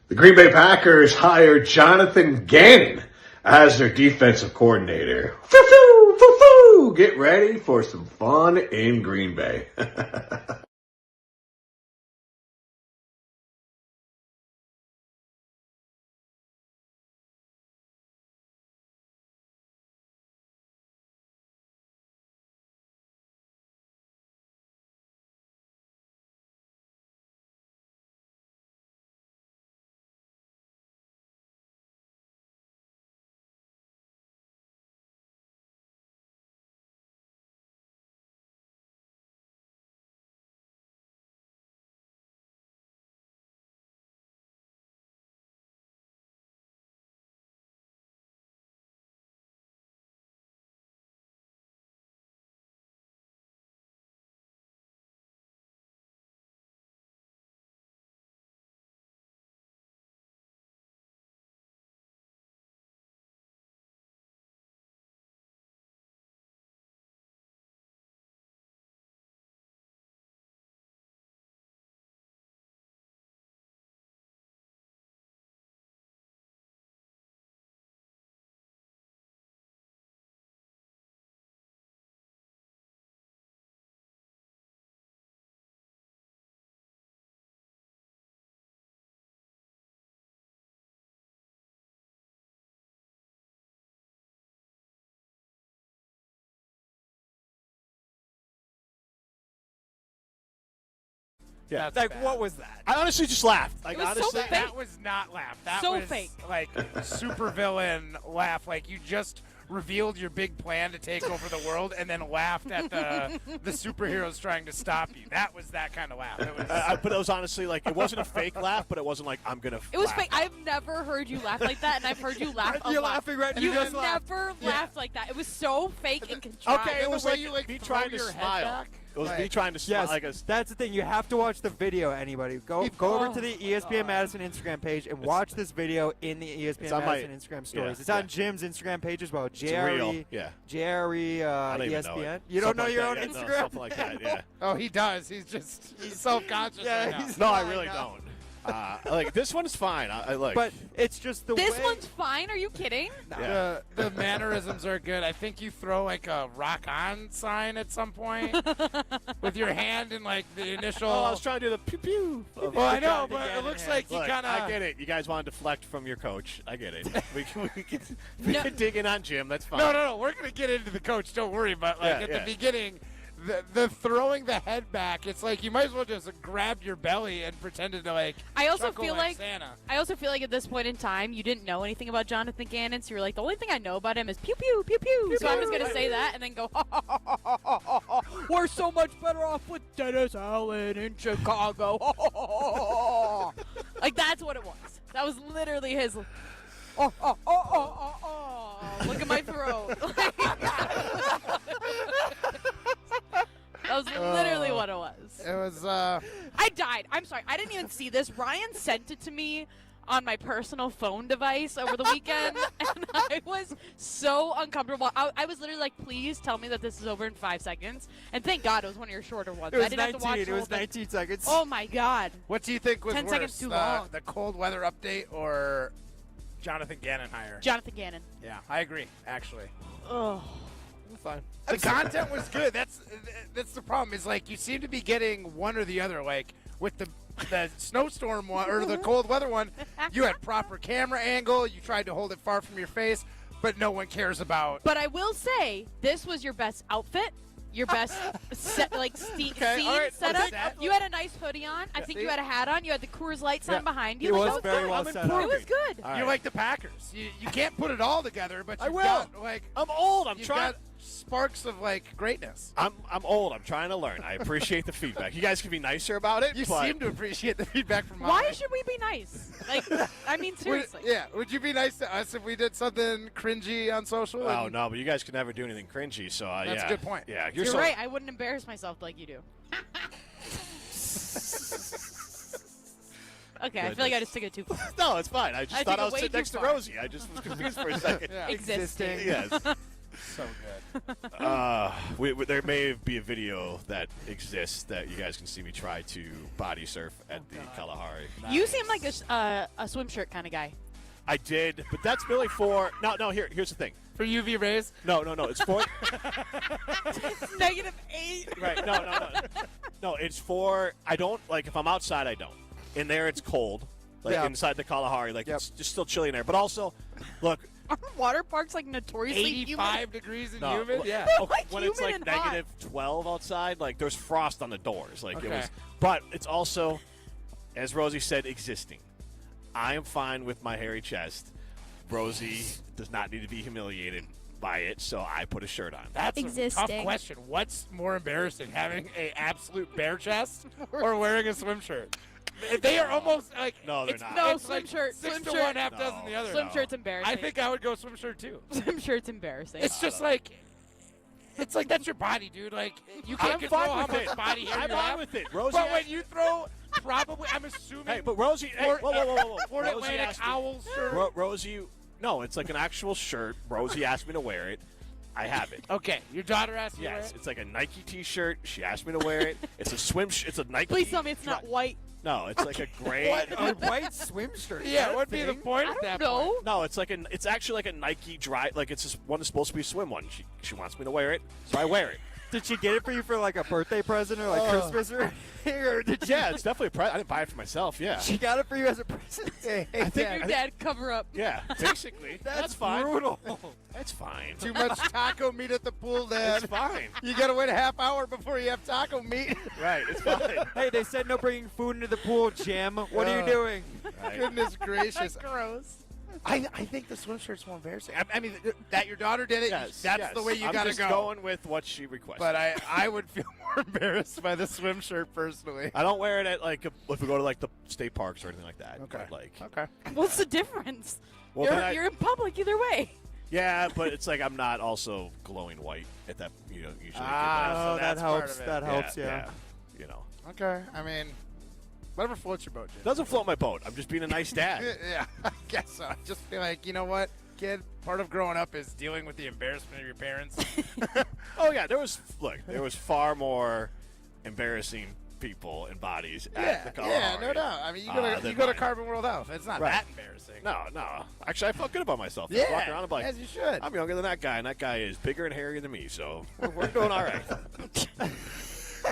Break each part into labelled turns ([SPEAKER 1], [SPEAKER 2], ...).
[SPEAKER 1] The Green Bay Packers hired Jonathan Gannon as their defensive coordinator. Foo-foo, foo-foo. Get ready for some fun in Green Bay.
[SPEAKER 2] Yeah,
[SPEAKER 3] That's
[SPEAKER 2] like
[SPEAKER 3] bad.
[SPEAKER 2] what was that?
[SPEAKER 4] I honestly just laughed. Like,
[SPEAKER 5] It was so
[SPEAKER 4] honestly,
[SPEAKER 5] fake.
[SPEAKER 3] That was not laugh. That
[SPEAKER 5] So
[SPEAKER 3] was
[SPEAKER 5] fake.
[SPEAKER 3] like super villain laugh. Like you just revealed your big plan to take over the world and then laughed at the superheroes trying to stop you. That was that kind of laugh. It was,
[SPEAKER 4] but it was honestly like it wasn't a fake laugh, but it wasn't like I'm gonna.
[SPEAKER 5] It was
[SPEAKER 4] laugh.
[SPEAKER 5] fake. I've never heard you laugh like that, and I've heard you laugh a
[SPEAKER 2] You're
[SPEAKER 5] lot.
[SPEAKER 2] laughing right
[SPEAKER 5] You
[SPEAKER 2] just
[SPEAKER 5] never laughed like that. It was so fake and contrived.
[SPEAKER 4] Okay, it was
[SPEAKER 3] way
[SPEAKER 4] like
[SPEAKER 3] you, like,
[SPEAKER 4] me
[SPEAKER 3] throw
[SPEAKER 4] trying to
[SPEAKER 3] your head
[SPEAKER 4] smile.
[SPEAKER 3] back.
[SPEAKER 4] It was me
[SPEAKER 3] Like-
[SPEAKER 4] trying to smile.
[SPEAKER 2] Yes,
[SPEAKER 4] Like a,
[SPEAKER 2] that's the thing. You have to watch the video, anybody. Go over to the ESPN Madison Instagram page and watch this video in the ESPN
[SPEAKER 4] It's on my-
[SPEAKER 2] Madison Instagram stories.
[SPEAKER 4] yeah,
[SPEAKER 2] it's on
[SPEAKER 4] yeah.
[SPEAKER 2] Jim's Instagram page as well.
[SPEAKER 4] it's real. Yeah.
[SPEAKER 2] JRE
[SPEAKER 4] I don't even know
[SPEAKER 2] ESPN.
[SPEAKER 4] it.
[SPEAKER 2] You don't
[SPEAKER 4] Something
[SPEAKER 2] know
[SPEAKER 4] like
[SPEAKER 2] your
[SPEAKER 4] that,
[SPEAKER 2] own
[SPEAKER 4] yeah, no,
[SPEAKER 2] Instagram?
[SPEAKER 4] something like that. Yeah.
[SPEAKER 3] Oh, he does. He's self-conscious
[SPEAKER 2] Yeah,
[SPEAKER 3] right now.
[SPEAKER 2] he's-
[SPEAKER 4] No, I
[SPEAKER 2] I
[SPEAKER 4] really
[SPEAKER 2] know.
[SPEAKER 4] don't. Like this one's fine. I like.
[SPEAKER 2] But it's just the
[SPEAKER 5] This
[SPEAKER 2] way.
[SPEAKER 5] one's fine. Are you kidding?
[SPEAKER 4] Yeah.
[SPEAKER 3] The mannerisms are good. I think you throw like a rock on sign at some point with your hand in like the initial.
[SPEAKER 4] Oh, I was trying to do the pew pew.
[SPEAKER 3] Well, I know,
[SPEAKER 2] Jonathan
[SPEAKER 3] but it
[SPEAKER 2] Gannon
[SPEAKER 3] looks
[SPEAKER 2] hand.
[SPEAKER 3] like you
[SPEAKER 4] Look,
[SPEAKER 3] kind
[SPEAKER 4] I
[SPEAKER 3] of.
[SPEAKER 4] get it. You guys want to deflect from your coach. I get it. We can
[SPEAKER 5] No.
[SPEAKER 4] dig in on Jim. That's fine.
[SPEAKER 3] No. We're gonna get into the coach. Don't worry. But like
[SPEAKER 4] Yeah,
[SPEAKER 3] at
[SPEAKER 4] yeah.
[SPEAKER 3] the beginning, the throwing the head back. It's like you might as well just grab your belly and pretended to like.
[SPEAKER 5] I also
[SPEAKER 3] chuckle
[SPEAKER 5] feel like
[SPEAKER 3] Santa.
[SPEAKER 5] at this point in time you didn't know anything about Jonathan Gannon, so you're like, the only thing I know about him is pew pew pew pew. So I'm just gonna say that and then go, we're so much better off with Dennis Allen in Chicago. Like that's what it was. That was literally his. Look at my throat. That was literally what it was.
[SPEAKER 3] It was.
[SPEAKER 5] I died. I'm sorry. I didn't even see this. Ryan sent it to me on my personal phone device over the weekend, and I was so uncomfortable. I was literally like, please tell me that this is over in 5 seconds. And thank God it was one of your shorter ones.
[SPEAKER 2] It was
[SPEAKER 5] I didn't have to watch
[SPEAKER 2] 19.
[SPEAKER 5] the
[SPEAKER 2] It
[SPEAKER 5] whole
[SPEAKER 2] was
[SPEAKER 5] thing.
[SPEAKER 2] 19 seconds.
[SPEAKER 5] Oh, my God.
[SPEAKER 3] What do you think was
[SPEAKER 5] 10
[SPEAKER 3] worse,
[SPEAKER 5] seconds too long.
[SPEAKER 3] the cold weather update or Jonathan Gannon hire?
[SPEAKER 5] Jonathan Gannon.
[SPEAKER 3] Yeah, I agree. Actually,
[SPEAKER 5] Ugh.
[SPEAKER 4] Fine.
[SPEAKER 3] the content was good. That's the problem. Is like you seem to be getting one or the other. Like with the snowstorm one or the cold weather one, you had proper camera angle. You tried to hold it far from your face, but no one cares about.
[SPEAKER 5] But I will say, this was your best outfit. Your best scene
[SPEAKER 4] all right,
[SPEAKER 5] setup.
[SPEAKER 4] I'll take-
[SPEAKER 5] You had a nice hoodie on. I think you had a hat on. You had the Coors Light sign behind you.
[SPEAKER 2] It
[SPEAKER 5] Like,
[SPEAKER 2] was
[SPEAKER 5] that
[SPEAKER 2] very
[SPEAKER 5] good.
[SPEAKER 2] well
[SPEAKER 4] I'm
[SPEAKER 2] set up.
[SPEAKER 5] It was good.
[SPEAKER 4] All
[SPEAKER 3] You're
[SPEAKER 4] right.
[SPEAKER 3] like the Packers. You can't put it all together, but
[SPEAKER 4] I
[SPEAKER 3] you've
[SPEAKER 4] will.
[SPEAKER 3] got like
[SPEAKER 4] I'm old. I'm
[SPEAKER 3] you've
[SPEAKER 4] trying.
[SPEAKER 3] got sparks of like greatness.
[SPEAKER 4] I'm old. I'm trying to learn. I appreciate the feedback. You guys can be nicer about it.
[SPEAKER 3] You
[SPEAKER 4] but
[SPEAKER 3] seem to appreciate the feedback from
[SPEAKER 5] Why
[SPEAKER 3] mine.
[SPEAKER 5] should we be nice? Like, I mean,
[SPEAKER 3] Would,
[SPEAKER 5] seriously.
[SPEAKER 3] would you be nice to us if we did something cringy on social?
[SPEAKER 4] Oh
[SPEAKER 3] and-
[SPEAKER 4] no, but you guys could never do anything cringy. So
[SPEAKER 3] That's
[SPEAKER 4] yeah.
[SPEAKER 3] a good point.
[SPEAKER 4] Yeah,
[SPEAKER 5] You're
[SPEAKER 4] so,
[SPEAKER 5] right. I wouldn't embarrass myself like you do. Okay, I feel like I just took it too far.
[SPEAKER 4] No, it's fine. I just
[SPEAKER 5] I
[SPEAKER 4] thought
[SPEAKER 5] took
[SPEAKER 4] I
[SPEAKER 5] it
[SPEAKER 4] was
[SPEAKER 5] way
[SPEAKER 4] sitting
[SPEAKER 5] too
[SPEAKER 4] next to
[SPEAKER 5] far.
[SPEAKER 4] Rosie. I just was confused for a second.
[SPEAKER 3] Yeah.
[SPEAKER 5] Existing.
[SPEAKER 4] Yes.
[SPEAKER 3] So good.
[SPEAKER 4] There may be a video that exists that you guys can see me try to body surf at the Kalahari.
[SPEAKER 5] You seem like a swim shirt kind of guy.
[SPEAKER 4] I did, but that's really for no. Here's the thing.
[SPEAKER 3] For UV rays?
[SPEAKER 4] No. It's for
[SPEAKER 5] -8.
[SPEAKER 4] right. No. It's for I don't like if I'm outside. I don't. In there, it's cold. Like inside the Kalahari, like it's just still chilly in there. But also, look.
[SPEAKER 5] Aren't water parks like notoriously
[SPEAKER 3] 85 degrees and
[SPEAKER 4] No,
[SPEAKER 3] humid?
[SPEAKER 4] Yeah.
[SPEAKER 5] They're
[SPEAKER 4] Okay,
[SPEAKER 5] like
[SPEAKER 4] when it's
[SPEAKER 5] humid
[SPEAKER 4] like
[SPEAKER 5] and hot.
[SPEAKER 4] negative 12 outside, like there's frost on the doors. Like it
[SPEAKER 3] Okay.
[SPEAKER 4] was. But it's also, as Rosie said, existing. I am fine with my hairy chest. Rosie does not need to be humiliated by it, so I put a shirt on.
[SPEAKER 3] That's a
[SPEAKER 6] Existing.
[SPEAKER 3] tough question. What's more embarrassing, having a absolute bare chest or wearing a swim shirt? They are almost like
[SPEAKER 4] No, they're
[SPEAKER 3] it's,
[SPEAKER 4] not.
[SPEAKER 5] No,
[SPEAKER 3] it's
[SPEAKER 5] swim
[SPEAKER 3] like
[SPEAKER 5] shirt,
[SPEAKER 3] 6
[SPEAKER 5] swim
[SPEAKER 3] to
[SPEAKER 5] shirt.
[SPEAKER 3] 1, half dozen the other.
[SPEAKER 5] Swim shirt's embarrassing.
[SPEAKER 3] I think I would go swim shirt too.
[SPEAKER 5] swim shirt's embarrassing.
[SPEAKER 3] It's just like it's like that's your body, dude. Like you can't
[SPEAKER 4] I'm
[SPEAKER 3] control
[SPEAKER 4] fine
[SPEAKER 3] how
[SPEAKER 4] with
[SPEAKER 3] much
[SPEAKER 4] it.
[SPEAKER 3] body hair
[SPEAKER 4] I'm
[SPEAKER 3] you
[SPEAKER 4] fine
[SPEAKER 3] have.
[SPEAKER 4] with it. Rosie
[SPEAKER 3] But
[SPEAKER 4] asked-
[SPEAKER 3] when you throw, probably I'm assuming.
[SPEAKER 4] Hey, but Rosie, hey,
[SPEAKER 3] Florida,
[SPEAKER 4] whoa.
[SPEAKER 3] Florida
[SPEAKER 4] Rosie
[SPEAKER 3] Atlantic
[SPEAKER 4] asked me-
[SPEAKER 3] Owls shirt.
[SPEAKER 4] Rosie, no, it's like an actual shirt. Rosie asked me to wear it. I have it.
[SPEAKER 3] Okay, your daughter asked you.
[SPEAKER 4] Yes, it's like a Nike T-shirt. She asked me to wear it. It's a swim. It's a Nike.
[SPEAKER 5] Please tell me it's not white.
[SPEAKER 4] No, it's like a gray.
[SPEAKER 2] A white swim shirt.
[SPEAKER 3] Yeah,
[SPEAKER 2] That
[SPEAKER 3] what would be the
[SPEAKER 2] thing?
[SPEAKER 3] point
[SPEAKER 5] I
[SPEAKER 3] at that
[SPEAKER 5] don't know.
[SPEAKER 3] point?
[SPEAKER 4] No, it's like it's actually like a Nike dry. Like it's just one that's supposed to be a swim one. She wants me to wear it, so I wear it.
[SPEAKER 2] Did she get it for you for like a birthday present or like Christmas or anything? Or did
[SPEAKER 4] Yeah, it's definitely a present. I didn't buy it for myself. Yeah,
[SPEAKER 2] she got it for you as a present?
[SPEAKER 4] I think.
[SPEAKER 5] Your dad cover up.
[SPEAKER 4] Yeah, basically.
[SPEAKER 2] That's
[SPEAKER 4] fine.
[SPEAKER 2] brutal.
[SPEAKER 4] That's fine.
[SPEAKER 3] Too much taco meat at the pool,
[SPEAKER 4] It's
[SPEAKER 3] Dad.
[SPEAKER 4] fine.
[SPEAKER 3] You gotta wait a half hour before you have taco meat.
[SPEAKER 4] Right. It's fine.
[SPEAKER 2] Hey, they said no bringing food into the pool, Jim. What are you doing?
[SPEAKER 4] Right.
[SPEAKER 3] Goodness gracious.
[SPEAKER 5] Gross.
[SPEAKER 3] I think the swim shirt's more embarrassing. I mean, that your daughter did it,
[SPEAKER 4] Yes,
[SPEAKER 3] that's
[SPEAKER 4] yes.
[SPEAKER 3] the way you
[SPEAKER 4] I'm
[SPEAKER 3] gotta
[SPEAKER 4] just
[SPEAKER 3] go.
[SPEAKER 4] going with what she requested.
[SPEAKER 3] But I would feel more embarrassed by the swim shirt personally.
[SPEAKER 4] I don't wear it at like if we go to like the state parks or anything like that.
[SPEAKER 3] Okay.
[SPEAKER 4] But, like,
[SPEAKER 3] Okay.
[SPEAKER 5] What's the difference?
[SPEAKER 4] well, then
[SPEAKER 5] You're in public either way.
[SPEAKER 4] yeah, but it's like I'm not also glowing white at that. Usually.
[SPEAKER 3] Ah,
[SPEAKER 2] Oh, that
[SPEAKER 3] that's part
[SPEAKER 2] helps.
[SPEAKER 3] of it.
[SPEAKER 2] That helps, yeah.
[SPEAKER 4] Yeah. You know,
[SPEAKER 3] Okay. I mean, whatever floats your boat, Jim.
[SPEAKER 4] doesn't float my boat. I'm just being a nice dad.
[SPEAKER 3] Yeah, I guess so. I just feel like, you know what, kid? Part of growing up is dealing with the embarrassment of your parents.
[SPEAKER 4] Oh yeah, there was far more embarrassing people and bodies at the Kalahari.
[SPEAKER 3] yeah, no doubt. I mean, you go
[SPEAKER 4] than
[SPEAKER 3] to
[SPEAKER 4] mine.
[SPEAKER 3] Carbon World Health. It's not
[SPEAKER 4] Right.
[SPEAKER 3] that embarrassing.
[SPEAKER 4] No. Actually, I felt good about myself. Just walking around, I'm like,
[SPEAKER 3] as you should.
[SPEAKER 4] I'm younger than that guy, and that guy is bigger and hairier than me, so we're doing all right.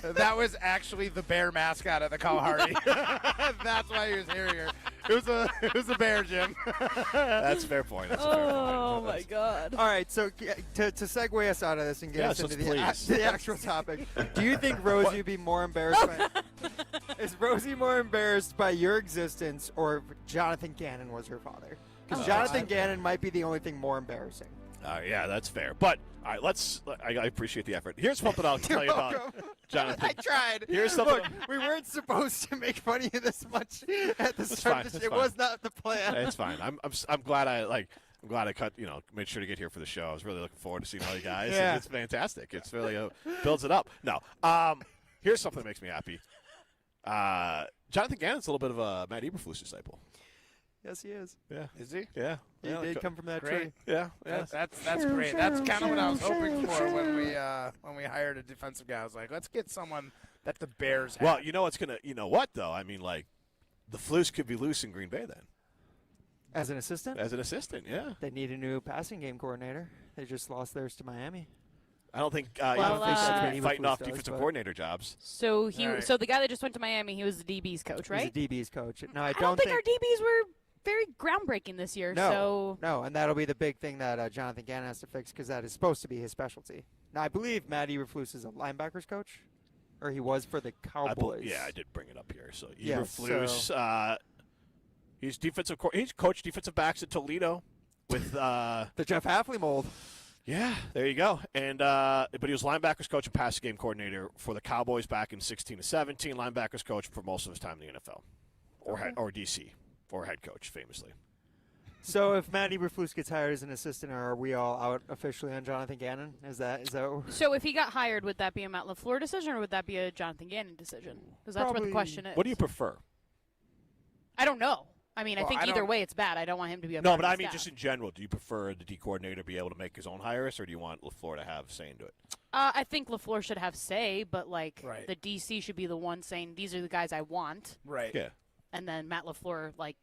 [SPEAKER 3] That was actually the bear mascot at the Kalahari. That's why he was hairier. It was a bear, Jim.
[SPEAKER 4] That's a fair point. That's a fair
[SPEAKER 5] Oh
[SPEAKER 4] point.
[SPEAKER 5] my god.
[SPEAKER 2] All right, so to segue us out of this and get
[SPEAKER 4] Yes,
[SPEAKER 2] us into
[SPEAKER 4] let's
[SPEAKER 2] the
[SPEAKER 4] please.
[SPEAKER 2] actual topic, do you think Rosie would be more embarrassed by... Is Rosie more embarrassed by your existence or Jonathan Gannon was her father? Because Jonathan Gannon might be the only thing more embarrassing.
[SPEAKER 4] Yeah, that's fair. But all right, I appreciate the effort. Here's something I'll tell you about
[SPEAKER 2] welcome.
[SPEAKER 4] Jonathan.
[SPEAKER 2] I tried.
[SPEAKER 4] Here's something.
[SPEAKER 2] Look, we weren't supposed to make fun of you this much at the
[SPEAKER 4] That's
[SPEAKER 2] start
[SPEAKER 4] fine,
[SPEAKER 2] of this.
[SPEAKER 4] that's
[SPEAKER 2] It
[SPEAKER 4] fine.
[SPEAKER 2] was not the plan.
[SPEAKER 4] It's fine. I'm glad I'm glad I made sure to get here for the show. I was really looking forward to seeing all you guys.
[SPEAKER 2] Yeah.
[SPEAKER 4] It's fantastic. It's really builds it up. No. Here's something that makes me happy. Jonathan Gannon's a little bit of a Matt Eberflus disciple.
[SPEAKER 2] Yes, he is.
[SPEAKER 4] Yeah.
[SPEAKER 3] Is he?
[SPEAKER 4] Yeah.
[SPEAKER 2] He did come from that
[SPEAKER 3] Great.
[SPEAKER 2] tree.
[SPEAKER 4] Yeah. Yeah.
[SPEAKER 3] That's great. That's kind of what I was hoping for when we hired a defensive guy. I was like, let's get someone that the Bears have.
[SPEAKER 4] Well, you know what though? I mean, like, the Flus could be loose in Green Bay then
[SPEAKER 2] As an assistant?
[SPEAKER 4] as an assistant. Yeah.
[SPEAKER 2] They need a new passing game coordinator. They just lost theirs to Miami.
[SPEAKER 4] I don't think
[SPEAKER 5] Well,
[SPEAKER 4] Eberflus is fighting
[SPEAKER 2] Eberflus
[SPEAKER 4] off
[SPEAKER 2] does,
[SPEAKER 4] defensive
[SPEAKER 2] but-
[SPEAKER 4] coordinator jobs.
[SPEAKER 5] So
[SPEAKER 3] All right.
[SPEAKER 5] so the guy that just went to Miami, he was the DB's coach, right?
[SPEAKER 2] He's a DB's coach. No, I
[SPEAKER 5] I don't think our
[SPEAKER 2] think
[SPEAKER 5] DBs were very groundbreaking this year. So
[SPEAKER 2] No, and that'll be the big thing that Jonathan Gannon has to fix because that is supposed to be his specialty. Now, I believe Matt Eberflus is a linebackers coach, or he was for the Cowboys.
[SPEAKER 4] I did bring it up here. So
[SPEAKER 2] Yeah,
[SPEAKER 4] Eberflus, he's he's coached defensive backs at Toledo with
[SPEAKER 2] The Jeff Hafley mold.
[SPEAKER 4] yeah, there you go. And but he was linebackers coach and passing game coordinator for the Cowboys back in 16 to 17. Linebackers coach for most of his time in the NFL, or DC, or head coach famously.
[SPEAKER 2] So if Matt Eberflus gets hired as an assistant, are we all out officially on Jonathan Gannon? Is that
[SPEAKER 5] So if he got hired, would that be a Matt LaFleur decision or would that be a Jonathan Gannon decision? Because that's what the
[SPEAKER 2] Probably-
[SPEAKER 5] question is.
[SPEAKER 4] What do you prefer?
[SPEAKER 5] I don't know. I mean, I
[SPEAKER 3] Well,
[SPEAKER 5] think
[SPEAKER 3] I
[SPEAKER 5] either
[SPEAKER 3] don't-
[SPEAKER 5] way it's bad. I don't want him to be a
[SPEAKER 4] No,
[SPEAKER 5] part
[SPEAKER 4] but
[SPEAKER 5] of
[SPEAKER 4] I
[SPEAKER 5] the
[SPEAKER 4] mean,
[SPEAKER 5] staff.
[SPEAKER 4] just in general, do you prefer the D coordinator to be able to make his own hires, or do you want LaFleur to have say into it?
[SPEAKER 5] I think LaFleur should have say, but like
[SPEAKER 3] Right.
[SPEAKER 5] the DC should be the one saying these are the guys I want,
[SPEAKER 3] Right.
[SPEAKER 4] Yeah.
[SPEAKER 5] and then Matt LaFleur like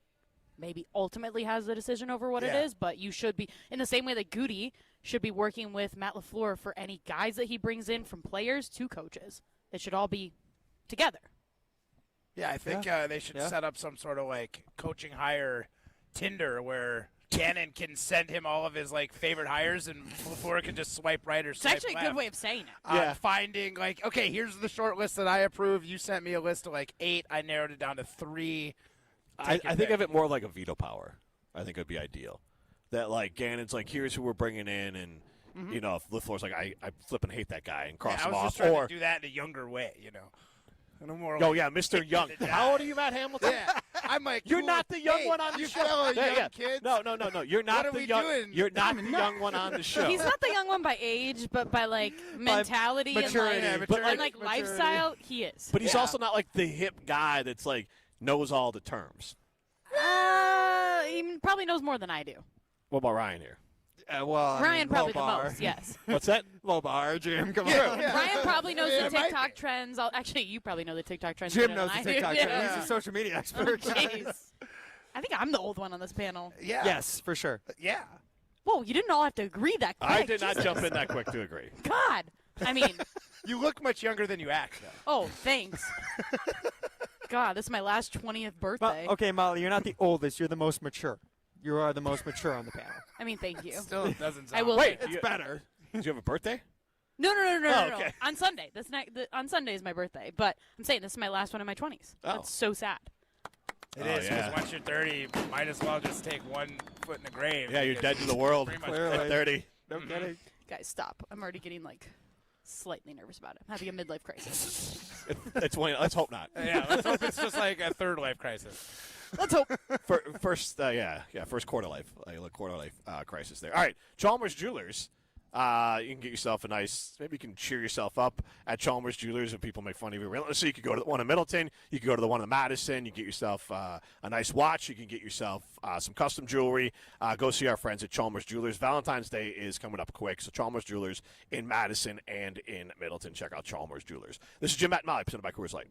[SPEAKER 5] maybe ultimately has the decision over what
[SPEAKER 3] Yeah.
[SPEAKER 5] it is. But you should be in the same way that Goody should be working with Matt LaFleur for any guys that he brings in from players to coaches. It should all be together.
[SPEAKER 3] Yeah, I think they should
[SPEAKER 2] Yeah.
[SPEAKER 3] set up some sort of like coaching hire Tinder where Gannon can send him all of his like favorite hires, and LaFleur can just swipe right or
[SPEAKER 5] It's
[SPEAKER 3] swipe
[SPEAKER 5] actually a
[SPEAKER 3] left.
[SPEAKER 5] good way of saying it.
[SPEAKER 4] Yeah.
[SPEAKER 3] Finding like, okay, here's the short list that I approve. You sent me a list of like 8. I narrowed it down to 3.
[SPEAKER 4] I
[SPEAKER 3] Take your
[SPEAKER 4] think
[SPEAKER 3] pick.
[SPEAKER 4] of it more like a veto power. I think it would be ideal. That like Gannon's like, here's who we're bringing in, and you know, if LaFleur's like, I flipping hate that guy and cross
[SPEAKER 3] Yeah, I
[SPEAKER 4] him
[SPEAKER 3] was
[SPEAKER 4] off,
[SPEAKER 3] just trying
[SPEAKER 4] or
[SPEAKER 3] to do that in a younger way, you know. And I'm more
[SPEAKER 4] oh
[SPEAKER 3] like,
[SPEAKER 4] yeah, Mr. Young. How old are you, Matt Hamilton?
[SPEAKER 3] yeah, I'm like,
[SPEAKER 4] You're
[SPEAKER 3] cool.
[SPEAKER 4] not the young
[SPEAKER 3] Hey,
[SPEAKER 4] one on the
[SPEAKER 3] you
[SPEAKER 4] show.
[SPEAKER 3] fellow
[SPEAKER 4] Yeah,
[SPEAKER 3] young
[SPEAKER 4] yeah.
[SPEAKER 3] kids.
[SPEAKER 4] No. You're not
[SPEAKER 3] What are
[SPEAKER 4] the
[SPEAKER 3] we
[SPEAKER 4] young.
[SPEAKER 3] doing?
[SPEAKER 4] You're not the young one on the show.
[SPEAKER 5] He's not the young one by age, but by like mentality
[SPEAKER 2] maturity.
[SPEAKER 5] and
[SPEAKER 2] Yeah,
[SPEAKER 5] like,
[SPEAKER 3] maturity.
[SPEAKER 5] and, like lifestyle. He is.
[SPEAKER 4] But he's
[SPEAKER 3] Yeah.
[SPEAKER 4] also not like the hip guy that's like knows all the terms.
[SPEAKER 5] He probably knows more than I do.
[SPEAKER 4] What about Ryan here?
[SPEAKER 2] Well, I
[SPEAKER 5] Ryan
[SPEAKER 2] mean,
[SPEAKER 5] probably
[SPEAKER 2] low
[SPEAKER 5] the
[SPEAKER 2] bar.
[SPEAKER 5] most. Yes.
[SPEAKER 4] What's that?
[SPEAKER 2] Low bar, Jim. Come on.
[SPEAKER 5] Ryan probably knows
[SPEAKER 3] Yeah,
[SPEAKER 5] the
[SPEAKER 3] it might
[SPEAKER 5] TikTok trends. Actually, you probably know the TikTok trends.
[SPEAKER 2] Jim
[SPEAKER 5] better
[SPEAKER 2] knows
[SPEAKER 5] than
[SPEAKER 2] the
[SPEAKER 5] I do.
[SPEAKER 2] TikTok.
[SPEAKER 5] Yeah.
[SPEAKER 2] He's a social media
[SPEAKER 5] Oh,
[SPEAKER 2] expert.
[SPEAKER 5] jeez. I think I'm the old one on this panel.
[SPEAKER 3] Yeah.
[SPEAKER 2] Yes, for sure.
[SPEAKER 3] Yeah.
[SPEAKER 5] Whoa, you didn't all have to agree that quick.
[SPEAKER 4] I did not
[SPEAKER 5] Jesus.
[SPEAKER 4] jump in that quick to agree.
[SPEAKER 5] God. I mean,
[SPEAKER 3] You look much younger than you act, though.
[SPEAKER 5] oh, thanks. God, this is my last 20th birthday.
[SPEAKER 2] Okay, Molly, you're not the oldest. You're the most mature. You are the most mature on the panel.
[SPEAKER 5] I mean, thank you.
[SPEAKER 3] Still doesn't sound
[SPEAKER 5] I will.
[SPEAKER 4] Wait,
[SPEAKER 2] It's better.
[SPEAKER 4] Do you have a birthday?
[SPEAKER 5] No.
[SPEAKER 4] Oh, okay.
[SPEAKER 5] On Sunday. On Sunday is my birthday, but I'm saying this is my last one in my 20s.
[SPEAKER 4] Oh.
[SPEAKER 5] That's so sad.
[SPEAKER 3] It
[SPEAKER 4] Oh,
[SPEAKER 3] is, because
[SPEAKER 4] yeah.
[SPEAKER 3] once you're 30, you might as well just take one foot in the grave.
[SPEAKER 4] Yeah, you're
[SPEAKER 3] because
[SPEAKER 4] dead to the world
[SPEAKER 3] pretty much
[SPEAKER 2] Clearly.
[SPEAKER 4] at 30.
[SPEAKER 2] No kidding.
[SPEAKER 5] Guys, stop. I'm already getting like slightly nervous about it. I'm having a midlife crisis.
[SPEAKER 4] Let's hope not.
[SPEAKER 3] Yeah, let's hope it's just like a third life crisis.
[SPEAKER 5] Let's hope.
[SPEAKER 4] First quarter life, quarter life crisis there. All right, Chalmers Jewelers. You can get yourself a nice, maybe you can cheer yourself up at Chalmers Jewelers if people make fun of you relentlessly. You could go to the one in Middleton. You could go to the one in Madison. You can get yourself a nice watch. You can get yourself some custom jewelry. Go see our friends at Chalmers Jewelers. Valentine's Day is coming up quick, so Chalmers Jewelers in Madison and in Middleton. Check out Chalmers Jewelers. This is Jim, Matt, and Molly, presented by Coors Light.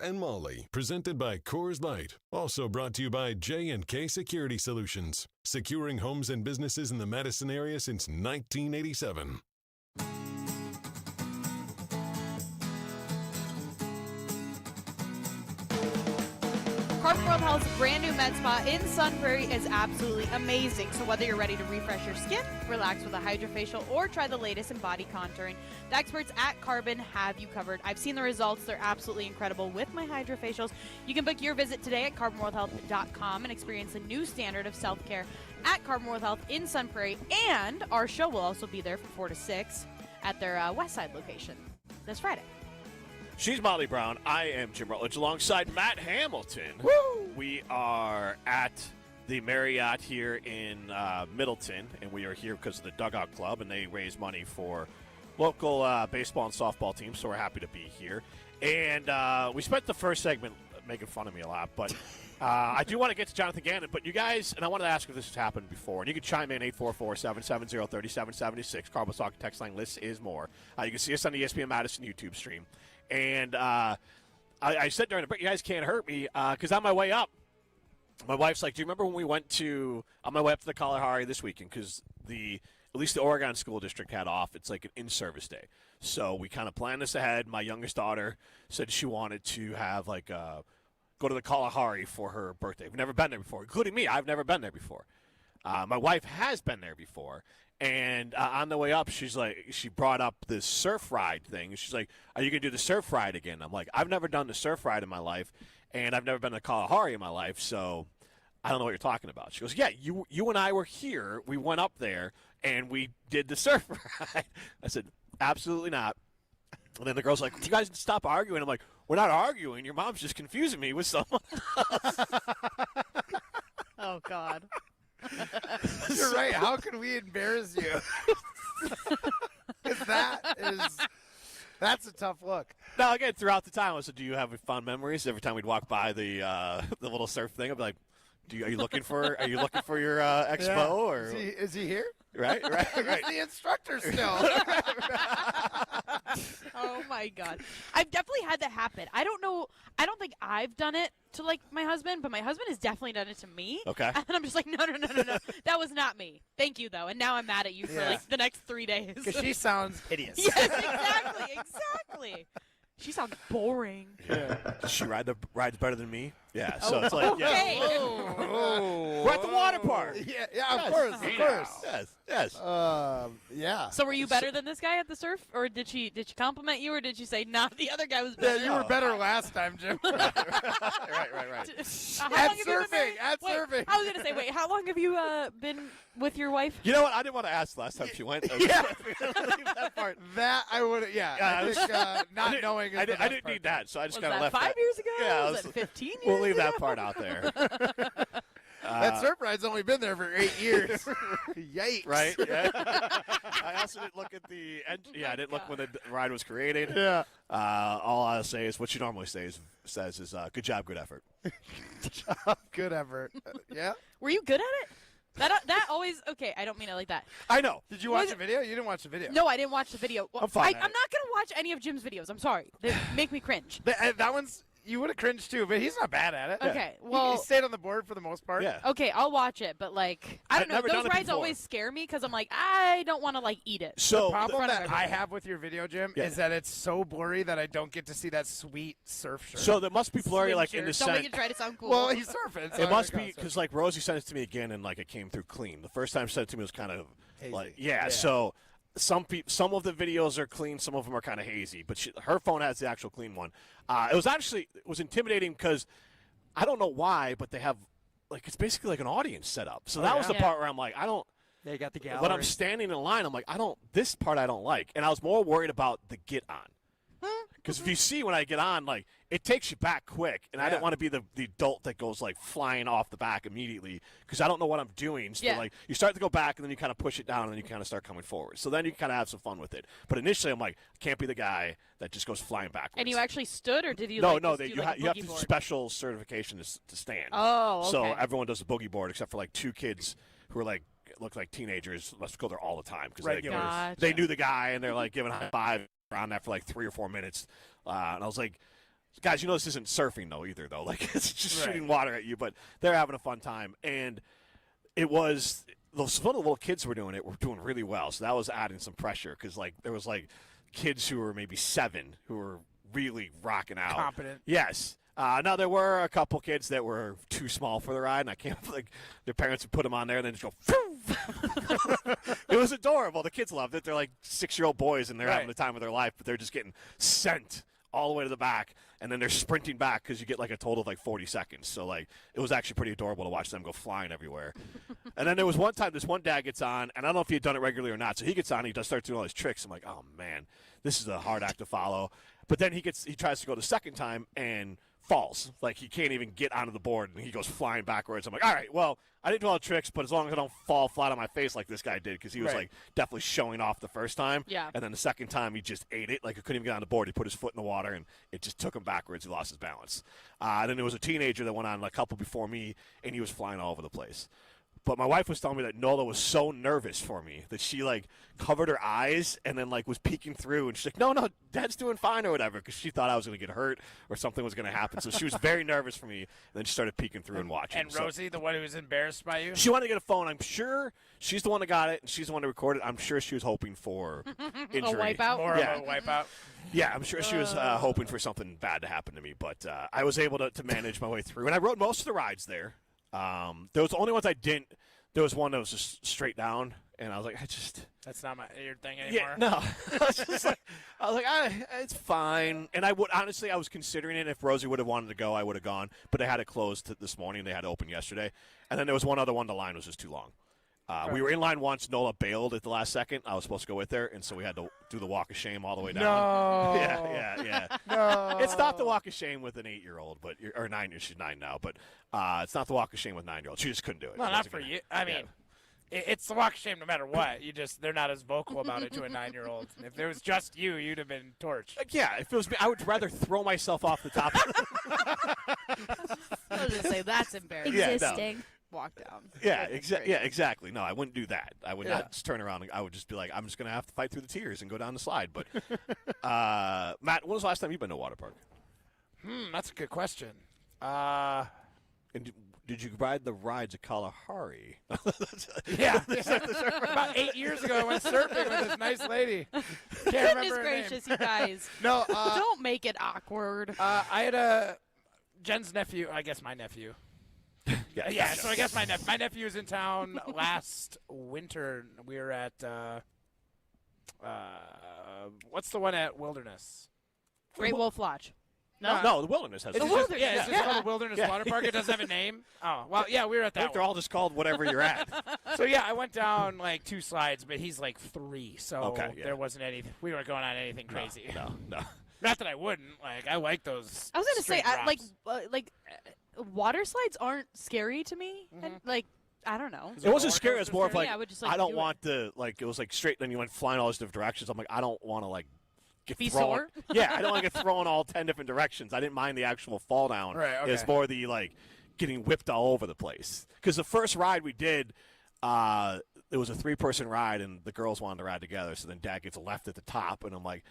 [SPEAKER 6] and Molly, presented by Coors Light. Also brought to you by J&K Security Solutions, securing homes and businesses in the Madison area since 1987.
[SPEAKER 5] Carbon World Health's brand new med spa in Sun Prairie is absolutely amazing. So whether you're ready to refresh your skin, relax with a hydrofacial, or try the latest in body contouring, the experts at Carbon have you covered. I've seen the results. They're absolutely incredible with my hydrofacials. You can book your visit today at carbonworldhealth.com and experience a new standard of self-care at Carbon World Health in Sun Prairie. And our show will also be there from 4 to 6 at their West Side location this Friday.
[SPEAKER 4] She's Molly Brown. I am Jim Rutledge alongside Matt Hamilton.
[SPEAKER 3] Woo!
[SPEAKER 4] We are at the Marriott here in Middleton, and we are here because of the Dugout Club, and they raise money for local baseball and softball teams, so we're happy to be here. And we spent the first segment making fun of me a lot, but I do want to get to Jonathan Gannon. But you guys, and I wanted to ask if this has happened before, and you can chime in 844-770-3776. Carbon Talk text line list is more. You can see us on the ESPN Madison YouTube stream. And I said during the break, you guys can't hurt me because on my way up, my wife's like, do you remember when we went on my way up to the Kalahari this weekend? Because at least the Oregon School District had off. It's like an in-service day. So we kind of planned this ahead. My youngest daughter said she wanted to have go to the Kalahari for her birthday. We've never been there before, including me. I've never been there before. My wife has been there before. And on the way up, she brought up this surf ride thing. She's like, are you going to do the surf ride again? I'm like, I've never done the surf ride in my life, and I've never been to Kalahari in my life, so I don't know what you're talking about. She goes, yeah, you and I were here. We went up there, and we did the surf ride. I said, absolutely not. And then the girl's like, you guys stop arguing. I'm like, we're not arguing. Your mom's just confusing me with someone else.
[SPEAKER 5] Oh, God.
[SPEAKER 3] You're right. How can we embarrass you? Because that's a tough look.
[SPEAKER 4] Now, again, throughout the time, I said, do you have fond memories? Every time we'd walk by the little surf thing, I'd be like, are you looking for your expo?
[SPEAKER 3] Yeah.
[SPEAKER 4] Or
[SPEAKER 3] Is he here?
[SPEAKER 4] Right.
[SPEAKER 3] He's the instructor still.
[SPEAKER 5] Oh my God. I've definitely had that happen. I don't think I've done it to my husband, but my husband has definitely done it to me.
[SPEAKER 4] Okay.
[SPEAKER 5] And I'm just like, no. That was not me. Thank you though. And now I'm mad at you for the next 3 days.
[SPEAKER 3] Because she sounds hideous.
[SPEAKER 5] Yes, exactly. She sounds boring.
[SPEAKER 4] Yeah. Does she rides better than me? Yeah. So it's like,
[SPEAKER 5] okay.
[SPEAKER 4] Yeah.
[SPEAKER 3] Oh.
[SPEAKER 4] We're at the water park.
[SPEAKER 3] Yeah, of course.
[SPEAKER 4] Yes.
[SPEAKER 3] Yeah.
[SPEAKER 5] So were you better than this guy at the surf, or did she compliment you, or did she say, nah, the other guy was better?
[SPEAKER 3] Yeah, you were better last time, Jim.
[SPEAKER 4] Right.
[SPEAKER 3] At surfing.
[SPEAKER 5] I was going to say, wait, how long have you been with your wife?
[SPEAKER 4] You know what? I didn't want to ask last time she went.
[SPEAKER 3] Yeah.
[SPEAKER 4] Leave that part.
[SPEAKER 3] That I would. Yeah. I think not knowing. Is
[SPEAKER 4] I
[SPEAKER 3] the
[SPEAKER 4] didn't
[SPEAKER 3] best part.
[SPEAKER 4] need that, so I just
[SPEAKER 5] Was
[SPEAKER 4] kind of
[SPEAKER 5] that
[SPEAKER 4] left
[SPEAKER 5] 5 years ago?
[SPEAKER 4] Yeah,
[SPEAKER 5] was that 15 years
[SPEAKER 4] We'll leave
[SPEAKER 5] ago?
[SPEAKER 4] that part out there.
[SPEAKER 3] That surf ride's only been there for 8 years. Yikes.
[SPEAKER 4] Right? Yeah. I also didn't look at the end. Yeah, I didn't look when the ride was created.
[SPEAKER 3] Yeah.
[SPEAKER 4] All I'll say is what she normally says is good job, good effort.
[SPEAKER 3] Good effort. Yeah.
[SPEAKER 5] Were you good at it? That always okay. I don't mean it like that.
[SPEAKER 4] I know.
[SPEAKER 3] Did you watch the video? You didn't watch the video.
[SPEAKER 5] No, I didn't watch the video. Well,
[SPEAKER 4] I'm fine.
[SPEAKER 5] I'm not gonna watch any of Jim's videos. I'm sorry. They make me cringe.
[SPEAKER 3] That one's. You would have cringed too, but he's not bad at it.
[SPEAKER 5] Okay,
[SPEAKER 3] He
[SPEAKER 5] well,
[SPEAKER 3] stayed on the board for the most part.
[SPEAKER 4] Yeah.
[SPEAKER 5] okay, I'll watch it, but I don't know.
[SPEAKER 4] never done
[SPEAKER 5] Those
[SPEAKER 4] it
[SPEAKER 5] rides
[SPEAKER 4] before.
[SPEAKER 5] always scare me because I'm like, I don't want to eat it.
[SPEAKER 4] So
[SPEAKER 3] The problem
[SPEAKER 5] front of
[SPEAKER 3] that I
[SPEAKER 5] everybody.
[SPEAKER 3] have with your video, Jim,
[SPEAKER 4] Yeah.
[SPEAKER 3] is that it's so blurry that I don't get to see that sweet surf shirt.
[SPEAKER 4] So there must be blurry
[SPEAKER 5] Swim
[SPEAKER 4] in
[SPEAKER 5] shirt.
[SPEAKER 4] the
[SPEAKER 5] Don't make
[SPEAKER 4] sense.
[SPEAKER 5] it try to sound cool.
[SPEAKER 3] well, he's surfing. So
[SPEAKER 4] It must
[SPEAKER 3] I
[SPEAKER 4] be because Rosie sent it to me again and it came through clean. The first time she sent it to me was kind of
[SPEAKER 3] Hazy.
[SPEAKER 4] yeah. So some of the videos are clean, some of them are kind of hazy. But her phone has the actual clean one. It was intimidating because I don't know why, but they have it's basically like an audience set up. So that was the
[SPEAKER 5] Yeah.
[SPEAKER 4] part where I'm like, I don't.
[SPEAKER 2] They got the gallery.
[SPEAKER 4] When I'm standing in line, I'm like, this part I don't like. And I was more worried about the get on. Because if you see when I get on, it takes you back quick. And I
[SPEAKER 3] Yeah.
[SPEAKER 4] don't want to be the adult that goes, flying off the back immediately because I don't know what I'm doing. So,
[SPEAKER 5] Yeah.
[SPEAKER 4] you start to go back, and then you kind of push it down, and then you kind of start coming forward. So then you kind of have some fun with it. But initially, I'm like, I can't be the guy that just goes flying backwards.
[SPEAKER 5] and you actually stood, or did you?
[SPEAKER 4] No,
[SPEAKER 5] just
[SPEAKER 4] no,
[SPEAKER 5] do,
[SPEAKER 4] you
[SPEAKER 5] a
[SPEAKER 4] have
[SPEAKER 5] boogie
[SPEAKER 4] to
[SPEAKER 5] board?
[SPEAKER 4] special certification to stand.
[SPEAKER 5] Oh, okay.
[SPEAKER 4] So everyone does a boogie board except for, two kids who are, look like teenagers. Let's go there all the time because
[SPEAKER 3] Regulars.
[SPEAKER 4] they knew the guy, and they're, giving a high five around that for, 3 or 4 minutes. And I was like, Guys, you know this isn't surfing though either though. Like it's just shooting water at you, but they're having a fun time. And it was some of the little kids who were doing it were doing really well. So that was adding some pressure because like there was like kids who were maybe 7 who were really rocking out.
[SPEAKER 3] Competent.
[SPEAKER 4] Yes. Now there were a couple kids that were too small for the ride, and I can't like their parents would put them on there and then just go. It was adorable. The kids loved it. They're like 6-year-old boys, and they're having the time of their life, but they're just getting sent all the way to the back, and then they're sprinting back because you get like a total of like 40 seconds. So like it was actually pretty adorable to watch them go flying everywhere. And then there was one time this one dad gets on, and I don't know if he had done it regularly or not. So he gets on, he does start doing all his tricks. I'm like, oh man, this is a hard act to follow. But then he tries to go the second time and falls. Like he can't even get onto the board, and he goes flying backwards. I'm like, all right, well, I didn't do all the tricks, but as long as I don't fall flat on my face like this guy did, because he was like definitely showing off the first time.
[SPEAKER 5] Yeah.
[SPEAKER 4] And then the second time he just ate it. Like he couldn't even get on the board. He put his foot in the water, and it just took him backwards. He lost his balance. And then there was a teenager that went on a couple before me, and he was flying all over the place. But my wife was telling me that Nola was so nervous for me that she, like, covered her eyes and then, like, was peeking through. And she's like, no, Dad's doing fine or whatever, because she thought I was going to get hurt or something was going to happen. So she was very nervous for me. And then she started peeking through and watching.
[SPEAKER 3] And Rosie, the one who was embarrassed by you?
[SPEAKER 4] She wanted to get a phone. I'm sure she's the one that got it, and she's the one that recorded it. I'm sure she was hoping for injury.
[SPEAKER 5] A wipeout?
[SPEAKER 3] More of a wipeout?
[SPEAKER 4] Yeah, I'm sure she was hoping for something bad to happen to me. But I was able to manage my way through. And I rode most of the rides there. There was the only ones I didn't. There was one that was just straight down, and I was like,
[SPEAKER 3] That's not your thing anymore?
[SPEAKER 4] Yeah, no. I was like, it's fine. And I was considering it. If Rosie would have wanted to go, I would have gone. But they had it closed this morning. They had it open yesterday. And then there was one other one. The line was just too long. We were in line once. Nola bailed at the last second. I was supposed to go with her, and so we had to do the walk of shame all the way down.
[SPEAKER 3] No.
[SPEAKER 4] Yeah.
[SPEAKER 3] No.
[SPEAKER 4] It's not the walk of shame with an 8-year-old, or 9. She's 9 now, but it's not the walk of shame with 9-year-olds. She just couldn't do it.
[SPEAKER 3] No, not for you. I mean, it's the walk of shame no matter what. They're not as vocal about it to a 9-year-old. If it was just you, you'd have been torched.
[SPEAKER 4] Yeah, if it was me, I would rather throw myself off the top.
[SPEAKER 5] I was going to say, that's embarrassing.
[SPEAKER 7] Existing.
[SPEAKER 5] Walk down.
[SPEAKER 4] Yeah, exactly. No, I wouldn't do that. I would not just turn around. I would just be like, I'm just going to have to fight through the tears and go down the slide. But, Matt, when was the last time you've been to a water park?
[SPEAKER 3] That's a good question.
[SPEAKER 4] And did you ride the rides at Kalahari?
[SPEAKER 3] Yeah. About 8 years ago, I went surfing with this nice lady. Can't remember her
[SPEAKER 5] gracious,
[SPEAKER 3] name.
[SPEAKER 5] you guys.
[SPEAKER 3] No,
[SPEAKER 5] Don't make it awkward.
[SPEAKER 3] I had Jen's nephew, I guess my nephew. Yeah, so I guess my nephew was in town last winter. We were at, what's the one at Wilderness?
[SPEAKER 5] Great Wolf Lodge.
[SPEAKER 4] No, the Wilderness has.
[SPEAKER 3] It's
[SPEAKER 4] it.
[SPEAKER 3] just, it's just called the Wilderness Water Park. It doesn't have a name. Oh, well, yeah, we were at
[SPEAKER 4] I
[SPEAKER 3] that
[SPEAKER 4] think they're
[SPEAKER 3] one.
[SPEAKER 4] all just called whatever you're at.
[SPEAKER 3] So, yeah, I went down like 2 slides, but he's like 3, so there wasn't anything. We weren't going on anything crazy.
[SPEAKER 4] No.
[SPEAKER 3] Not that I wouldn't. Like, I like those.
[SPEAKER 5] I was going to say,
[SPEAKER 3] straight drops.
[SPEAKER 5] water slides aren't scary to me. And, I don't know.
[SPEAKER 4] It wasn't scary. It was more of like,
[SPEAKER 5] Yeah, I would just, like,
[SPEAKER 4] I don't
[SPEAKER 5] do
[SPEAKER 4] want to, like, it was like straight, and then you went flying all these different directions. I'm like, I don't want to, like, get
[SPEAKER 5] Be
[SPEAKER 4] thrown.
[SPEAKER 5] sore?
[SPEAKER 4] Yeah, I don't want to get thrown all 10 different directions. I didn't mind the actual fall down.
[SPEAKER 3] Right, okay.
[SPEAKER 4] It's more the, like, getting whipped all over the place. Because the first ride we did, it was a 3-person ride, and the girls wanted to ride together. So then Dad gets left at the top, and I'm like,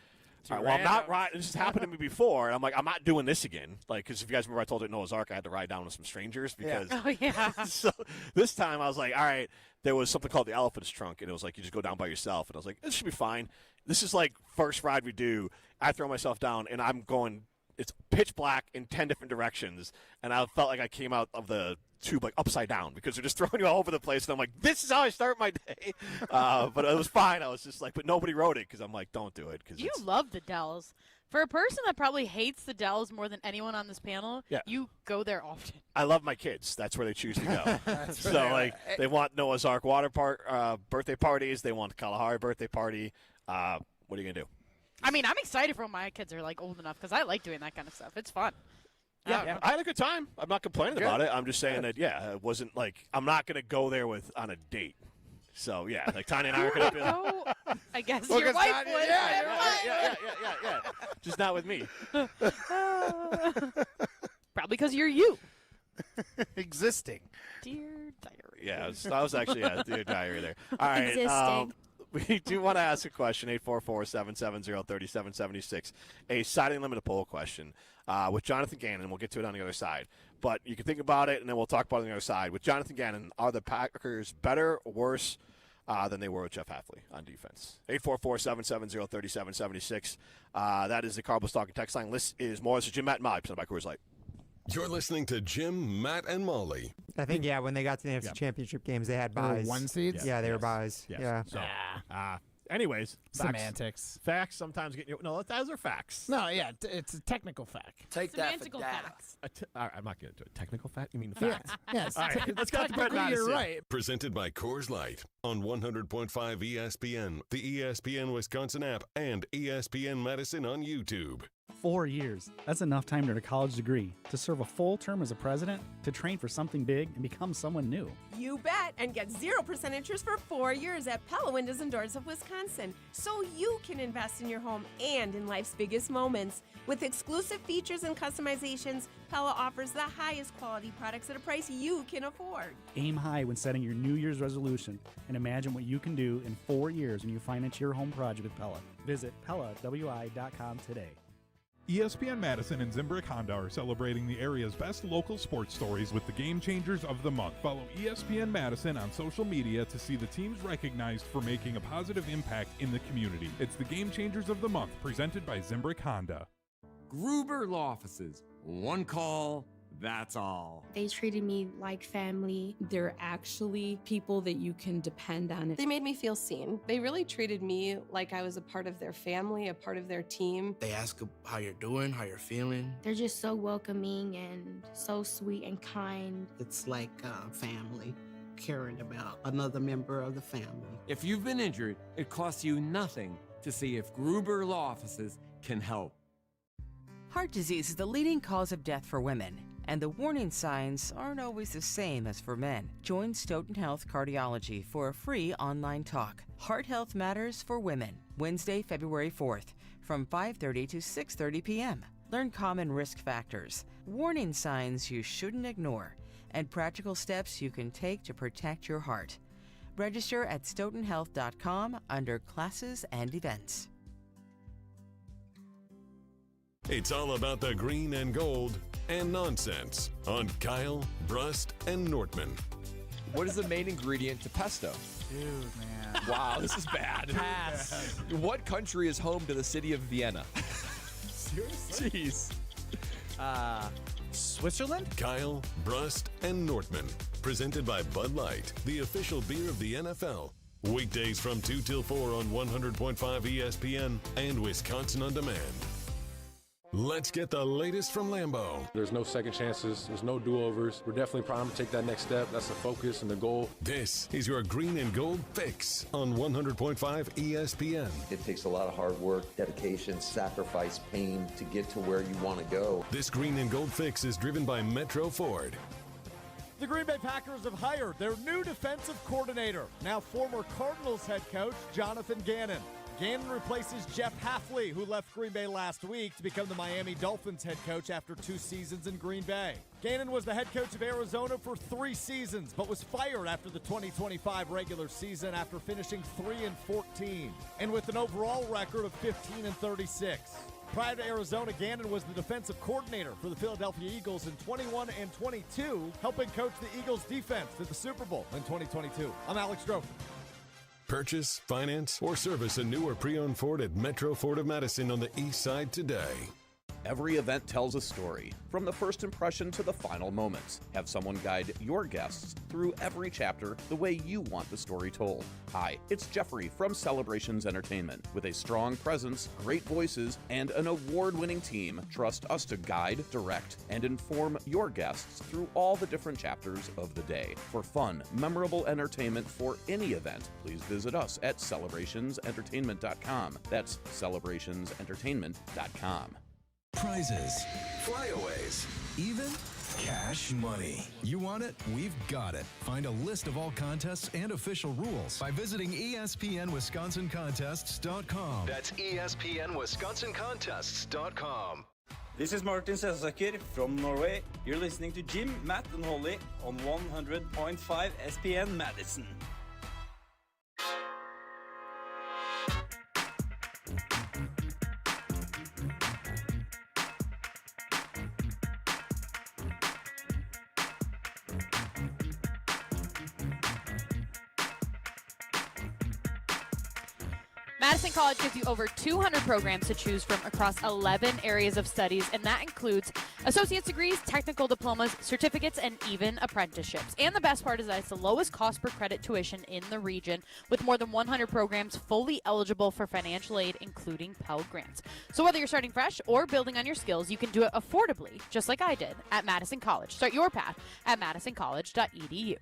[SPEAKER 4] all right, well, I'm not riding. This has happened to me before, and I'm like, I'm not doing this again. Like, because if you guys remember, I told you at Noah's Ark, I had to ride down with some strangers because.
[SPEAKER 5] Oh, yeah.
[SPEAKER 4] So this time I was like, all right, there was something called the Elephant's Trunk, and it was like you just go down by yourself, and I was like, this should be fine. This is like first ride we do. I throw myself down, and I'm going. It's pitch black in 10 different directions, and I felt like I came out of the tube like upside down because they're just throwing you all over the place, and I'm like, this is how I start my day. But it was fine. I was just like, but nobody rode it because I'm like, don't do it.
[SPEAKER 5] You love the Dells. For a person that probably hates the Dells more than anyone on this panel, you go there often.
[SPEAKER 4] I love my kids. That's where they choose to go. So, like, they want Noah's Ark water park birthday parties. They want the Kalahari birthday party. What are you going to do?
[SPEAKER 5] I mean, I'm excited for when my kids are, like, old enough because I like doing that kind of stuff. It's fun.
[SPEAKER 4] Yeah, I had a good time. I'm not complaining about it. I'm just saying that, it wasn't like I'm not going to go there on a date. So, yeah, like Tanya and I are going to be like.
[SPEAKER 5] I guess your wife would.
[SPEAKER 4] Yeah. Just not with me.
[SPEAKER 5] Probably because you're you.
[SPEAKER 3] Existing.
[SPEAKER 5] Dear diary.
[SPEAKER 4] Yeah, I was actually, dear diary there. All right.
[SPEAKER 7] Existing.
[SPEAKER 4] We do want to ask a question, 844-770-3776, a siding limit poll question. with Jonathan Gannon. We'll get to it on the other side. But you can think about it, and then we'll talk about it on the other side. With Jonathan Gannon, are the Packers better or worse than they were with Jeff Hafley on defense? 844-770-3776. That is the Cardinals Talking text line. This is more. This is Jim, Matt, and Molly, presented by Coors Light.
[SPEAKER 6] You're listening to Jim, Matt, and Molly.
[SPEAKER 2] I think, when they got to the NFC Championship games, they had buys.
[SPEAKER 3] 1 seeds?
[SPEAKER 2] Yeah, they were buys.
[SPEAKER 4] Yes.
[SPEAKER 2] Yeah.
[SPEAKER 4] So, anyways,
[SPEAKER 3] Semantics.
[SPEAKER 4] Facts sometimes get you. No, those are facts.
[SPEAKER 3] No, yeah, it's a technical fact.
[SPEAKER 7] Take that for
[SPEAKER 5] Semantical
[SPEAKER 7] data.
[SPEAKER 5] facts.
[SPEAKER 4] All right, I'm not getting into it. Technical fact? You mean the facts?
[SPEAKER 3] Yes.
[SPEAKER 4] All right, let's get to Brett
[SPEAKER 3] Technically, you're
[SPEAKER 4] Madison.
[SPEAKER 3] right.
[SPEAKER 6] Presented by Coors Light on 100.5 ESPN, the ESPN Wisconsin app, and ESPN Madison on YouTube.
[SPEAKER 8] 4 years. That's enough time to earn a college degree, to serve a full term as a president, to train for something big and become someone new.
[SPEAKER 9] You bet, and get 0% interest for 4 years at Pella Windows and Doors of Wisconsin, so you can invest in your home and in life's biggest moments. With exclusive features and customizations, Pella offers the highest quality products at a price you can afford.
[SPEAKER 8] Aim high when setting your New Year's resolution and imagine what you can do in 4 years when you finance your home project with Pella. Visit PellaWI.com today.
[SPEAKER 10] ESPN Madison and Zimbrick Honda are celebrating the area's best local sports stories with the Game Changers of the Month. Follow ESPN Madison on social media to see the teams recognized for making a positive impact in the community. It's the Game Changers of the Month, presented by Zimbrick Honda.
[SPEAKER 11] Gruber Law Offices. One call, that's all.
[SPEAKER 12] They treated me like family.
[SPEAKER 13] They're actually people that you can depend on.
[SPEAKER 9] They made me feel seen. They really treated me like I was a part of their family, a part of their team.
[SPEAKER 7] They ask how you're doing, how you're feeling.
[SPEAKER 12] They're just so welcoming and so sweet and kind.
[SPEAKER 14] It's like family, caring about another member of the family.
[SPEAKER 11] If you've been injured, it costs you nothing to see if Gruber Law Offices can help.
[SPEAKER 15] Heart disease is the leading cause of death for women, and the warning signs aren't always the same as for men. Join Stoughton Health Cardiology for a free online talk. Heart Health Matters for Women, Wednesday, February 4th, from 5:30 to 6:30 p.m. Learn common risk factors, warning signs you shouldn't ignore, and practical steps you can take to protect your heart. Register at stoughtonhealth.com under classes and events.
[SPEAKER 6] It's all about the green and gold and nonsense on Kyle, Brust, and Nortman.
[SPEAKER 16] What is the main ingredient to pesto?
[SPEAKER 3] Dude, man.
[SPEAKER 16] Wow, this is bad.
[SPEAKER 3] Pass.
[SPEAKER 16] What country is home to the city of Vienna?
[SPEAKER 3] Seriously?
[SPEAKER 16] Jeez.
[SPEAKER 3] Switzerland?
[SPEAKER 6] Kyle, Brust, and Nortman. Presented by Bud Light, the official beer of the NFL. Weekdays from 2 till 4 on 100.5 ESPN and Wisconsin On Demand. Let's get the latest from Lambeau.
[SPEAKER 17] There's no second chances. There's no do-overs. We're definitely primed to take that next step. That's the focus and the goal.
[SPEAKER 6] This is your green and gold fix on 100.5 ESPN.
[SPEAKER 18] It takes a lot of hard work, dedication, sacrifice, pain to get to where you want to go.
[SPEAKER 6] This green and gold fix is driven by Metro Ford.
[SPEAKER 19] The Green Bay Packers have hired their new defensive coordinator, now former Cardinals head coach Jonathan Gannon. Gannon replaces Jeff Hafley, who left Green Bay last week to become the Miami Dolphins head coach after 2 seasons in Green Bay. Gannon was the head coach of Arizona for 3 seasons, but was fired after the 2025 regular season after finishing 3-14, and with an overall record of 15-36. Prior to Arizona, Gannon was the defensive coordinator for the Philadelphia Eagles in 21 and 22, helping coach the Eagles' defense to the Super Bowl in 2022. I'm Alex Strofe.
[SPEAKER 6] Purchase, finance, or service a new or pre-owned Ford at Metro Ford of Madison on the east side today.
[SPEAKER 20] Every event tells a story, from the first impression to the final moments. Have someone guide your guests through every chapter the way you want the story told. Hi, it's Jeffrey from Celebrations Entertainment. With a strong presence, great voices, and an award-winning team, trust us to guide, direct, and inform your guests through all the different chapters of the day. For fun, memorable entertainment for any event, please visit us at celebrationsentertainment.com. That's celebrationsentertainment.com.
[SPEAKER 21] Prizes, flyaways, even cash money. You want it? We've got it. Find a list of all contests and official rules by visiting ESPNWisconsinContests.com.
[SPEAKER 22] That's ESPNWisconsinContests.com.
[SPEAKER 23] This is Martin Sesaker from Norway. You're listening to Jim, Matt, and Holly on 100.5 ESPN Madison.
[SPEAKER 5] Madison College gives you over 200 programs to choose from across 11 areas of studies, and that includes associate's degrees, technical diplomas, certificates, and even apprenticeships. And the best part is that it's the lowest cost per credit tuition in the region, with more than 100 programs fully eligible for financial aid, including Pell Grants. So whether you're starting fresh or building on your skills, you can do it affordably, just like I did at Madison College. Start your path at madisoncollege.edu.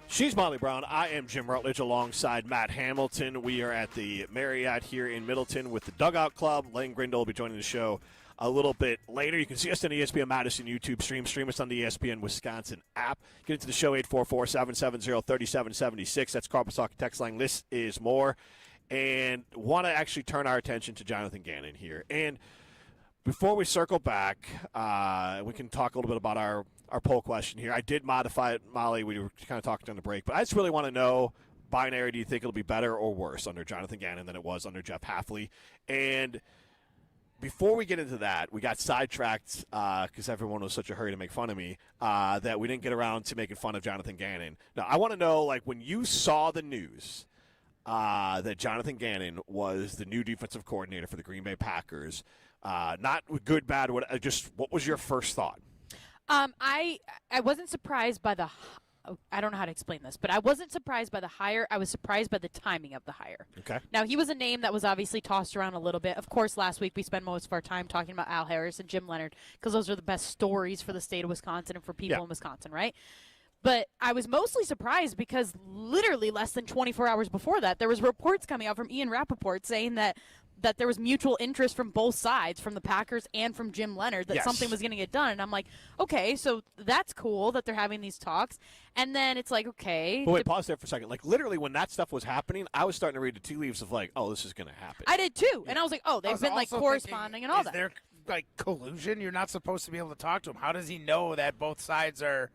[SPEAKER 4] She's Molly Brown. I am Jim Rutledge alongside Matt Hamilton. We are at the Marriott here in Middleton with the Dugout Club. Lane Grindle will be joining the show a little bit later. You can see us on the ESPN Madison YouTube stream. Stream us on the ESPN Wisconsin app. Get into the show, 844-770-3776. That's Carpus Talk text line. This is more. And want to actually turn our attention to Jonathan Gannon here. And before we circle back, we can talk a little bit about our poll question here. I did modify it, Molly. We were kind of talking during the break. But I just really want to know, binary, do you think it'll be better or worse under Jonathan Gannon than it was under Jeff Hafley? And before we get into that, we got sidetracked because everyone was such a hurry to make fun of me that we didn't get around to making fun of Jonathan Gannon. Now, I want to know, like, when you saw the news that Jonathan Gannon was the new defensive coordinator for the Green Bay Packers, not good, bad, just what was your first thought?
[SPEAKER 5] I wasn't surprised by the I don't know how to explain this, but I wasn't surprised by the hire. I was surprised by the timing of the hire.
[SPEAKER 4] Okay.
[SPEAKER 5] Now, he was a name that was obviously tossed around a little bit. Of course, last week we spent most of our time talking about Al Harris and Jim Leonhard because those are the best stories for the state of Wisconsin and for people in Wisconsin, right? But I was mostly surprised because literally less than 24 hours before that, there was reports coming out from Ian Rappaport saying that there was mutual interest from both sides, from the Packers and from Jim Leonhard, that something was going to get done. And I'm like, okay, so that's cool that they're having these talks. And then it's like, okay.
[SPEAKER 4] But wait, pause there for a second. Like, literally, when that stuff was happening, I was starting to read the tea leaves of, like, oh, this is going to happen.
[SPEAKER 5] I did, too. And I was like, oh, they've been, like, corresponding and all that.
[SPEAKER 3] Is there, like, collusion? You're not supposed to be able to talk to him. How does he know that both sides are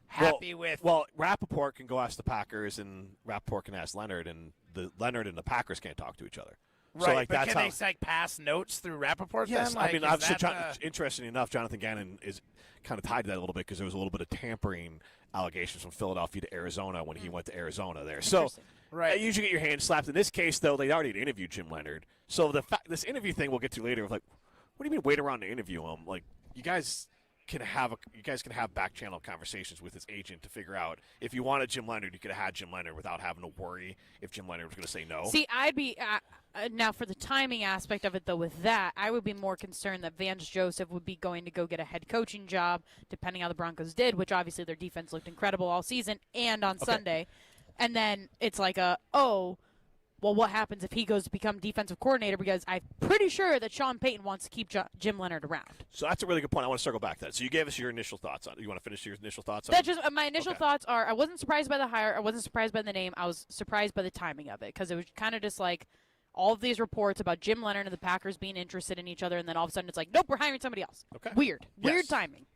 [SPEAKER 3] happy with?
[SPEAKER 4] Well, Rappaport can go ask the Packers, and Rappaport can ask Leonhard, and the Leonhard and the Packers can't talk to each other.
[SPEAKER 3] Right,
[SPEAKER 4] so, like,
[SPEAKER 3] but
[SPEAKER 4] that's
[SPEAKER 3] can they like pass notes through Rappaport?
[SPEAKER 4] Yes,
[SPEAKER 3] then? Like,
[SPEAKER 4] I mean, interestingly enough, Jonathan Gannon is kind of tied to that a little bit because there was a little bit of tampering allegations from Philadelphia to Arizona when he went to Arizona there. So,
[SPEAKER 3] right.
[SPEAKER 4] You usually get your hand slapped. In this case, though, they already interviewed Jim Leonhard. So this interview thing we'll get to later. Like, what do you mean wait around to interview him? Like, you guys can have back channel conversations with his agent to figure out if you wanted Jim Leonhard, you could have had Jim Leonhard without having to worry if Jim Leonhard was going to say no.
[SPEAKER 5] See, I'd be now for the timing aspect of it, though. With that, I would be more concerned that Vance Joseph would be going to go get a head coaching job, depending how the Broncos did, which obviously their defense looked incredible all season and on Sunday. And then it's like well, what happens if he goes to become defensive coordinator? Because I'm pretty sure that Sean Payton wants to keep Jim Leonhard around.
[SPEAKER 4] So that's a really good point. I want to circle back to that. So you gave us your initial thoughts on it. You want to finish your initial thoughts on
[SPEAKER 5] it? Just my initial thoughts are I wasn't surprised by the hire. I wasn't surprised by the name. I was surprised by the timing of it because it was kind of just like all of these reports about Jim Leonhard and the Packers being interested in each other, and then all of a sudden it's like, nope, we're hiring somebody else.
[SPEAKER 4] Okay.
[SPEAKER 5] Weird timing.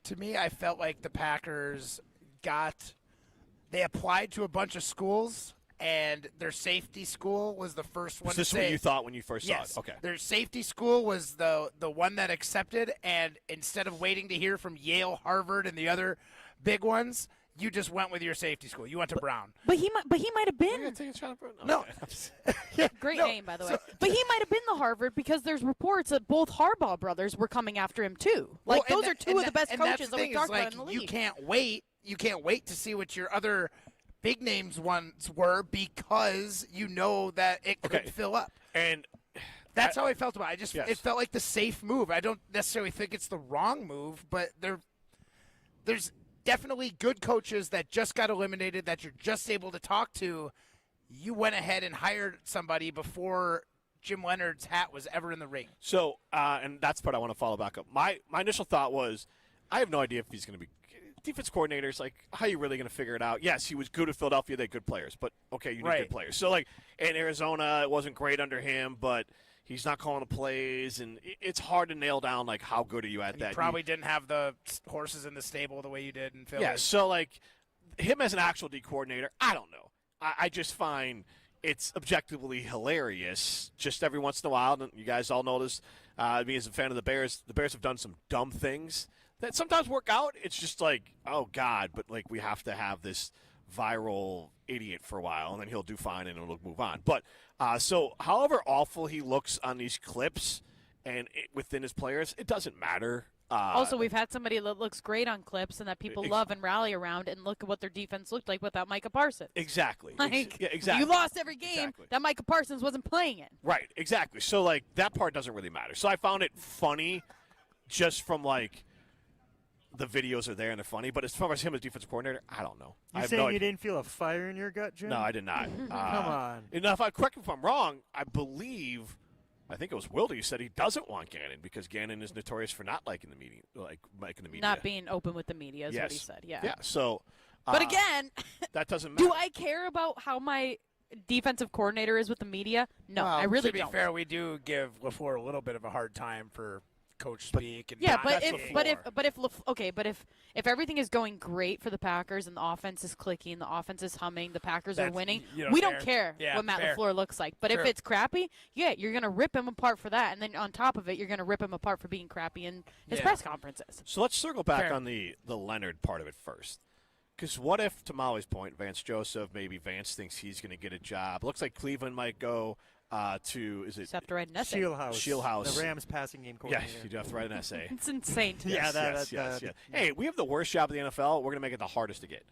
[SPEAKER 3] To me, I felt like the Packers they applied to a bunch of schools, and their safety school was the first one to say.
[SPEAKER 4] Is this what you thought when you first saw it? Okay.
[SPEAKER 3] Their safety school was the one that accepted, and instead of waiting to hear from Yale, Harvard, and the other big ones, you just went with your safety school. You went to Brown.
[SPEAKER 5] But he might have been.
[SPEAKER 3] No.
[SPEAKER 5] Great name, by the way. But he might have been the Harvard because there's reports that both Harbaugh brothers were coming after him, too. Like, those are two of the best coaches that we talked about in the league.
[SPEAKER 3] You can't wait to see what your other big names ones were because you know that it could fill up.
[SPEAKER 4] And
[SPEAKER 3] that's how I felt about it. It felt like the safe move. I don't necessarily think it's the wrong move, but there's definitely good coaches that just got eliminated that you're just able to talk to. You went ahead and hired somebody before Jim Leonhard's hat was ever in the ring.
[SPEAKER 4] So, and that's the part I want to follow back up. My initial thought was, I have no idea if he's going to be defense coordinators. Like, how are you really going to figure it out? Yes, he was good at Philadelphia. They had good players, but okay, you need good players. So, like, in Arizona, it wasn't great under him, but he's not calling the plays, and it's hard to nail down, like, how good are you at that.
[SPEAKER 3] You probably didn't have the horses in the stable the way you did in Philly.
[SPEAKER 4] Yeah, so, like, him as an actual D coordinator, I don't know. I just find it's objectively hilarious just every once in a while, and you guys all know this. Me as a fan of the Bears have done some dumb things that sometimes work out. It's just like, oh, God, but, like, we have to have this viral idiot for a while, and then he'll do fine and it'll move on. But so however awful he looks on these clips and within his players, it doesn't matter.
[SPEAKER 5] Also, we've had somebody that looks great on clips and that people love and rally around, and look at what their defense looked like without Micah Parsons.
[SPEAKER 4] Exactly.
[SPEAKER 5] Like,
[SPEAKER 4] yeah, exactly.
[SPEAKER 5] You lost every game that Micah Parsons wasn't playing in.
[SPEAKER 4] Right, exactly. So, like, that part doesn't really matter. So I found it funny just from, like, the videos are there and they're funny. But as far as him as defensive coordinator, I don't know.
[SPEAKER 1] You saying you didn't feel a fire in your gut, Jim?
[SPEAKER 4] No, I did not.
[SPEAKER 1] Come on.
[SPEAKER 4] Now, correct me if I'm wrong, I think it was Wilde who said he doesn't want Gannon because Gannon is notorious for not liking the media,
[SPEAKER 5] Not being open with the media is what he said. Yeah.
[SPEAKER 4] Yeah. So.
[SPEAKER 5] But again,
[SPEAKER 4] that doesn't matter.
[SPEAKER 5] Do I care about how my defensive coordinator is with the media? No, I really don't.
[SPEAKER 3] To be fair, we do give LaFleur a little bit of a hard time for coach speak. And
[SPEAKER 5] yeah, but if everything is going great for the Packers and the offense is clicking, the offense is humming, the Packers are winning, we don't care what Matt LaFleur looks like. But if it's crappy, you're going to rip him apart for that, and then on top of it, you're going to rip him apart for being crappy in his press conferences.
[SPEAKER 4] So let's circle back on the Leonhard part of it first. Because what if, to Molly's point, Vance Joseph, maybe Vance thinks he's going to get a job. Looks like Cleveland might go to, is it?
[SPEAKER 5] Have to write an essay.
[SPEAKER 1] Shieldhouse. The Rams passing game coordinator.
[SPEAKER 4] Yeah, you do have to write an essay.
[SPEAKER 5] It's insane to me.
[SPEAKER 4] Yes. Hey, we have the worst job in the NFL. We're going to make it the hardest to get.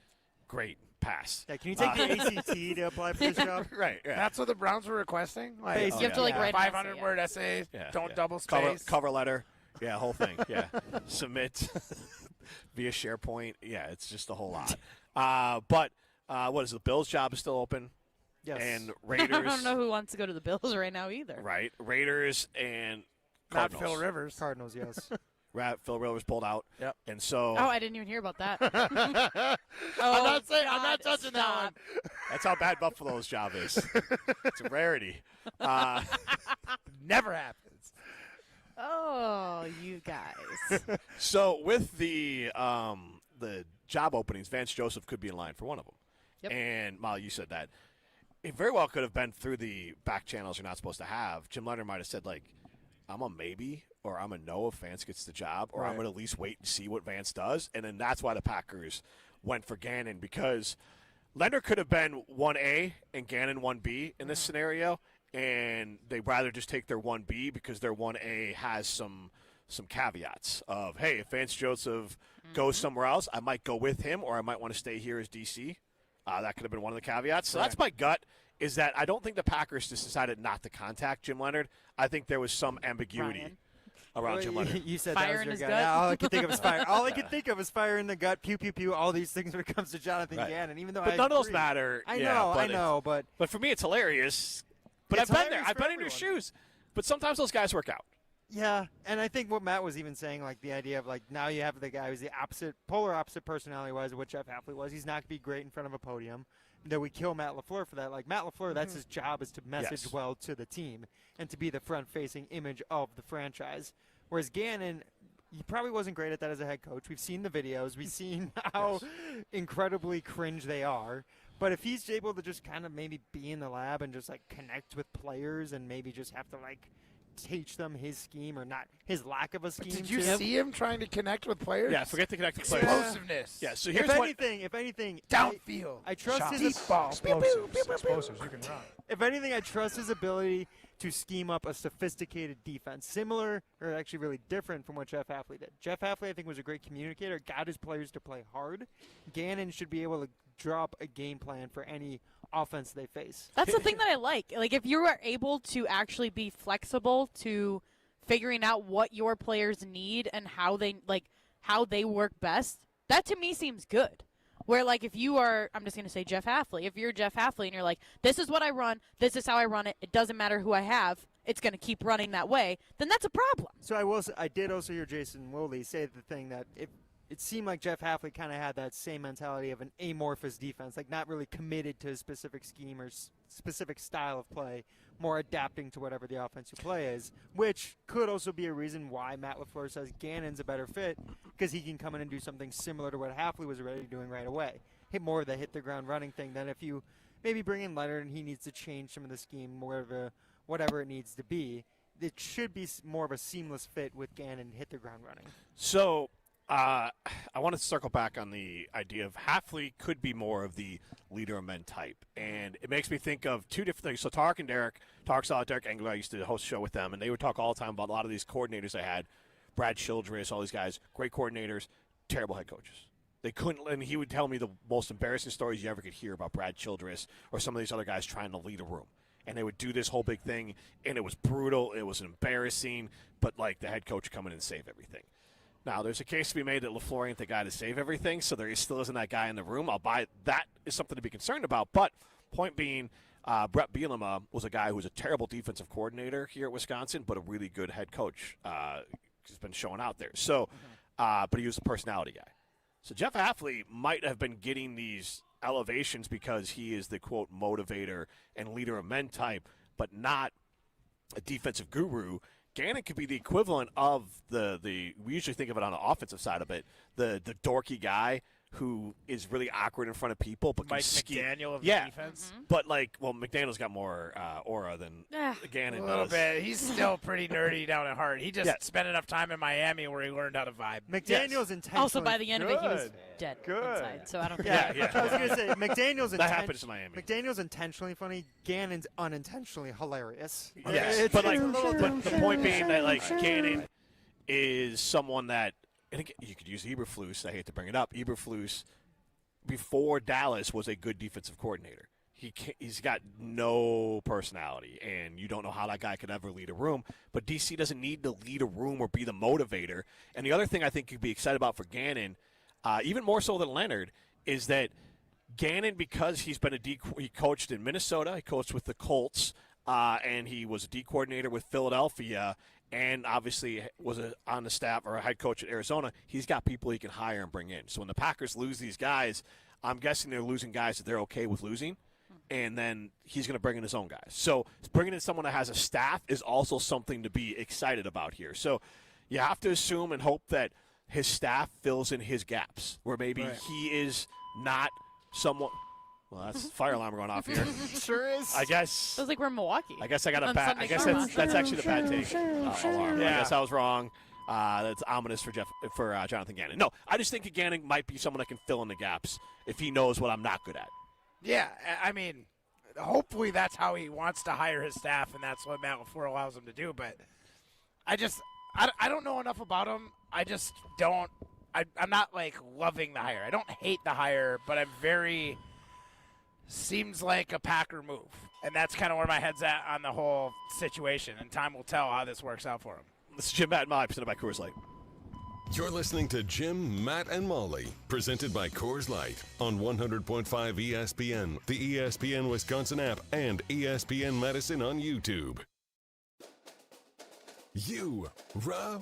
[SPEAKER 4] Great. Pass.
[SPEAKER 1] Yeah, can you take the ACT to apply for this job?
[SPEAKER 4] Right. Yeah.
[SPEAKER 3] That's what the Browns were requesting?
[SPEAKER 5] You have to write
[SPEAKER 3] 500-word essays.
[SPEAKER 4] Yeah,
[SPEAKER 3] don't double space.
[SPEAKER 4] Cover letter. Yeah, whole thing. Yeah. Submit via SharePoint. Yeah, it's just a whole lot. But what is it? The Bills' job is still open.
[SPEAKER 1] Yes.
[SPEAKER 4] And Raiders.
[SPEAKER 5] I don't know who wants to go to the Bills right now either.
[SPEAKER 4] Right. Raiders and
[SPEAKER 3] Not
[SPEAKER 4] Cardinals.
[SPEAKER 3] Phil Rivers.
[SPEAKER 1] Cardinals, yes.
[SPEAKER 4] Phil Rivers pulled out.
[SPEAKER 3] Yep.
[SPEAKER 4] And so.
[SPEAKER 5] Oh, I didn't even hear about that.
[SPEAKER 3] I'm not touching that one.
[SPEAKER 4] That's how bad Buffalo's job is. It's a rarity.
[SPEAKER 3] Never happens.
[SPEAKER 5] Oh, you guys.
[SPEAKER 4] So with the job openings, Vance Joseph could be in line for one of them.
[SPEAKER 5] Yep.
[SPEAKER 4] And Molly, you said that. It very well could have been through the back channels you're not supposed to have. Jim Leonhard might have said, like, I'm a maybe or I'm a no if Vance gets the job, or I'm going to at least wait and see what Vance does. And then that's why the Packers went for Gannon, because Leonhard could have been 1A and Gannon 1B in this scenario, and they'd rather just take their 1B because their 1A has some caveats of, hey, if Vance Joseph goes somewhere else, I might go with him, or I might want to stay here as DC. That could have been one of the caveats. So that's my gut, is that I don't think the Packers just decided not to contact Jim Leonhard. I think there was some ambiguity around Jim Leonhard.
[SPEAKER 1] You said
[SPEAKER 5] fire
[SPEAKER 1] that was
[SPEAKER 5] in
[SPEAKER 1] your
[SPEAKER 5] his
[SPEAKER 1] gut.
[SPEAKER 5] gut?
[SPEAKER 1] All I could think of was fire. All I could think of was fire in the gut, pew, pew, pew, all these things when it comes to Jonathan Gannon. Even though
[SPEAKER 4] but
[SPEAKER 1] I
[SPEAKER 4] none of those
[SPEAKER 1] agree.
[SPEAKER 4] matter.
[SPEAKER 1] I know, but
[SPEAKER 4] for me, it's hilarious. But
[SPEAKER 1] It's
[SPEAKER 4] I've been there.
[SPEAKER 1] hilarious
[SPEAKER 4] I've
[SPEAKER 1] for
[SPEAKER 4] been in your
[SPEAKER 1] everyone.
[SPEAKER 4] shoes. But sometimes those guys work out.
[SPEAKER 1] yeah, and I think what Matt was even saying, like the idea of like now you have the guy who's the polar opposite personality-wise of what Jeff Hafley was. He's not going to be great in front of a podium. That we kill Matt LaFleur for that. Like Matt LaFleur, that's his job, is to message well to the team and to be the front-facing image of the franchise. Whereas Gannon, he probably wasn't great at that as a head coach. We've seen the videos. We've seen how incredibly cringe they are. But if he's able to just kind of maybe be in the lab and just like connect with players and maybe just have to like teach them his scheme or not his lack of a scheme.
[SPEAKER 3] Did you see him trying to connect with players?
[SPEAKER 4] Yeah, forget to connect with players.
[SPEAKER 3] Explosiveness.
[SPEAKER 4] Yeah, so here's
[SPEAKER 1] if anything,
[SPEAKER 3] downfield.
[SPEAKER 1] I trust his
[SPEAKER 3] deep ball.
[SPEAKER 1] explosives. You can run. If anything, I trust his ability to scheme up a sophisticated defense, similar or actually really different from what Jeff Hafley did. Jeff Hafley, I think, was a great communicator, got his players to play hard. Gannon should be able to drop a game plan for any offense they face.
[SPEAKER 5] That's the thing that I like. Like, if you are able to actually be flexible to figuring out what your players need and how they work best, that to me seems good. Where, like, if you are, I'm just going to say Jeff Hafley. If you're Jeff Hafley and you're like, this is what I run, this is how I run it, it doesn't matter who I have, it's going to keep running that way, then that's a problem.
[SPEAKER 1] So I did also hear Jason Wilde say the thing that it seemed like Jeff Hafley kind of had that same mentality of an amorphous defense, like not really committed to a specific scheme or specific style of play, more adapting to whatever the offensive play is, which could also be a reason why Matt LaFleur says Gannon's a better fit, because he can come in and do something similar to what Hafley was already doing right away. More of the hit-the-ground running thing than if you maybe bring in Leonhard and he needs to change some of the scheme, more of whatever it needs to be. It should be more of a seamless fit with Gannon hit-the-ground running.
[SPEAKER 4] So I want to circle back on the idea of Hafley could be more of the leader of men type. And it makes me think of two different things. So Tarek and Derek, Tarek saw Derek Engler, I used to host a show with them, and they would talk all the time about a lot of these coordinators they had. Brad Childress, all these guys, great coordinators, terrible head coaches. They couldn't, and he would tell me the most embarrassing stories you ever could hear about Brad Childress or some of these other guys trying to lead a room. And they would do this whole big thing, and it was brutal, it was embarrassing, but like the head coach would come in and save everything. Now, there's a case to be made that LaFleur ain't the guy to save everything, so there still isn't that guy in the room. I'll buy it. That is something to be concerned about. But point being, Brett Bielema was a guy who was a terrible defensive coordinator here at Wisconsin, but a really good head coach. He's been showing out there. So, but he was a personality guy. So Jeff Hafley might have been getting these elevations because he is the, quote, motivator and leader of men type, but not a defensive guru. Gannon could be the equivalent of we usually think of it on the offensive side of it, the dorky guy who is really awkward in front of people, but
[SPEAKER 3] Mike
[SPEAKER 4] can
[SPEAKER 3] McDaniel of the
[SPEAKER 4] yeah.
[SPEAKER 3] defense.
[SPEAKER 4] But McDaniel's got more aura than Gannon
[SPEAKER 3] A little
[SPEAKER 4] does.
[SPEAKER 3] bit. He's still pretty nerdy down at heart. He just spent enough time in Miami where he learned how to vibe.
[SPEAKER 1] McDaniel's intentionally
[SPEAKER 5] Also, by the end of it, he was dead inside. So I don't think.
[SPEAKER 1] I was gonna say McDaniel's
[SPEAKER 4] that happens in Miami.
[SPEAKER 1] McDaniel's intentionally funny. Gannon's unintentionally hilarious.
[SPEAKER 4] Yes, but the point being that Gannon is someone that, and again, you could use Eberflus. I hate to bring it up. Eberflus before Dallas was a good defensive coordinator. He's got no personality, and you don't know how that guy could ever lead a room. But DC doesn't need to lead a room or be the motivator. And the other thing I think you'd be excited about for Gannon, even more so than Leonhard, is that Gannon, because he's been he coached in Minnesota, he coached with the Colts, and he was a D coordinator with Philadelphia, and obviously was on the staff or a head coach at Arizona. He's got people he can hire and bring in. So when the Packers lose these guys, I'm guessing they're losing guys that they're okay with losing, and then he's going to bring in his own guys. So bringing in someone that has a staff is also something to be excited about here. So you have to assume and hope that his staff fills in his gaps, where maybe he is not someone. Well, that's fire alarm going off here.
[SPEAKER 1] Sure is.
[SPEAKER 4] I guess.
[SPEAKER 5] Feels like we're in Milwaukee.
[SPEAKER 4] I guess I got a
[SPEAKER 5] On
[SPEAKER 4] bad.
[SPEAKER 5] Sunday
[SPEAKER 4] I guess
[SPEAKER 5] Karma.
[SPEAKER 4] that's actually the bad take alarm.
[SPEAKER 3] Yeah.
[SPEAKER 4] I guess I was wrong. That's ominous for Jonathan Gannon. No, I just think Gannon might be someone that can fill in the gaps if he knows what I'm not good at.
[SPEAKER 3] Yeah, I mean, hopefully that's how he wants to hire his staff, and that's what Matt LaFleur allows him to do. But I don't know enough about him. I just don't. I'm not loving the hire. I don't hate the hire, but I'm very. Seems like a Packer move. And that's kind of where my head's at on the whole situation. And time will tell how this works out for him.
[SPEAKER 4] This is Jim, Matt, and Molly, presented by Coors Light.
[SPEAKER 6] You're listening to Jim, Matt, and Molly, presented by Coors Light on 100.5 ESPN, the ESPN Wisconsin app, and ESPN Madison on YouTube. Rah.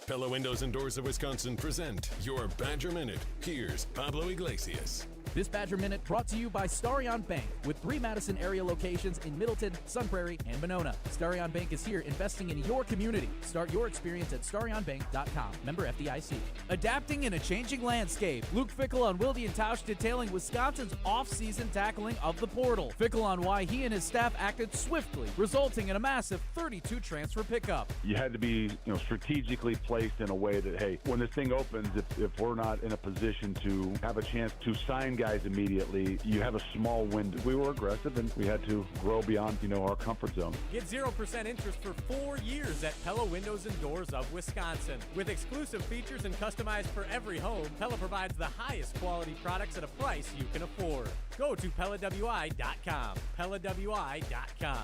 [SPEAKER 6] Pella Windows and Doors of Wisconsin present your Badger Minute. Here's Pablo Iglesias.
[SPEAKER 2] This Badger Minute brought to you by Starion Bank, with 3 Madison area locations in Middleton, Sun Prairie, and Monona. Starion Bank is here investing in your community. Start your experience at starionbank.com. Member FDIC. Adapting in a changing landscape. Luke Fickle on Wilde and Tausch detailing Wisconsin's off-season tackling of the portal. Fickle on why he and his staff acted swiftly, resulting in a massive 32 transfer pickup.
[SPEAKER 8] You had to be, strategically placed in a way that, hey, when this thing opens, if we're not in a position to have a chance to sign guys immediately, you have a small window. We were aggressive, and we had to grow beyond, our comfort zone.
[SPEAKER 2] Get 0% interest for 4 years at Pella Windows and Doors of Wisconsin. With exclusive features and customized for every home, Pella provides the highest quality products at a price you can afford. Go to PellaWI.com. PellaWI.com.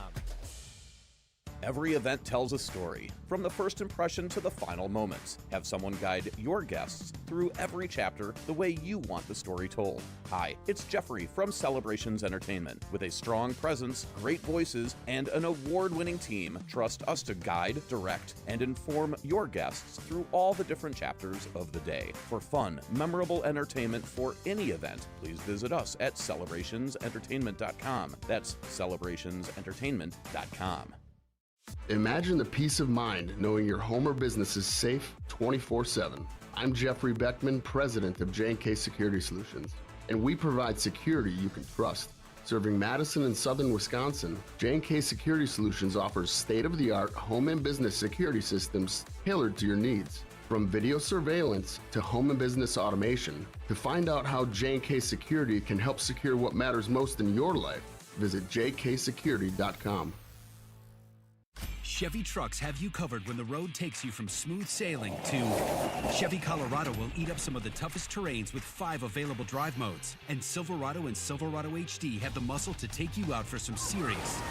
[SPEAKER 20] Every event tells a story, from the first impression to the final moments. Have someone guide your guests through every chapter the way you want the story told. Hi, it's Jeffrey from Celebrations Entertainment. With a strong presence, great voices, and an award-winning team, trust us to guide, direct, and inform your guests through all the different chapters of the day. For fun, memorable entertainment for any event, please visit us at celebrationsentertainment.com. That's celebrationsentertainment.com.
[SPEAKER 22] Imagine the peace of mind knowing your home or business is safe 24/7. I'm Jeffrey Beckman, president of J&K Security Solutions, and we provide security you can trust. Serving Madison and southern Wisconsin, J&K Security Solutions offers state-of-the-art home and business security systems tailored to your needs. From video surveillance to home and business automation, to find out how J&K Security can help secure what matters most in your life, visit jksecurity.com.
[SPEAKER 9] Chevy trucks have you covered when the road takes you from smooth sailing to Chevy Colorado will eat up some of the toughest terrains with 5 available drive modes. And Silverado and Silverado HD have the muscle to take you out for some serious.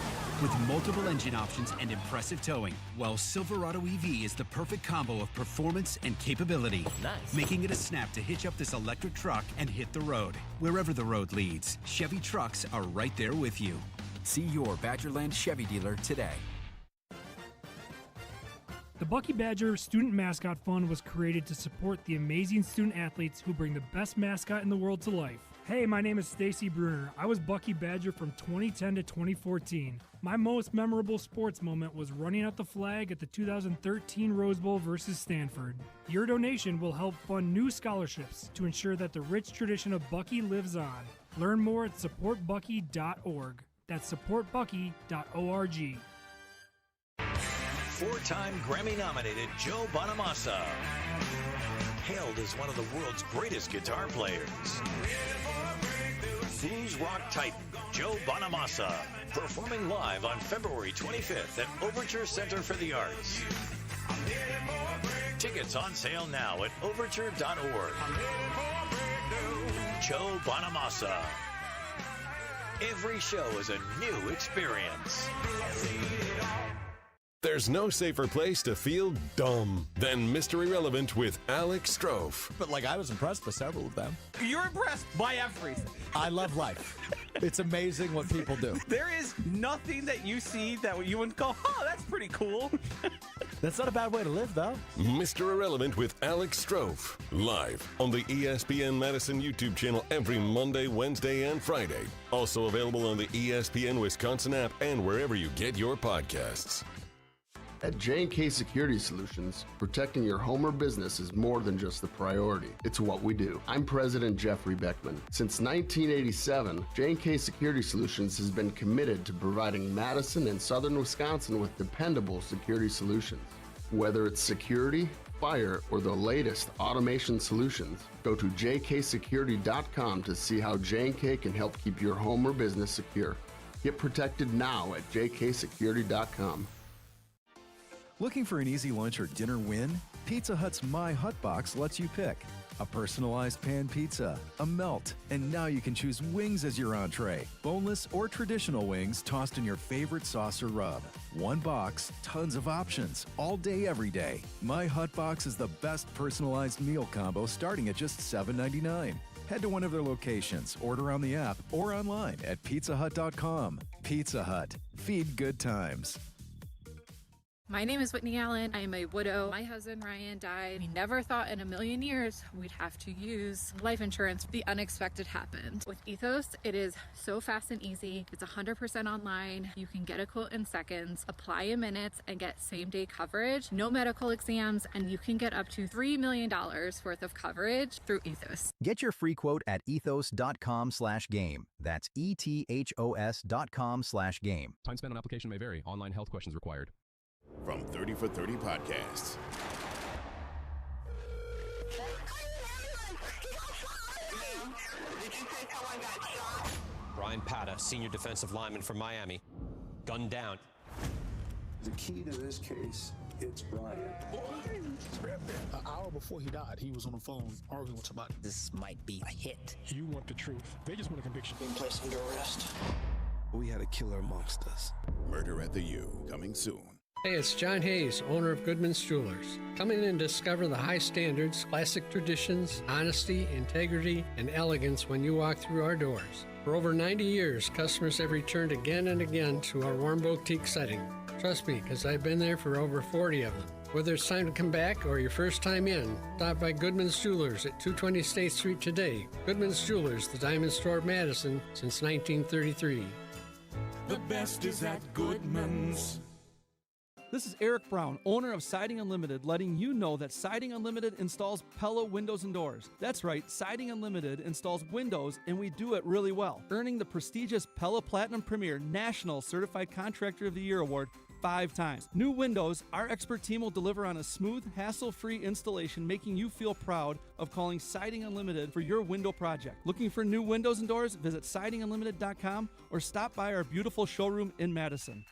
[SPEAKER 9] With multiple engine options and impressive towing, well, Silverado EV is the perfect combo of performance and capability. Nice. Making it a snap to hitch up this electric truck and hit the road. Wherever the road leads, Chevy trucks are right there with you. See your Badgerland Chevy dealer today.
[SPEAKER 10] The Bucky Badger Student Mascot Fund was created to support the amazing student athletes who bring the best mascot in the world to life. Hey, my name is Stacy Bruner. I was Bucky Badger from 2010 to 2014. My most memorable sports moment was running out the flag at the 2013 Rose Bowl versus Stanford. Your donation will help fund new scholarships to ensure that the rich tradition of Bucky lives on. Learn more at supportbucky.org. That's supportbucky.org.
[SPEAKER 13] 4-time Grammy-nominated Joe Bonamassa, hailed as one of the world's greatest guitar players. Blues rock titan Joe Bonamassa, performing live on February 25th at Overture Center for the Arts. Tickets on sale now at overture.org. Joe Bonamassa. Every show is a new experience.
[SPEAKER 6] There's no safer place to feel dumb than Mr. Irrelevant with Alex Strofe.
[SPEAKER 24] But I was impressed by several of them.
[SPEAKER 25] You're impressed by everything.
[SPEAKER 24] I love life. It's amazing what people do.
[SPEAKER 25] There is nothing that you see that you wouldn't go, oh, that's pretty cool.
[SPEAKER 24] That's not a bad way to live, though.
[SPEAKER 6] Mr. Irrelevant with Alex Strofe. Live on the ESPN Madison YouTube channel every Monday, Wednesday, and Friday. Also available on the ESPN Wisconsin app and wherever you get your podcasts.
[SPEAKER 22] At J&K Security Solutions, protecting your home or business is more than just a priority. It's what we do. I'm President Jeffrey Beckman. Since 1987, J&K Security Solutions has been committed to providing Madison and southern Wisconsin with dependable security solutions. Whether it's security, fire, or the latest automation solutions, go to jksecurity.com to see how J&K can help keep your home or business secure. Get protected now at jksecurity.com.
[SPEAKER 21] Looking for an easy lunch or dinner win? Pizza Hut's My Hut Box lets you pick a personalized pan pizza, a melt, and now you can choose wings as your entree. Boneless or traditional wings tossed in your favorite sauce or rub. One box, tons of options, all day, every day. My Hut Box is the best personalized meal combo starting at just $7.99. Head to one of their locations, order on the app, or online at pizzahut.com. Pizza Hut. Feed good times.
[SPEAKER 26] My name is Whitney Allen. I am a widow. My husband Ryan died. We never thought in a million years we'd have to use life insurance. The unexpected happened. With Ethos, it is so fast and easy. It's 100% online. You can get a quote in seconds, apply in minutes, and get same-day coverage. No medical exams, and you can get up to $3 million worth of coverage through Ethos.
[SPEAKER 27] Get your free quote at ethos.com/game. That's ethos.com/game.
[SPEAKER 28] Time spent on application may vary. Online health questions required.
[SPEAKER 29] From 30 for 30 Podcasts.
[SPEAKER 30] Brian Pata, senior defensive lineman from Miami, gunned down.
[SPEAKER 31] The key to this case, it's Brian.
[SPEAKER 32] An hour before he died, he was on the phone arguing with somebody.
[SPEAKER 33] This might be a hit.
[SPEAKER 32] You want the truth. They just want a conviction.
[SPEAKER 33] Being placed under arrest.
[SPEAKER 31] We had a killer amongst us.
[SPEAKER 29] Murder at the U, coming soon.
[SPEAKER 34] Hey, it's John Hayes, owner of Goodman's Jewelers. Come in and discover the high standards, classic traditions, honesty, integrity, and elegance when you walk through our doors. For over 90 years, customers have returned again and again to our warm boutique setting. Trust me, because I've been there for over 40 of them. Whether it's time to come back or your first time in, stop by Goodman's Jewelers at 220 State Street today. Goodman's Jewelers, the diamond store of Madison since 1933.
[SPEAKER 35] The best is at Goodman's.
[SPEAKER 36] This is Eric Brown, owner of Siding Unlimited, letting you know that Siding Unlimited installs Pella windows and doors. That's right, Siding Unlimited installs windows, and we do it really well, earning the prestigious Pella Platinum Premier National Certified Contractor of the Year award 5 times. New windows, our expert team will deliver on a smooth, hassle-free installation, making you feel proud of calling Siding Unlimited for your window project. Looking for new windows and doors? Visit sidingunlimited.com or stop by our beautiful showroom in Madison.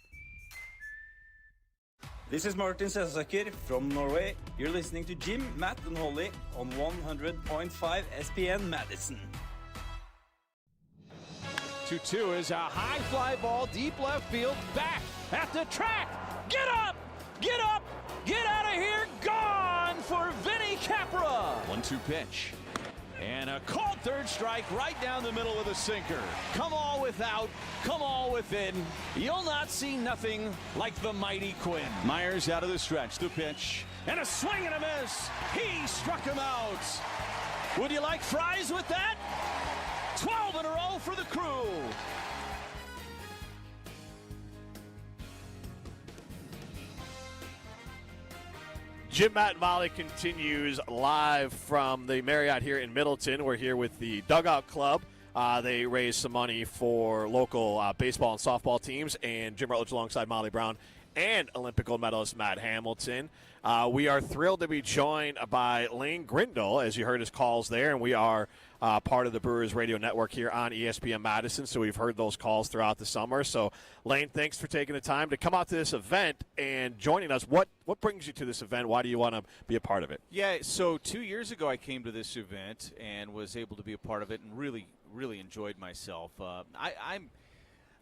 [SPEAKER 25] This is Martin Sensaker from Norway. You're listening to Jim, Matt, and Holly on 100.5 ESPN Madison.
[SPEAKER 1] 2-2 is a high fly ball, deep left field, back at the track. Get up! Get up! Get out of here! Gone for Vinny Capra! 1-2 pitch. And a called third strike right down the middle of the sinker. Come all without, come all within. You'll not see nothing like the mighty Quinn. Myers out of the stretch, the pitch. And a swing and a miss. He struck him out. Would you like fries with that? 12 in a row for the Crew.
[SPEAKER 2] Jim, Matt, and Molly continues live from the Marriott here in Middleton. We're here with the Dugout Club. They raise some money for local baseball and softball teams, and Jim Rutledge alongside Molly Brown and Olympic gold medalist Matt Hamilton. We are thrilled to be joined by Lane Grindle, as you heard his calls there, and we are part of the Brewers Radio Network here on ESPN Madison, so we've heard those calls throughout the summer. So, Lane, thanks for taking the time to come out to this event and joining us. What brings you to this event? Why do you want to be a part of it?
[SPEAKER 3] Yeah, so 2 years ago I came to this event and was able to be a part of it and really, really enjoyed myself.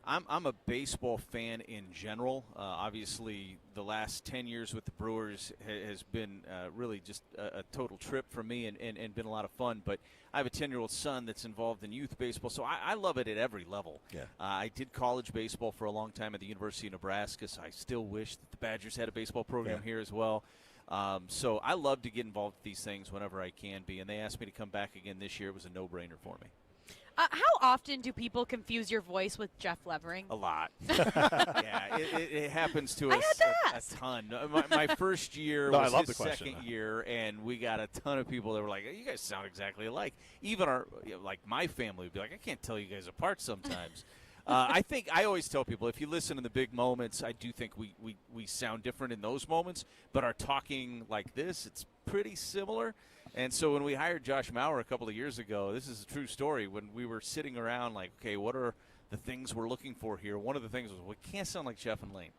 [SPEAKER 3] I'm a baseball fan in general. Obviously, the last 10 years with the Brewers has been really just a total trip for me and been a lot of fun. But I have a 10-year-old son that's involved in youth baseball, so I love it at every level.
[SPEAKER 2] Yeah.
[SPEAKER 3] I did college baseball for a long time at the University of Nebraska, so I still wish that the Badgers had a baseball program here as well. So I love to get involved with these things whenever I can be, and they asked me to come back again this year. It was a no-brainer for me. How often do people confuse your voice with Jeff Levering? A lot. Yeah, it happens to us a ton. My first year was his second year, and we got a ton of people that were like, you guys sound exactly alike. Even my family would be like, I can't tell you guys apart sometimes. I always tell people, if you listen in the big moments, I do think we sound different in those moments, but our talking like this, it's pretty similar. And so when we hired Josh Mauer a couple of years ago, this is a true story. When we were sitting around like, okay, what are the things we're looking for here? One of the things was we can't sound like Jeff and Lane.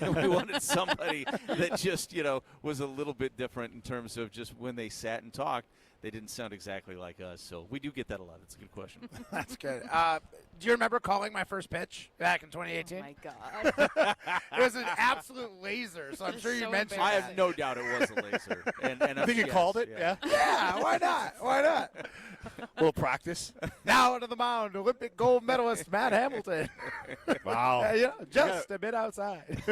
[SPEAKER 3] And we wanted somebody that just, was a little bit different in terms of just when they sat and talked, they didn't sound exactly like us. So we do get that a lot. That's a good question.
[SPEAKER 4] That's good. Do you remember calling my first pitch back in 2018?
[SPEAKER 3] Oh, my God.
[SPEAKER 4] It was an absolute laser, so I'm sure you mentioned
[SPEAKER 3] I have no doubt it was a laser. And
[SPEAKER 2] I think you called it? Yeah.
[SPEAKER 4] Yeah, why not? Why not?
[SPEAKER 2] A little practice.
[SPEAKER 4] Now to the mound, Olympic gold medalist Matt Hamilton.
[SPEAKER 2] Wow.
[SPEAKER 4] Just a bit outside.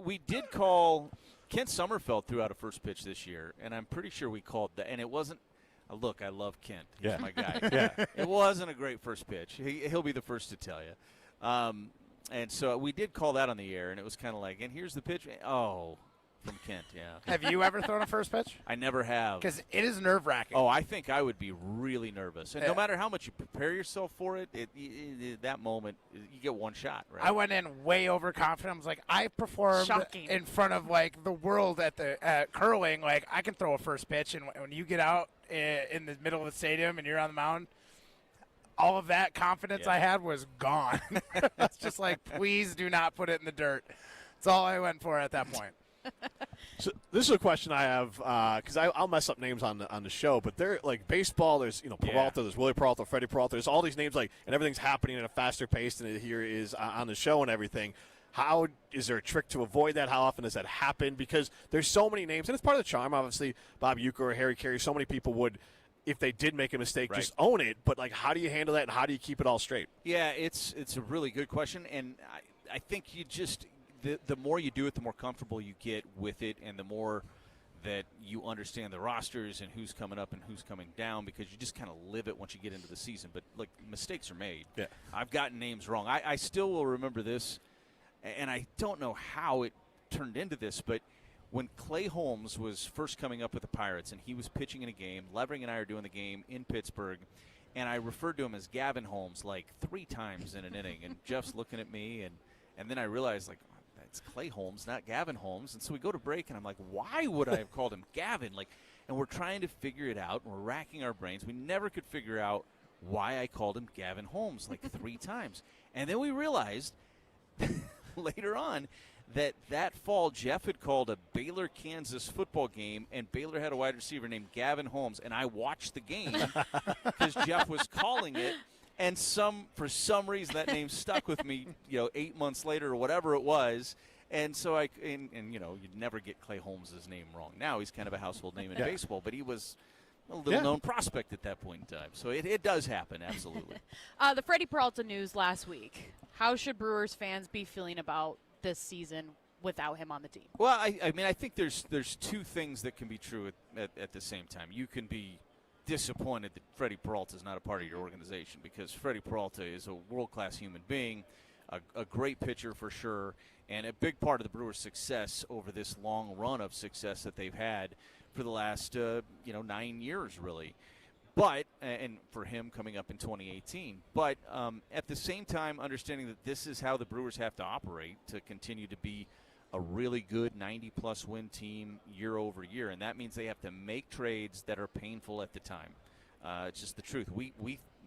[SPEAKER 3] We did call – Kent Sommerfeld threw out a first pitch this year, and I'm pretty sure we called that. And it wasn't look, I love Kent. He's my guy.
[SPEAKER 2] Yeah.
[SPEAKER 3] It wasn't a great first pitch. He'll be the first to tell you. And so we did call that on the air, and it was kind of like, and here's the pitch. Oh, from Kent, yeah.
[SPEAKER 4] Have you ever thrown a first pitch?
[SPEAKER 3] I never have.
[SPEAKER 4] Because it is nerve-wracking.
[SPEAKER 3] Oh, I think I would be really nervous. And no matter how much you prepare yourself for it, that moment, you get one shot, right?
[SPEAKER 4] I went in way overconfident. I was like, I performed in front of, the world at curling. I can throw a first pitch, and when you get out in the middle of the stadium and you're on the mound, all of that confidence I had was gone. It's just like, please do not put it in the dirt. That's all I went for at that point.
[SPEAKER 2] So this is a question I have because I'll mess up names on the show, but they're like baseball. There's Peralta, there's Willie Peralta, Freddie Peralta. There's all these names and everything's happening at a faster pace than it here is on the show and everything. How is there a trick to avoid that? How often does that happen? Because there's so many names, and it's part of the charm. Obviously, Bob Uecker or Harry Carey. So many people would, if they did make a mistake, just own it. But how do you handle that, and how do you keep it all straight?
[SPEAKER 3] Yeah, it's a really good question, and I think you just. The more you do it, the more comfortable you get with it, and the more that you understand the rosters and who's coming up and who's coming down, because you just kind of live it once you get into the season. But, mistakes are made.
[SPEAKER 2] Yeah.
[SPEAKER 3] I've gotten names wrong. I still will remember this, and I don't know how it turned into this, but when Clay Holmes was first coming up with the Pirates and he was pitching in a game, Levering and I are doing the game in Pittsburgh, and I referred to him as Gavin Holmes 3 times in an inning, and Jeff's looking at me, and then I realized, it's Clay Holmes, not Gavin Holmes. And so we go to break, and I'm like, why would I have called him Gavin? And we're trying to figure it out, and we're racking our brains. We never could figure out why I called him Gavin Holmes 3 times. And then we realized later on that fall, Jeff had called a Baylor-Kansas football game, and Baylor had a wide receiver named Gavin Holmes, and I watched the game because Jeff was calling it, and for some reason that name stuck with me, 8 months later or whatever it was, and so you'd never get Clay Holmes' name wrong. Now he's kind of a household name in baseball, but he was a little-known prospect at that point in time. So it does happen, absolutely.
[SPEAKER 5] The Freddie Peralta news last week. How should Brewers fans be feeling about this season without him on the team?
[SPEAKER 3] Well, I think there's two things that can be true at the same time. You can be disappointed that Freddie Peralta is not a part of your organization, because Freddie Peralta is a world-class human being, a great pitcher for sure, and a big part of the Brewers' success over this long run of success that they've had for the last 9 years, really. But, and for him coming up in 2018, but at the same time, understanding that this is how the Brewers have to operate to continue to be a really good 90-plus win team year over year, and that means they have to make trades that are painful at the time. It's just the truth.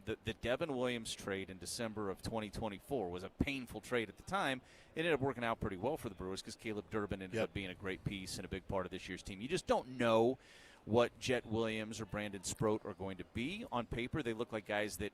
[SPEAKER 3] The Devin Williams trade in December of 2024 was a painful trade at the time. It ended up working out pretty well for the Brewers because Caleb Durbin ended up being a great piece and a big part of this year's team. You just don't know what Jet Williams or Brandon Sproat are going to be. On paper, they look like guys that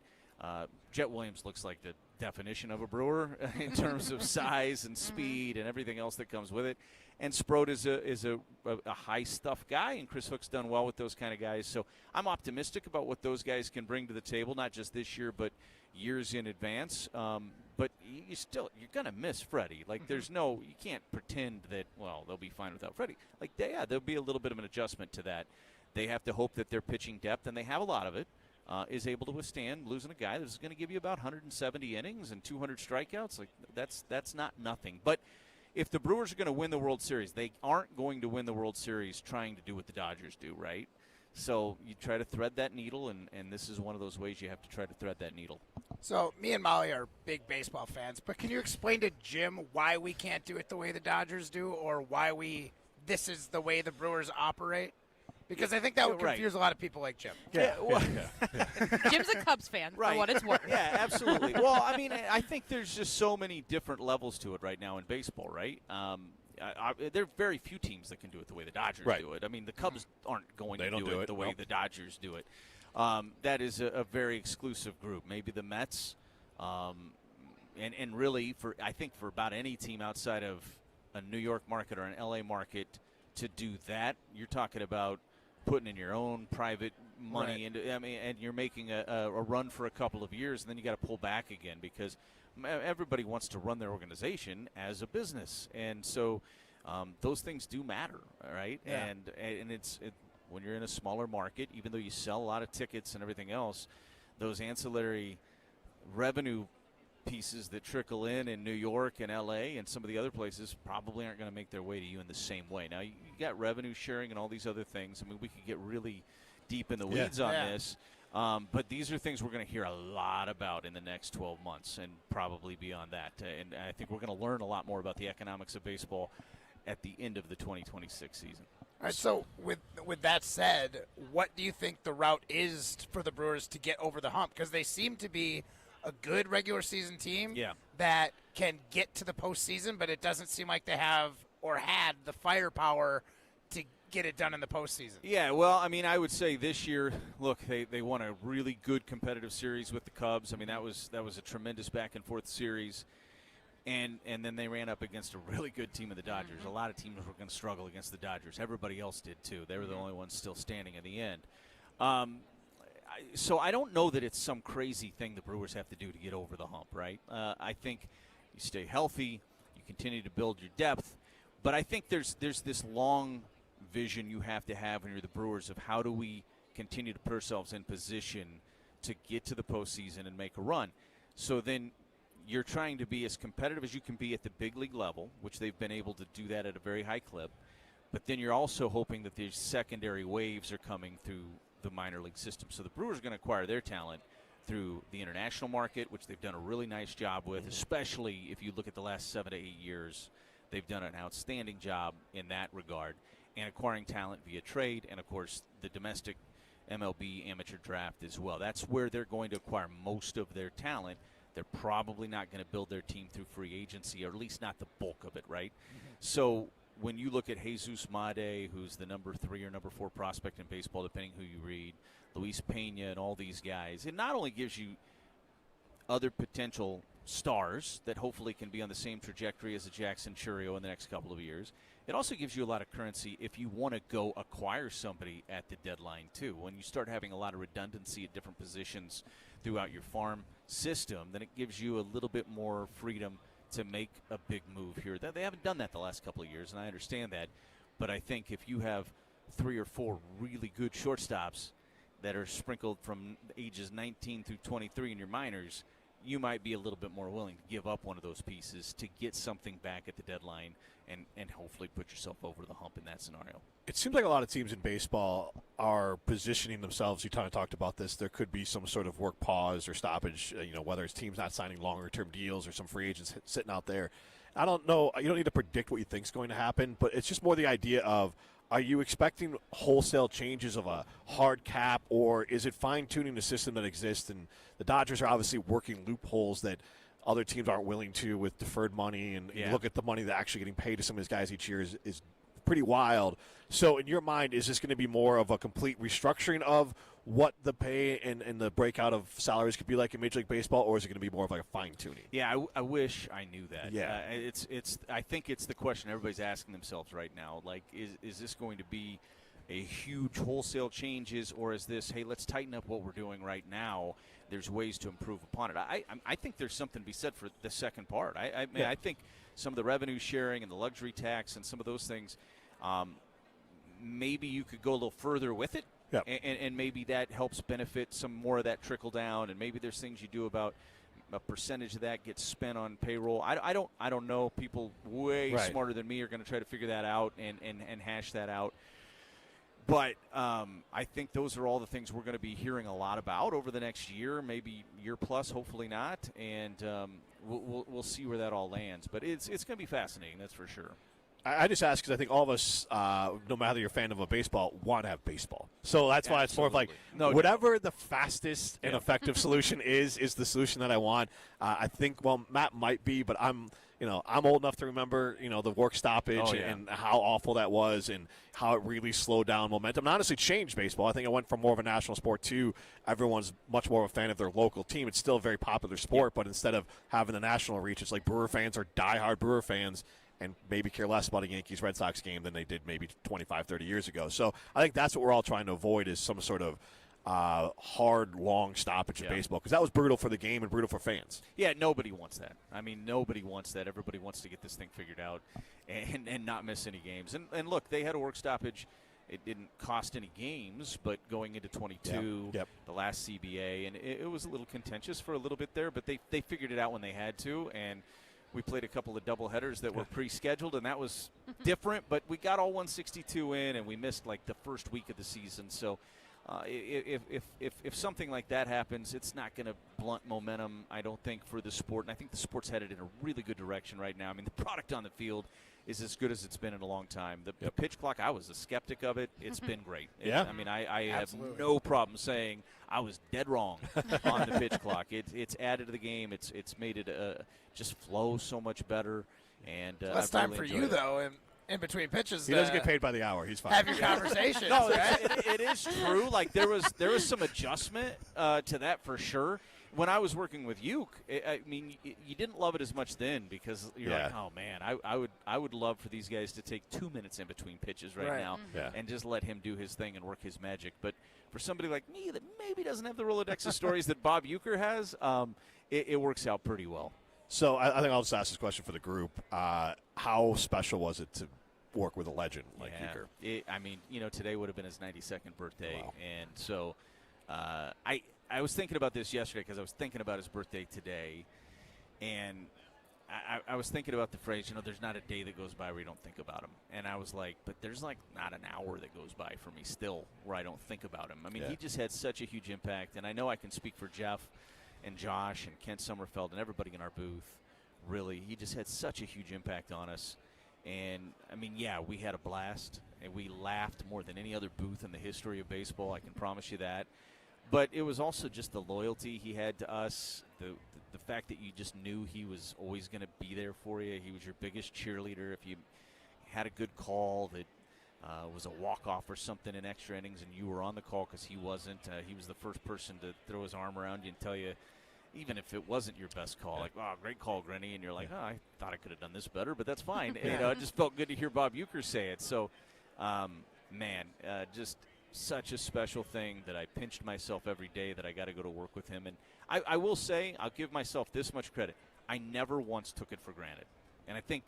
[SPEAKER 3] Jet Williams looks like the definition of a Brewer in terms of size and speed and everything else that comes with it. And Sproat is a high-stuff guy, and Chris Hook's done well with those kind of guys. So I'm optimistic about what those guys can bring to the table, not just this year but years in advance. But you're going to miss Freddie. You can't pretend that, they'll be fine without Freddie. There'll be a little bit of an adjustment to that. They have to hope that their pitching depth, and they have a lot of it, is able to withstand losing a guy that's going to give you about 170 innings and 200 strikeouts. That's not nothing. But if the Brewers are going to win the World Series, they aren't going to win the World Series trying to do what the Dodgers do, right? So you try to thread that needle, and this is one of those ways you have to try to thread that needle.
[SPEAKER 4] So me and Molly are big baseball fans, but can you explain to Jim why we can't do it the way the Dodgers do, or why this is the way the Brewers operate? Because I think that would confuse a lot of people like Jim.
[SPEAKER 5] Jim's a Cubs fan, for what it's worth.
[SPEAKER 3] Yeah, absolutely. Well, I think there's just so many different levels to it right now in baseball, right? There are very few teams that can do it the way the Dodgers do it. The Cubs aren't going to do it the way the Dodgers do it. That is a very exclusive group. Maybe the Mets, and really I think for about any team outside of a New York market or an LA market to do that, you're talking about putting in your own private money into. And you're making a run for a couple of years, and then you got to pull back again because everybody wants to run their organization as a business, and so those things do matter, right? Yeah. And it's when you're in a smaller market, even though you sell a lot of tickets and everything else, those ancillary revenue pieces that trickle in New York and L.A. and some of the other places probably aren't going to make their way to you in the same way. Now, you got revenue sharing and all these other things. We could get really deep in the weeds on this. But these are things we're going to hear a lot about in the next 12 months and probably beyond that. And I think we're going to learn a lot more about the economics of baseball at the end of the 2026 season.
[SPEAKER 4] All right, so with that said, what do you think the route is for the Brewers to get over the hump? Because they seem to be a good regular season team that can get to the postseason, but it doesn't seem like they have or had the firepower to get it done in the postseason.
[SPEAKER 3] Yeah, well, I would say this year, look, they won a really good competitive series with the Cubs. That was a tremendous back-and-forth series. And then they ran up against a really good team of the Dodgers. A lot of teams were going to struggle against the Dodgers. Everybody else did, too. They were the only ones still standing at the end. So I don't know that it's some crazy thing the Brewers have to do to get over the hump, right? I think you stay healthy, you continue to build your depth. But I think there's this long vision you have to have when you're the Brewers of how do we continue to put ourselves in position to get to the postseason and make a run. So then you're trying to be as competitive as you can be at the big league level, which they've been able to do that at a very high clip. But then you're also hoping that these secondary waves are coming through the minor league system. So the Brewers are going to acquire their talent through the international market, which they've done a really nice job with, especially if you look at the last 7 to 8 years. They've done an outstanding job in that regard, and acquiring talent via trade, and, of course, the domestic MLB amateur draft as well. That's where they're going to acquire most of their talent. They're probably not going to build their team through free agency, or at least not the bulk of it, right? So when you look at Jesus Made, who's the number 3 or number 4 prospect in baseball, depending who you read, Luis Pena and all these guys, it not only gives you other potential stars that hopefully can be on the same trajectory as a Jackson Churio in the next couple of years, it also gives you a lot of currency if you want to go acquire somebody at the deadline too. When you start having a lot of redundancy at different positions throughout your farm system, then it gives you a little bit more freedom to make a big move here. They haven't done that the last couple of years, and I understand that. But I think if you have 3 or 4 really good shortstops that are sprinkled from ages 19 through 23 in your minors, you might be a little bit more willing to give up one of those pieces to get something back at the deadline and hopefully put yourself over the hump in that scenario.
[SPEAKER 2] It seems like a lot of teams in baseball are positioning themselves. You kind of talked about this. There could be some sort of work pause or stoppage, whether it's teams not signing longer-term deals or some free agents sitting out there. I don't know. You don't need to predict what you think is going to happen, but it's just more the idea of, are you expecting wholesale changes of a hard cap, or is it fine-tuning the system that exists? And the Dodgers are obviously working loopholes that other teams aren't willing to with deferred money. And you look at the money that's actually getting paid to some of these guys each year is pretty wild. So in your mind, is this going to be more of a complete restructuring of what the pay and the breakout of salaries could be like in Major League Baseball, or is it going to be more of like a fine-tuning?
[SPEAKER 3] Yeah, I wish I knew that.
[SPEAKER 2] Yeah.
[SPEAKER 3] I think it's the question everybody's asking themselves right now. Like, is this going to be a huge wholesale changes, or is this, hey, let's tighten up what we're doing right now? There's ways to improve upon it. I think there's something to be said for the second part. I think some of the revenue sharing and the luxury tax and some of those things, maybe you could go a little further with it.
[SPEAKER 2] Yep.
[SPEAKER 3] And maybe that helps benefit some more of that trickle down, and maybe there's things you do about a percentage of that gets spent on payroll. I don't know. People way smarter than me are going to try to figure that out and hash that out. But I think those are all the things we're going to be hearing a lot about over the next year, maybe year plus, hopefully not. And we'll see where that all lands. But it's going to be fascinating, that's for sure.
[SPEAKER 2] I just ask because I think all of us, no matter you're a fan of a baseball, want to have baseball. So that's why it's more of like whatever the fastest and effective solution is the solution that I want. I think, Matt might be, but I'm old enough to remember, the work stoppage and how awful that was and how it really slowed down momentum and honestly changed baseball. I think it went from more of a national sport to everyone's much more of a fan of their local team. It's still a very popular sport, but instead of having the national reach, it's like Brewer fans are diehard Brewer fans and maybe care less about a Yankees-Red Sox game than they did maybe 25, 30 years ago. So I think that's what we're all trying to avoid is some sort of hard, long stoppage in baseball because that was brutal for the game and brutal for fans.
[SPEAKER 3] Yeah, nobody wants that. I mean, nobody wants that. Everybody wants to get this thing figured out and not miss any games. And look, they had a work stoppage. It didn't cost any games, but going into 22, the last CBA, and it was a little contentious for a little bit there, but they figured it out when they had to, and we played a couple of doubleheaders that were pre-scheduled, and that was different, but we got all 162 in, and we missed, like, the first week of the season. So if something like that happens, it's not going to blunt momentum, I don't think, for the sport. And I think the sport's headed in a really good direction right now. I mean, the product on the field is as good as it's been in a long time. The pitch clock, I was a skeptic of it. It's been great. I mean, I have no problem saying I was dead wrong on the pitch clock. It's added to the game. It's made it just flow so much better. And
[SPEAKER 4] less time for you, though, in between pitches.
[SPEAKER 2] He doesn't get paid by the hour. He's fine.
[SPEAKER 4] Have your conversations.
[SPEAKER 3] No, it is true. Like there was some adjustment to that for sure. When I was working with Uke, I mean, you didn't love it as much then because you're like, oh man, I would love for these guys to take 2 minutes in between pitches right now and just let him do his thing and work his magic. But for somebody like me that maybe doesn't have the Rolodex of stories that Bob Uecker has, it works out pretty well.
[SPEAKER 2] So I think I'll just ask this question for the group. How special was it to work with a legend like Uecker?
[SPEAKER 3] I mean, today would have been his 92nd birthday. Wow. And so I was thinking about this yesterday because I was thinking about his birthday today. And I was thinking about the phrase, there's not a day that goes by where you don't think about him. And I was like, but there's like not an hour that goes by for me still where I don't think about him. I mean, he just had such a huge impact. And I know I can speak for Jeff and Josh and Kent Sommerfeld and everybody in our booth. Really, he just had such a huge impact on us. And, I mean, yeah, we had a blast, and we laughed more than any other booth in the history of baseball, I can promise you that. But it was also just the loyalty he had to us, the fact that you just knew he was always going to be there for you. He was your biggest cheerleader. If you had a good call that was a walk-off or something in extra innings and you were on the call because he wasn't, he was the first person to throw his arm around you and tell you, even if it wasn't your best call, like, oh, great call, Grinny, and you're like, oh, I thought I could have done this better, but that's fine. And, it just felt good to hear Bob Uecker say it. So, just such a special thing that I pinched myself every day that I got to go to work with him. And I will say, I'll give myself this much credit. I never once took it for granted. And I think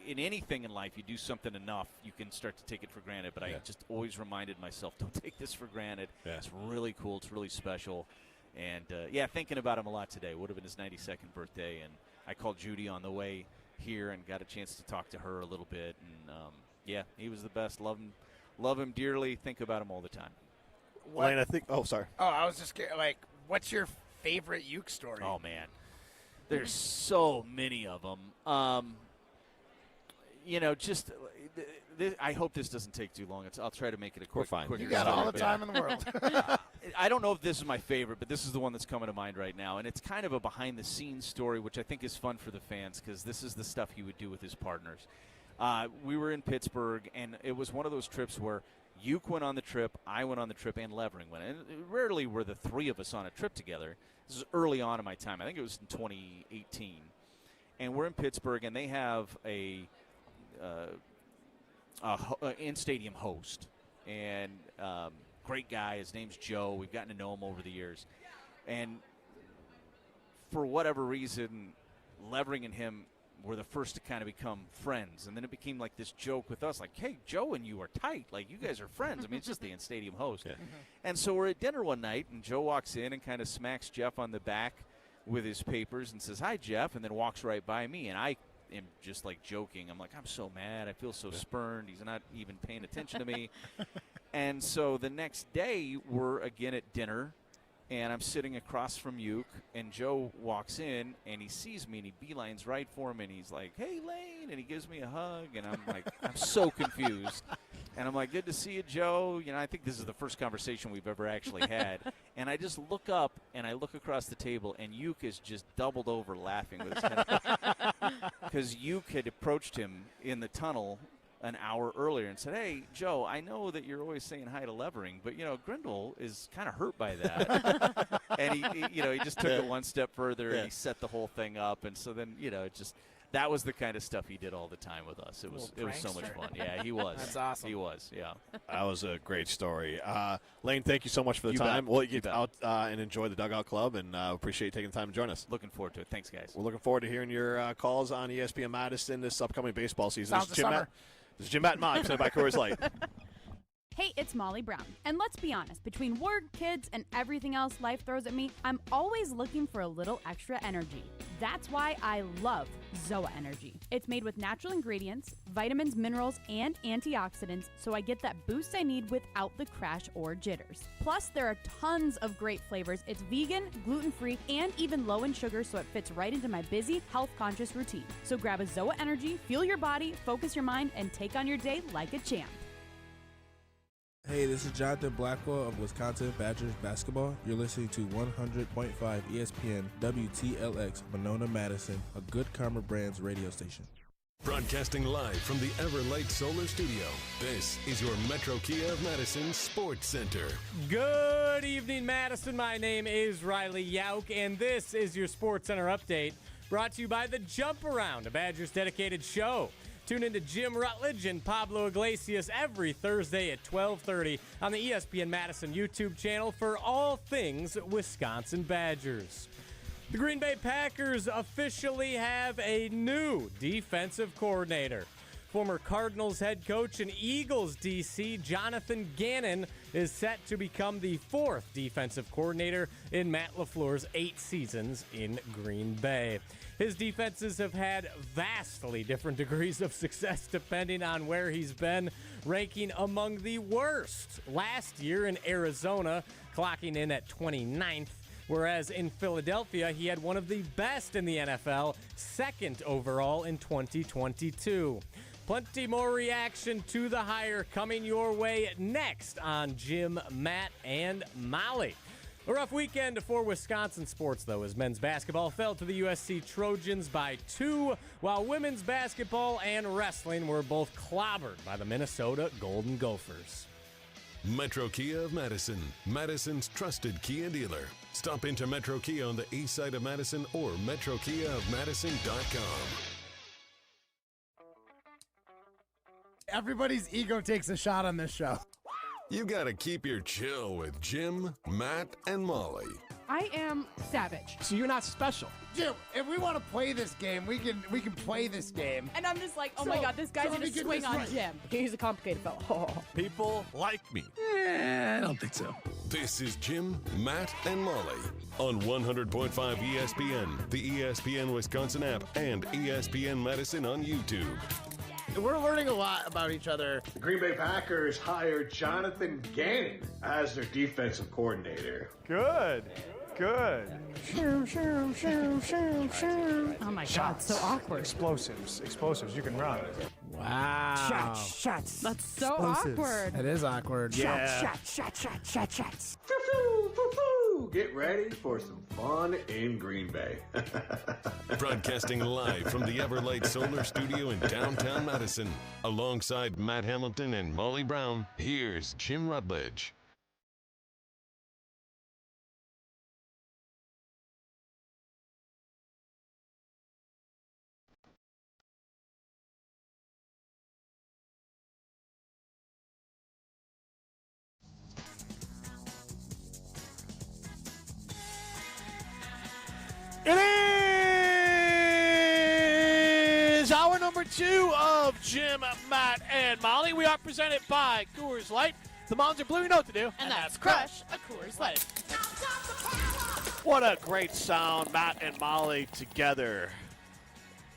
[SPEAKER 3] in anything in life, you do something enough, you can start to take it for granted. But I just always reminded myself, don't take this for granted. Yeah. It's really cool. It's really special. And, thinking about him a lot today. Would have been his 92nd birthday. And I called Judy on the way here and got a chance to talk to her a little bit. And, he was the best. Love him dearly. Think about him all the time.
[SPEAKER 2] Lane, I think – oh, sorry.
[SPEAKER 4] Oh, I was just like, what's your favorite Uke story?
[SPEAKER 3] Oh, man. There's so many of them. I hope this doesn't take too long. I'll try to make it a quick.
[SPEAKER 2] We're fine.
[SPEAKER 4] You got all the time in the world.
[SPEAKER 3] I don't know if this is my favorite, but this is the one that's coming to mind right now. And it's kind of a behind-the-scenes story, which I think is fun for the fans because this is the stuff he would do with his partners. We were in Pittsburgh, and it was one of those trips where Uke went on the trip, I went on the trip, and Levering went. And rarely were the three of us on a trip together. This was early on in my time. I think it was in 2018. And we're in Pittsburgh, and they have a in-stadium host. And great guy. His name's Joe. We've gotten to know him over the years. And for whatever reason, Levering and him were the first to kind of become friends. And then it became like this joke with us, like, hey, Joe and you are tight. Like, you guys are friends. I mean, it's just the in-stadium host. Yeah. And so we're at dinner one night, and Joe walks in and kind of smacks Jeff on the back with his papers and says, hi, Jeff, and then walks right by me. And I am just, like, joking. I'm like, I'm so mad. I feel so spurned. He's not even paying attention to me. And so the next day, we're again at dinner, and I'm sitting across from Uke, and Joe walks in, and he sees me, and he beelines right for him, and he's like, hey, Lane, and he gives me a hug, and I'm like, I'm so confused. And I'm like, good to see you, Joe. You know, I think this is the first conversation we've ever actually had. And I just look up, and I look across the table, and Uke is just doubled over laughing with his head. Because Uke had approached him in the tunnel an hour earlier and said, hey, Joe, I know that you're always saying hi to Levering, but, Grindle is kind of hurt by that. And he just took it one step further, and he set the whole thing up. And so then, that was the kind of stuff he did all the time with us. It was so much fun. Yeah, he was.
[SPEAKER 4] That's awesome.
[SPEAKER 3] He was, yeah.
[SPEAKER 2] That was a great story. Lane, thank you so much for the time. We'll get out and enjoy the Dugout Club, and appreciate you taking the time to join us.
[SPEAKER 3] Looking forward to it. Thanks, guys.
[SPEAKER 2] We're looking forward to hearing your calls on ESPN Madison this upcoming baseball season.
[SPEAKER 4] Sounds of summer.
[SPEAKER 2] This is Jim Matt and Molly, presented by Coors Light.
[SPEAKER 7] Hey, it's Molly Brown. And let's be honest, between work, kids, and everything else life throws at me, I'm always looking for a little extra energy. That's why I love ZOA Energy. It's made with natural ingredients, vitamins, minerals, and antioxidants, so I get that boost I need without the crash or jitters. Plus, there are tons of great flavors. It's vegan, gluten-free, and even low in sugar, so it fits right into my busy, health-conscious routine. So grab a ZOA Energy, fuel your body, focus your mind, and take on your day like a champ.
[SPEAKER 8] Hey, this is Jonathan Blackwell of Wisconsin Badgers basketball. You're listening to 100.5 ESPN WTLX Monona, Madison, a Good Karma Brands radio station.
[SPEAKER 6] Broadcasting live from the Everlight Solar Studio, this is your Metro Kia of Madison Sports Center.
[SPEAKER 9] Good evening, Madison. My name is Riley Yauk, and this is your Sports Center update, brought to you by The Jump Around, a Badgers dedicated show. Tune in to Jim Rutledge and Pablo Iglesias every Thursday at 12:30 on the ESPN Madison YouTube channel for all things Wisconsin Badgers. The Green Bay Packers officially have a new defensive coordinator. Former Cardinals head coach and Eagles DC Jonathan Gannon is set to become the fourth defensive coordinator in Matt LaFleur's 8 seasons in Green Bay. His defenses have had vastly different degrees of success depending on where he's been, ranking among the worst last year in Arizona, clocking in at 29th, whereas in Philadelphia he had one of the best in the NFL, second overall in 2022. Plenty more reaction to the hire coming your way next on Jim, Matt, and Molly. A rough weekend for Wisconsin sports, though, as men's basketball fell to the USC Trojans by 2, while women's basketball and wrestling were both clobbered by the Minnesota Golden Gophers.
[SPEAKER 6] Metro Kia of Madison, Madison's trusted Kia dealer. Stop into Metro Kia on the east side of Madison or metrokiaofmadison.com.
[SPEAKER 4] Everybody's ego takes a shot on this show.
[SPEAKER 6] You gotta keep your chill with Jim, Matt, and Molly.
[SPEAKER 7] I am savage.
[SPEAKER 10] So you're not special.
[SPEAKER 4] Jim, if we want to play this game, we can play this game.
[SPEAKER 7] And I'm just like, oh my God, this guy's going to swing on Jim. He's a complicated fellow.
[SPEAKER 2] People like me.
[SPEAKER 10] I don't think so.
[SPEAKER 6] This is Jim, Matt, and Molly on 100.5 ESPN, the ESPN Wisconsin app, and ESPN Madison on YouTube.
[SPEAKER 4] We're learning a lot about each other.
[SPEAKER 31] The Green Bay Packers hired Jonathan Gannon as their defensive coordinator.
[SPEAKER 11] Good.
[SPEAKER 7] Oh my God, so awkward.
[SPEAKER 11] Explosives. You can run.
[SPEAKER 4] Wow.
[SPEAKER 10] Shots.
[SPEAKER 7] That's so
[SPEAKER 10] Explosives.
[SPEAKER 7] awkward.
[SPEAKER 4] It is awkward.
[SPEAKER 10] Yeah. Shots.
[SPEAKER 31] Get ready for some fun in Green Bay.
[SPEAKER 6] Broadcasting live from the Everlight Solar Studio in downtown Madison. Alongside Matt Hamilton and Molly Brown, here's Jim Rutledge.
[SPEAKER 2] It is hour number 2 of Jim, Matt, and Molly. We are presented by Coors Light. The Mounds are blue, you know what to do.
[SPEAKER 5] And that's Crush a Coors Light.
[SPEAKER 2] What a great sound, Matt and Molly together.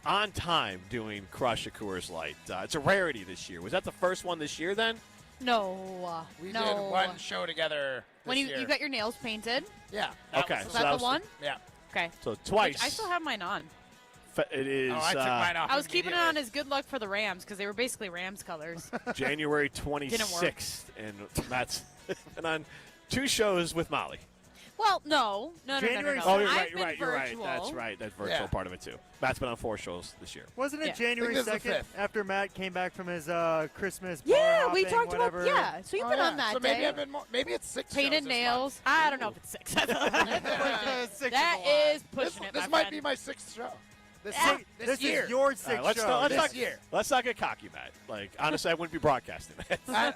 [SPEAKER 2] On time doing Crush a Coors Light. It's a rarity this year. Was that the first one this year then?
[SPEAKER 5] No.
[SPEAKER 4] We
[SPEAKER 5] no.
[SPEAKER 4] did one show together
[SPEAKER 5] When
[SPEAKER 4] this year.
[SPEAKER 5] you got your nails painted?
[SPEAKER 4] Yeah.
[SPEAKER 2] Okay.
[SPEAKER 5] Was that the one?
[SPEAKER 4] Yeah.
[SPEAKER 5] Okay.
[SPEAKER 2] So twice.
[SPEAKER 5] Which I still have mine on.
[SPEAKER 2] It is.
[SPEAKER 4] Oh, I took mine off.
[SPEAKER 5] I was keeping it on as good luck for the Rams because they were basically Rams colors.
[SPEAKER 2] January 26th, and Matt's been on 2 shows with Molly.
[SPEAKER 5] Well, no.
[SPEAKER 2] Oh, you're right. You're right. That's right. That's virtual part of it too. Matt's been on 4 shows this year.
[SPEAKER 11] Wasn't it January 2nd after Matt came back from his Christmas bar
[SPEAKER 5] Yeah, we
[SPEAKER 11] hopping,
[SPEAKER 5] talked
[SPEAKER 11] whatever.
[SPEAKER 5] about. Yeah, so you've been on that
[SPEAKER 4] so
[SPEAKER 5] day.
[SPEAKER 4] maybe I've been more, maybe it's 6
[SPEAKER 5] Painted
[SPEAKER 4] shows
[SPEAKER 5] nails. I don't know if it's 6. That is pushing it.
[SPEAKER 4] This might be my 6th show. This year.
[SPEAKER 11] Is your 6th show.
[SPEAKER 2] Let's not get cocky, Matt. Like, honestly, I wouldn't be broadcasting it.
[SPEAKER 4] No,
[SPEAKER 2] I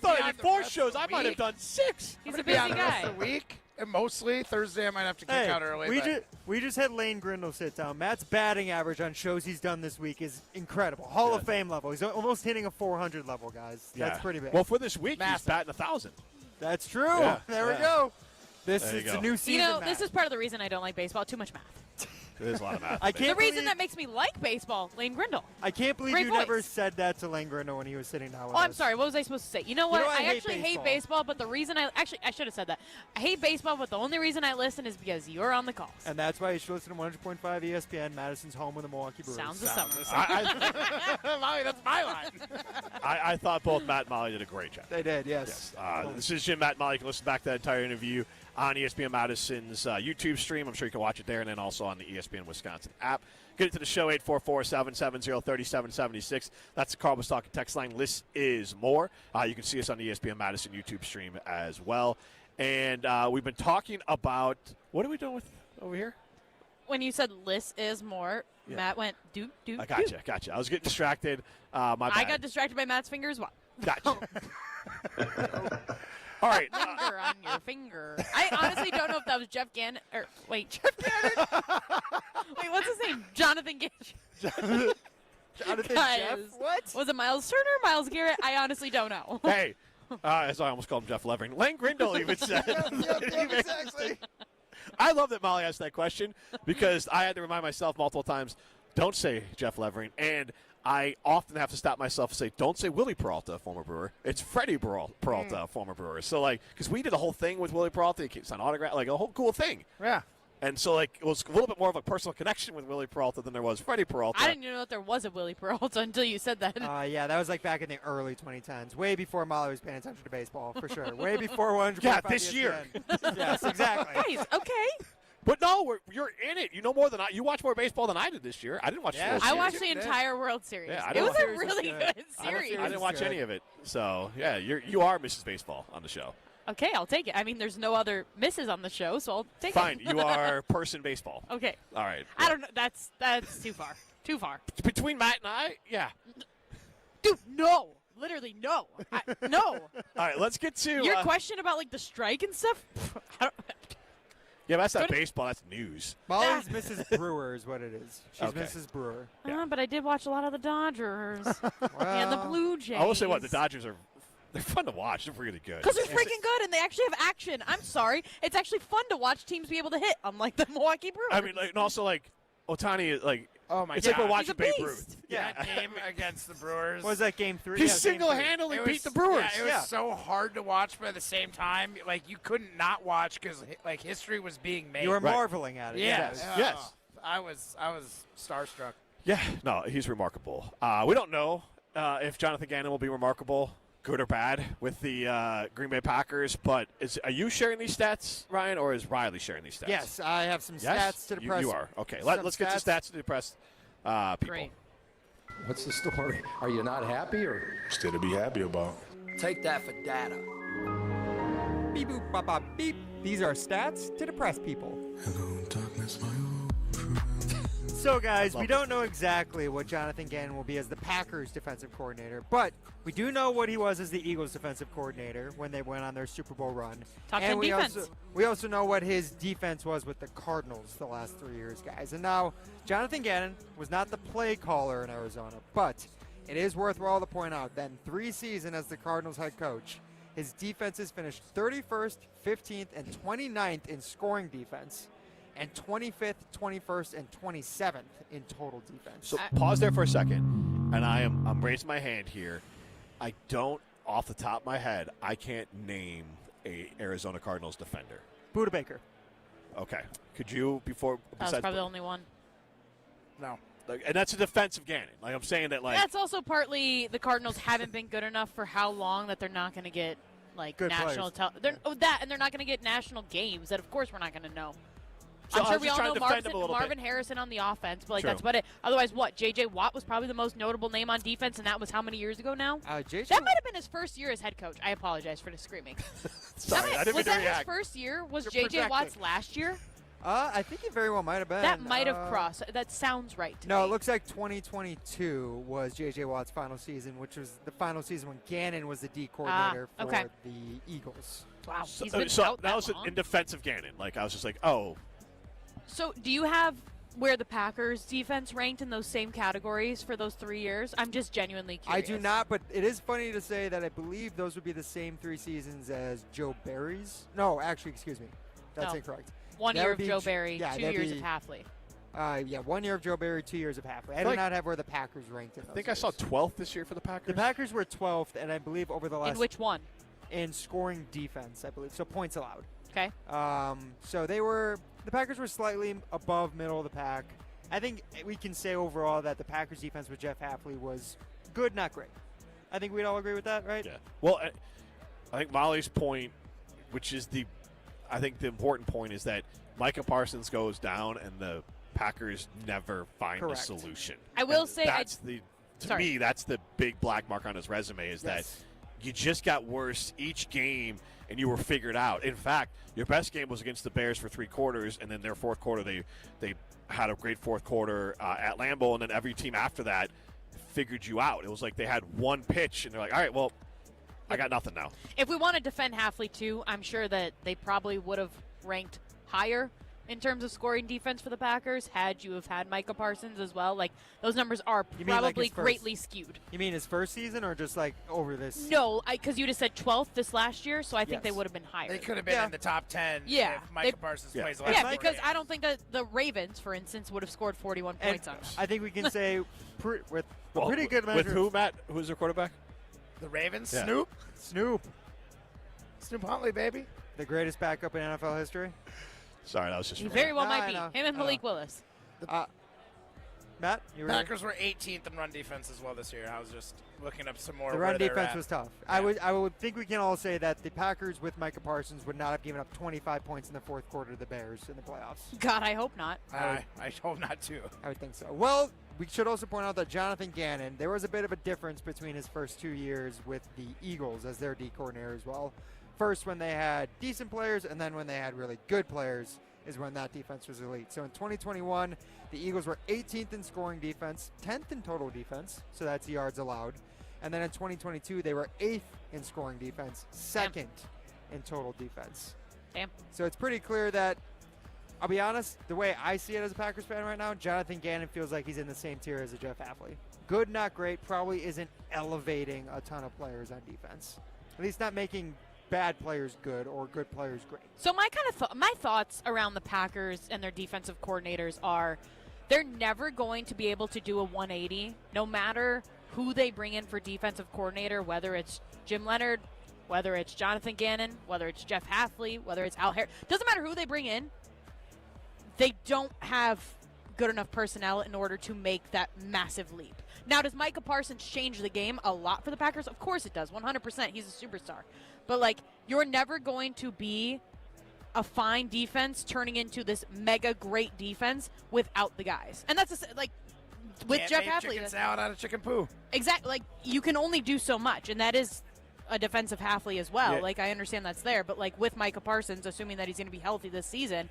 [SPEAKER 2] thought I did 4 shows. I might have done 6.
[SPEAKER 5] He's a busy guy.
[SPEAKER 4] The week, and mostly Thursday I might have to kick out early.
[SPEAKER 11] We just had Lane Grindle sit down. Matt's batting average on shows he's done this week is incredible. Hall of Fame level. He's almost hitting a 400 level, guys.
[SPEAKER 2] Yeah.
[SPEAKER 11] That's pretty big.
[SPEAKER 2] Well, for this week, he's batting 1,000.
[SPEAKER 11] That's true.
[SPEAKER 2] Yeah.
[SPEAKER 11] There we go. This
[SPEAKER 2] There you
[SPEAKER 11] is
[SPEAKER 2] go.
[SPEAKER 11] a new season.
[SPEAKER 5] You know,
[SPEAKER 11] Matt.
[SPEAKER 5] this is part of the reason I don't like baseball. Too much math.
[SPEAKER 2] It is a lot of math.
[SPEAKER 5] The reason that makes me like baseball, Lane Grindle.
[SPEAKER 11] I can't believe
[SPEAKER 5] Great
[SPEAKER 11] you
[SPEAKER 5] voice.
[SPEAKER 11] never said that to Lane Grindle when he was sitting down with
[SPEAKER 5] Oh, I'm
[SPEAKER 11] us.
[SPEAKER 5] sorry. What was I supposed to say? You know what?
[SPEAKER 11] I hate
[SPEAKER 5] actually hate baseball, but the reason I should have said that. I hate baseball, but the only reason I listen is because you're on the calls.
[SPEAKER 11] And that's why you should listen to 100.5 ESPN, Madison's home of the Milwaukee Brewers.
[SPEAKER 5] Sounds of summer.
[SPEAKER 4] Molly, that's my line.
[SPEAKER 2] I thought both Matt and Molly did a great job.
[SPEAKER 11] They did, yes.
[SPEAKER 2] This is Jim, Matt, and Molly. You can listen back to that entire interview on ESPN Madison's YouTube stream. I'm sure you can watch it there, and then also on the ESPN Wisconsin app. Get into the show, 844-770-3776. That's the Carl Talking text line. List is more. You can see us on the ESPN Madison YouTube stream as well. And we've been talking about, what are we doing with over here?
[SPEAKER 5] When you said list is more, Matt went doop, doop,
[SPEAKER 2] I gotcha. I was getting distracted. My bad.
[SPEAKER 5] I got distracted by Matt's finger as well.
[SPEAKER 2] Gotcha. All right.
[SPEAKER 5] Finger on your finger. I honestly don't know if that was Jeff Gannon. Wait, wait, what's his name? Jonathan Gannon.
[SPEAKER 11] Jonathan
[SPEAKER 5] Guys,
[SPEAKER 11] Jeff? What?
[SPEAKER 5] Was it Miles Turner? Miles Garrett? I honestly don't know.
[SPEAKER 2] Hey. As I almost called him Jeff Levering. Lane Grindle even said.
[SPEAKER 11] Exactly.
[SPEAKER 2] I love that Molly asked that question because I had to remind myself multiple times, don't say Jeff Levering. And I often have to stop myself and say, don't say Willie Peralta, former Brewer. It's Freddie Peralta, former Brewer. So, because we did a whole thing with Willie Peralta. He signed autograph, a whole cool thing.
[SPEAKER 4] Yeah.
[SPEAKER 2] And so, like, it was a little bit more of a personal connection with Willie Peralta than there was Freddie Peralta.
[SPEAKER 5] I didn't even know that there was a Willie Peralta until you said that.
[SPEAKER 11] Yeah, that was like back in the early 2010s, way before Molly was paying attention to baseball, for sure. Way before 100.
[SPEAKER 2] Yeah, this year.
[SPEAKER 11] Yes, exactly.
[SPEAKER 5] Guys, okay.
[SPEAKER 2] But no, you're in it. You know more than I. You watch more baseball than I did this year. I didn't watch the World
[SPEAKER 5] I
[SPEAKER 2] Series.
[SPEAKER 5] watched the entire World Series.
[SPEAKER 2] Yeah,
[SPEAKER 5] it was a really good series.
[SPEAKER 2] I didn't watch any of it. So, yeah, you are Mrs. Baseball on the show.
[SPEAKER 5] Okay, I'll take it. I mean, there's no other misses on the show, so I'll take
[SPEAKER 2] Fine,
[SPEAKER 5] it.
[SPEAKER 2] you are person baseball.
[SPEAKER 5] Okay.
[SPEAKER 2] All right.
[SPEAKER 5] I don't know. That's too far. Too far.
[SPEAKER 2] Between Matt and I, yeah.
[SPEAKER 5] Dude, no. Literally, no. No.
[SPEAKER 2] All right, let's get to
[SPEAKER 5] Your question about, like, the strike and stuff?
[SPEAKER 2] Yeah, that's not baseball. That's news.
[SPEAKER 11] Molly's Mrs. Brewer is what it is. She's
[SPEAKER 2] Okay.
[SPEAKER 11] Mrs. Brewer.
[SPEAKER 5] But I did watch a lot of the Dodgers and the Blue Jays.
[SPEAKER 2] I will say what the Dodgers they're fun to watch. They're really good.
[SPEAKER 5] Because they're freaking good and they actually have action. I'm sorry. It's actually fun to watch teams be able to hit, unlike the Milwaukee Brewers.
[SPEAKER 2] I mean, like, and also, like, Otani, like,
[SPEAKER 4] oh my
[SPEAKER 2] it's
[SPEAKER 4] God.
[SPEAKER 2] like we're watching
[SPEAKER 5] He's a
[SPEAKER 2] Babe
[SPEAKER 5] beast.
[SPEAKER 2] Ruth.
[SPEAKER 4] That game against the Brewers.
[SPEAKER 11] What was that, game 3?
[SPEAKER 2] He
[SPEAKER 11] Yeah,
[SPEAKER 2] single-handedly beat the Brewers.
[SPEAKER 4] Yeah, it was so hard to watch, but at the same time, like, you couldn't not watch because, like, history was being made.
[SPEAKER 11] You were marveling at it.
[SPEAKER 4] Yes.
[SPEAKER 2] Yes.
[SPEAKER 4] I was starstruck.
[SPEAKER 2] Yeah, no, he's remarkable. We don't know if Jonathan Gannon will be remarkable, good or bad, with the Green Bay Packers, but are you sharing these stats, Ryan, or is Riley sharing these stats?
[SPEAKER 11] Yes, I have some
[SPEAKER 2] Yes?
[SPEAKER 11] stats to depress.
[SPEAKER 2] You are. Okay, let's get to stats to depress people.
[SPEAKER 5] Great.
[SPEAKER 10] What's the story? Are you not happy or?
[SPEAKER 32] Still to be happy about.
[SPEAKER 33] Take that for data.
[SPEAKER 11] Beep, boop, bop, bop, beep. These are stats to depress people.
[SPEAKER 32] Hello, darkness, my old
[SPEAKER 11] So, guys, we don't know exactly what Jonathan Gannon will be as the Packers defensive coordinator, but we do know what he was as the Eagles defensive coordinator when they went on their Super Bowl run.
[SPEAKER 5] And
[SPEAKER 11] we also know what his defense was with the Cardinals the last 3 years, guys. And now, Jonathan Gannon was not the play caller in Arizona, but it is worthwhile to point out that in 3 seasons as the Cardinals head coach, his defenses finished 31st, 15th, and 29th in scoring defense, and 25th, 21st, and 27th in total defense.
[SPEAKER 2] So pause there for a second, and I'm raising my hand here. I don't, off the top of my head, I can't name a Arizona Cardinals defender.
[SPEAKER 11] Buda Baker.
[SPEAKER 2] Okay. Could you, before...
[SPEAKER 5] That was probably the only one.
[SPEAKER 4] No.
[SPEAKER 2] And that's a defensive Gannon. Like, I'm saying that, like...
[SPEAKER 5] That's also partly the Cardinals haven't been good enough for how long that they're not going to get, like,
[SPEAKER 11] Good
[SPEAKER 5] national...
[SPEAKER 11] players.
[SPEAKER 5] And they're not going to get national games that, of course, we're not going to know.
[SPEAKER 2] So
[SPEAKER 5] I'm
[SPEAKER 2] I
[SPEAKER 5] sure
[SPEAKER 2] was
[SPEAKER 5] we
[SPEAKER 2] just
[SPEAKER 5] all
[SPEAKER 2] trying
[SPEAKER 5] know
[SPEAKER 2] to defend him a little
[SPEAKER 5] Marvin
[SPEAKER 2] bit.
[SPEAKER 5] Harrison on the offense, but, like,
[SPEAKER 2] True.
[SPEAKER 5] that's about it. Otherwise, what? J.J. Watt was probably the most notable name on defense, and that was how many years ago now?
[SPEAKER 11] JJ
[SPEAKER 5] That might have been his first year as head coach. I apologize for the screaming.
[SPEAKER 2] Sorry, I didn't mean
[SPEAKER 5] was
[SPEAKER 2] to
[SPEAKER 5] that
[SPEAKER 2] react.
[SPEAKER 5] his first year? Was
[SPEAKER 11] You're
[SPEAKER 5] J.J.
[SPEAKER 11] projecting.
[SPEAKER 5] Watt's last year?
[SPEAKER 11] I think it very well might have been.
[SPEAKER 5] That might have crossed. That sounds right to me.
[SPEAKER 11] No, it looks like 2022 was J.J. Watt's final season, which was the final season when Gannon was the D coordinator for
[SPEAKER 5] okay.
[SPEAKER 11] the Eagles.
[SPEAKER 5] Wow,
[SPEAKER 2] So,
[SPEAKER 5] he's been
[SPEAKER 2] so
[SPEAKER 5] out
[SPEAKER 2] that
[SPEAKER 5] that
[SPEAKER 2] was
[SPEAKER 5] long.
[SPEAKER 2] in defense of Gannon. Like, I was just like, oh...
[SPEAKER 5] So, do you have where the Packers defense ranked in those same categories for those 3 years? I'm just genuinely
[SPEAKER 11] I
[SPEAKER 5] curious.
[SPEAKER 11] do not, but it is funny to say that I believe those would be the same 3 seasons as Joe Barry's. No, actually, excuse me. That's
[SPEAKER 5] No.
[SPEAKER 11] incorrect.
[SPEAKER 5] 1
[SPEAKER 11] That
[SPEAKER 5] year
[SPEAKER 11] would
[SPEAKER 5] of
[SPEAKER 11] be
[SPEAKER 5] Joe Barry,
[SPEAKER 11] yeah,
[SPEAKER 5] 2
[SPEAKER 11] that'd
[SPEAKER 5] years
[SPEAKER 11] be-
[SPEAKER 5] of Halfley.
[SPEAKER 11] Yeah, 1 year of Joe Barry, 2 years of Halfley. I do
[SPEAKER 2] like-
[SPEAKER 11] not have where the Packers ranked in
[SPEAKER 2] I
[SPEAKER 11] those
[SPEAKER 2] think I
[SPEAKER 11] years.
[SPEAKER 2] saw 12th this year for the Packers.
[SPEAKER 11] The Packers were 12th, and I believe over the last...
[SPEAKER 5] In which one?
[SPEAKER 11] In scoring defense, I believe. So points allowed.
[SPEAKER 5] Okay.
[SPEAKER 11] So the Packers were slightly above middle of the pack. I think we can say overall that the Packers defense with Jeff Halfley was good, not great. I think we'd all agree with that, right?
[SPEAKER 2] Yeah. Well, I think Molly's point, which is I think the important point is that Micah Parsons goes down and the Packers never find
[SPEAKER 11] Correct.
[SPEAKER 2] a solution.
[SPEAKER 5] I will
[SPEAKER 2] And
[SPEAKER 5] say
[SPEAKER 2] to me, that's the big black mark on his resume is
[SPEAKER 11] Yes.
[SPEAKER 2] that you just got worse each game and you were figured out. In fact, your best game was against the Bears for 3 quarters, and then their fourth quarter they had a great fourth quarter at Lambeau, and then every team after that figured you out. It was like they had one pitch, and they're like, all right, well, I got nothing now.
[SPEAKER 5] If we want to defend Halfley too, I'm sure that they probably would have ranked higher in terms of scoring defense for the Packers had you have had Micah Parsons as well. Like, those numbers are
[SPEAKER 11] You mean like
[SPEAKER 5] probably
[SPEAKER 11] his first-
[SPEAKER 5] greatly skewed.
[SPEAKER 11] You mean his first season or just like over this?
[SPEAKER 5] No, because you just said 12th this last year, so I think they
[SPEAKER 11] Yes.
[SPEAKER 5] would have been higher.
[SPEAKER 4] They could have been in the top 10
[SPEAKER 5] Yeah,
[SPEAKER 4] if Micah Parsons plays the last
[SPEAKER 5] Yeah,
[SPEAKER 4] 4
[SPEAKER 5] because
[SPEAKER 4] games.
[SPEAKER 5] I don't think that the Ravens, for instance, would have scored 41
[SPEAKER 11] And
[SPEAKER 5] points on them.
[SPEAKER 11] I think we can say with a
[SPEAKER 2] Well,
[SPEAKER 11] pretty good measure.
[SPEAKER 2] With who, Matt? Who's their quarterback?
[SPEAKER 4] The Ravens,
[SPEAKER 2] Yeah.
[SPEAKER 4] Snoop Huntley, baby.
[SPEAKER 11] The greatest backup in NFL history.
[SPEAKER 2] Sorry, that was just
[SPEAKER 5] He very well might
[SPEAKER 11] I
[SPEAKER 5] be.
[SPEAKER 11] know.
[SPEAKER 5] Him and Malik Willis.
[SPEAKER 11] Matt, you were
[SPEAKER 4] Packers were 18th in run defense as well this year. I was just looking up some more.
[SPEAKER 11] The run defense was tough. I would think we can all say that the Packers with Micah Parsons would not have given up 25 points in the fourth quarter to the Bears in the playoffs.
[SPEAKER 5] God, I hope not.
[SPEAKER 4] I hope not too.
[SPEAKER 11] I would think so. Well, we should also point out that Jonathan Gannon, there was a bit of a difference between his first 2 years with the Eagles as their D coordinator as well. First when they had decent players, and then when they had really good players is when that defense was elite. So in 2021, the Eagles were 18th in scoring defense, 10th in total defense, so that's yards allowed. And then in 2022, they were 8th in scoring defense, 2nd in total defense.
[SPEAKER 5] Damn.
[SPEAKER 11] So it's pretty clear that, I'll be honest, the way I see it as a Packers fan right now, Jonathan Gannon feels like he's in the same tier as a Jeff Hafley. Good, not great, probably isn't elevating a ton of players on defense. At least not making bad players good or good players great.
[SPEAKER 5] So my thoughts around the Packers and their defensive coordinators are they're never going to be able to do a 180 no matter who they bring in for defensive coordinator, whether it's Jim Leonhard, whether it's Jonathan Gannon, whether it's Jeff Hafley, whether it's Al Harris. Doesn't matter who they bring in. They don't have good enough personnel in order to make that massive leap. Now, does Micah Parsons change the game a lot for the Packers? Of course it does, 100%. He's a superstar. But, like, you're never going to be a fine defense turning into this mega great defense without the guys. And that's, with
[SPEAKER 4] Can't
[SPEAKER 5] Jeff
[SPEAKER 4] make
[SPEAKER 5] Hafley.
[SPEAKER 4] chicken salad out of chicken poo.
[SPEAKER 5] Exactly. Like, you can only do so much, and that is a defensive Hafley as well.
[SPEAKER 4] Yeah.
[SPEAKER 5] Like, I understand that's there. But, like, with Micah Parsons, assuming that he's going to be healthy this season,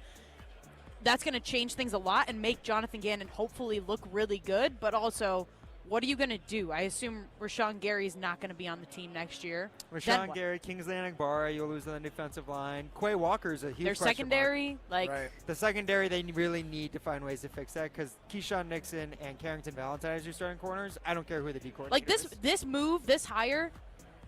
[SPEAKER 5] that's going to change things a lot and make Jonathan Gannon hopefully look really good. But also, what are you going to do? I assume Rashawn Gary's not going to be on the team next year.
[SPEAKER 11] Rashawn Gary, Kingsley Enagbara, you'll lose on the defensive line. Quay Walker's a huge
[SPEAKER 5] Their
[SPEAKER 11] question
[SPEAKER 5] secondary,
[SPEAKER 11] mark. The secondary, they really need to find ways to fix that because Keyshawn Nixon and Carrington Valentine as your starting corners, I don't care who the D coordinator
[SPEAKER 5] like
[SPEAKER 11] is.
[SPEAKER 5] this move, this hire,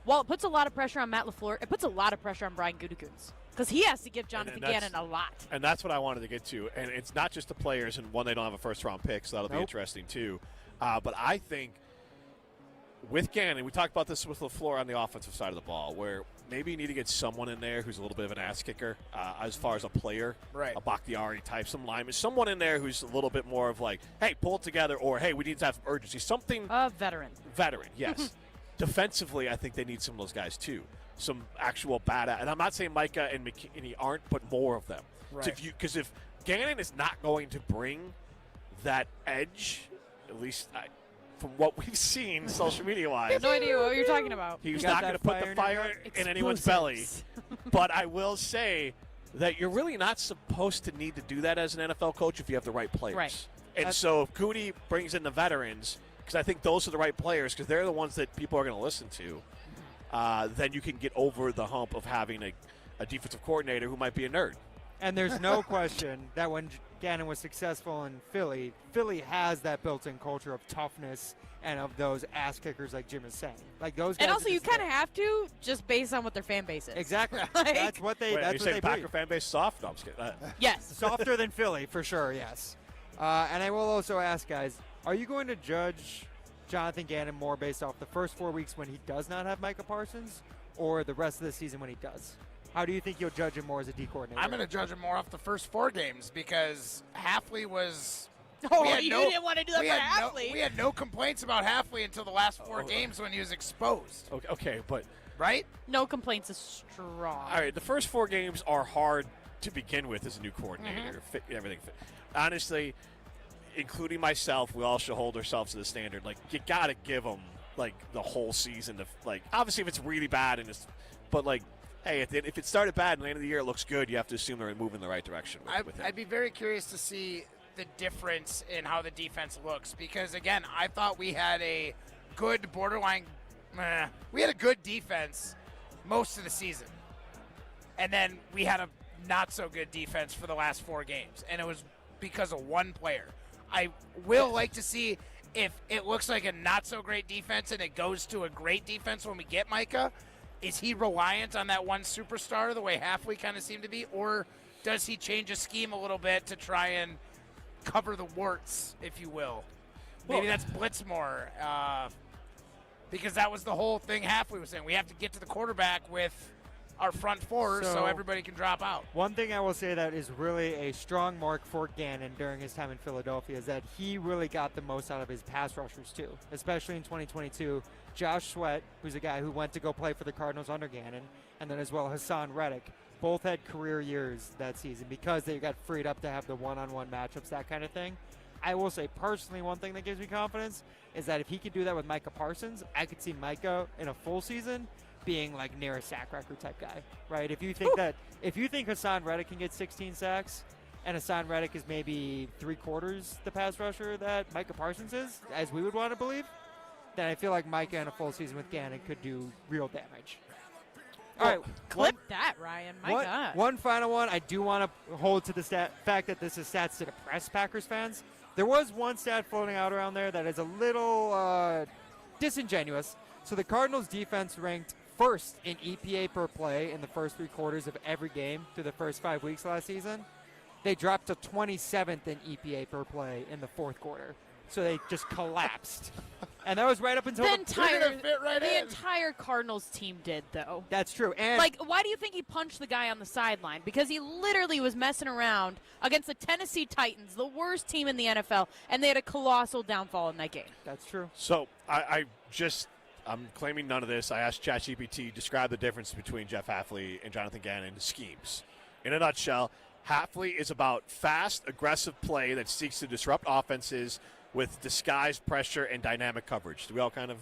[SPEAKER 5] while it puts a lot of pressure on Matt LaFleur, it puts a lot of pressure on Brian Gutekunst because he has to give Jonathan Gannon a lot.
[SPEAKER 2] And that's what I wanted to get to. And it's not just the players, and one, they don't have a first-round pick, so that'll be interesting too. But I think with Gannon, we talked about this with LaFleur on the offensive side of the ball, where maybe you need to get someone in there who's a little bit of an ass kicker as far as a player, a Bakhtiari type, some lineman, someone in there who's a little bit more of like, hey, pull it together, or hey, we need to have some urgency, something.
[SPEAKER 5] Veteran.
[SPEAKER 2] Veteran, yes. Defensively, I think they need some of those guys too, some actual badass. And I'm not saying Micah and McKinney aren't, but more of them.
[SPEAKER 4] Right.
[SPEAKER 2] Because if Gannon is not going to bring that edge, at least from what we've seen social media-wise.
[SPEAKER 5] I have no idea what you're talking about.
[SPEAKER 2] He's not going to put the fire in anyone's belly. But I will say that you're really not supposed to need to do that as an NFL coach if you have the right players.
[SPEAKER 5] Right.
[SPEAKER 2] And so if Goody brings in the veterans, because I think those are the right players, because they're the ones that people are going to listen to, then you can get over the hump of having a defensive coordinator who might be a nerd.
[SPEAKER 11] And there's no question that when Gannon was successful in Philly, Philly has that built-in culture of toughness and of those ass kickers like Jim is saying. Like those guys.
[SPEAKER 5] And also, you kind of have to just based on what their fan base is.
[SPEAKER 11] Exactly.
[SPEAKER 5] Like,
[SPEAKER 11] that's what they.
[SPEAKER 2] Wait,
[SPEAKER 11] that's
[SPEAKER 2] you
[SPEAKER 11] what
[SPEAKER 2] say
[SPEAKER 11] they
[SPEAKER 2] Packer
[SPEAKER 11] breed.
[SPEAKER 2] fan base soft? No, I'm just kidding.
[SPEAKER 5] Yes.
[SPEAKER 11] Softer than Philly for sure. Yes. And I will also ask, guys, are you going to judge Jonathan Gannon more based off the first 4 weeks when he does not have Micah Parsons, or the rest of the season when he does? How do you think you'll judge him more as a D coordinator?
[SPEAKER 4] I'm going to judge him more off the first 4 games because Hafley was.
[SPEAKER 5] Oh, you didn't want to do that for Hafley.
[SPEAKER 4] We had no complaints about Hafley until the last 4 games when he was exposed.
[SPEAKER 2] Okay, but.
[SPEAKER 4] Right?
[SPEAKER 5] No complaints is strong.
[SPEAKER 2] All right, the first 4 games are hard to begin with as a new coordinator. Fit, everything fit. Honestly, including myself, we all should hold ourselves to the standard. Like, you got to give them, like, the whole season. Obviously, if it's really bad, but, like, hey, if it started bad and the end of the year it looks good, you have to assume they're moving in the right direction with him.
[SPEAKER 4] I'd be very curious to see the difference in how the defense looks because, again, I thought we had a good borderline we had a good defense most of the season. And then we had a not-so-good defense for the last 4 games, and it was because of one player. I will like to see if it looks like a not-so-great defense and it goes to a great defense when we get Micah. Is he reliant on that one superstar the way Hafley kind of seemed to be, or does he change a scheme a little bit to try and cover the warts, if you will? Maybe that's blitz more, because that was the whole thing Hafley was saying. We have to get to the quarterback with our front four so everybody can drop out.
[SPEAKER 11] One thing I will say that is really a strong mark for Gannon during his time in Philadelphia is that he really got the most out of his pass rushers too, especially in 2022. Josh Sweat, who's a guy who went to go play for the Cardinals under Gannon, and then as well Hassan Reddick, both had career years that season because they got freed up to have the one-on-one matchups, that kind of thing. I will say personally, one thing that gives me confidence is that if he could do that with Micah Parsons, I could see Micah in a full season being like near a sack record type guy, right? If you think Hassan Reddick can get 16 sacks and Hassan Reddick is maybe 3/4 the pass rusher that Micah Parsons is, as we would want to believe, then I feel like Micah in a full season with Gannon could do real damage. All right,
[SPEAKER 5] clip that, Ryan. My God.
[SPEAKER 11] One final one. I do want to hold to the fact that this is stats to depress Packers fans. There was one stat floating out around there that is a little disingenuous. So the Cardinals defense ranked first in EPA per play in the first 3 quarters of every game through the first 5 weeks last season. They dropped to 27th in EPA per play in the 4th quarter. So they just collapsed. And that was right up until
[SPEAKER 5] the entire Cardinals team did, though.
[SPEAKER 11] That's true. And
[SPEAKER 5] why do you think he punched the guy on the sideline? Because he literally was messing around against the Tennessee Titans, the worst team in the NFL, and they had a colossal downfall in that game.
[SPEAKER 11] That's true.
[SPEAKER 2] So I'm claiming none of this. I asked ChatGPT describe the difference between Jeff Hafley and Jonathan Gannon schemes. In a nutshell, Hafley is about fast, aggressive play that seeks to disrupt offenses with disguised pressure and dynamic coverage. Do we all kind of?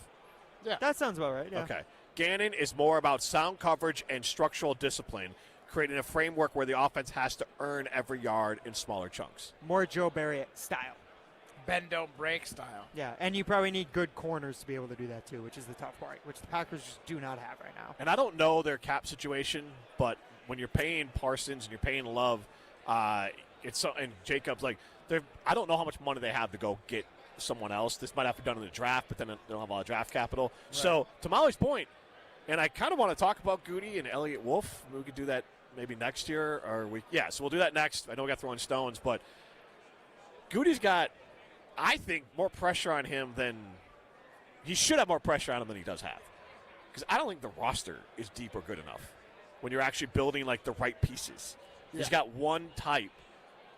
[SPEAKER 11] Yeah. That sounds about right, yeah.
[SPEAKER 2] Okay. Gannon is more about sound coverage and structural discipline, creating a framework where the offense has to earn every yard in smaller chunks.
[SPEAKER 11] More Joe Barry style.
[SPEAKER 4] Bend, don't break style.
[SPEAKER 11] Yeah, and you probably need good corners to be able to do that too, which is the tough part, which the Packers just do not have right now.
[SPEAKER 2] And I don't know their cap situation, but when you're paying Parsons and you're paying Love, and Jacobs, I don't know how much money they have to go get someone else. This might have to be done in the draft, but then they don't have a lot of draft capital. Right. So, to Molly's point, and I kind of want to talk about Goody and Elliott Wolf. We could do that maybe next year. So we'll do that next. I know we got throwing stones, but Goody's got, I think, more pressure on him than – he should have more pressure on him than he does have. Because I don't think the roster is deep or good enough when you're actually building, the right pieces. Yeah. He's got one type.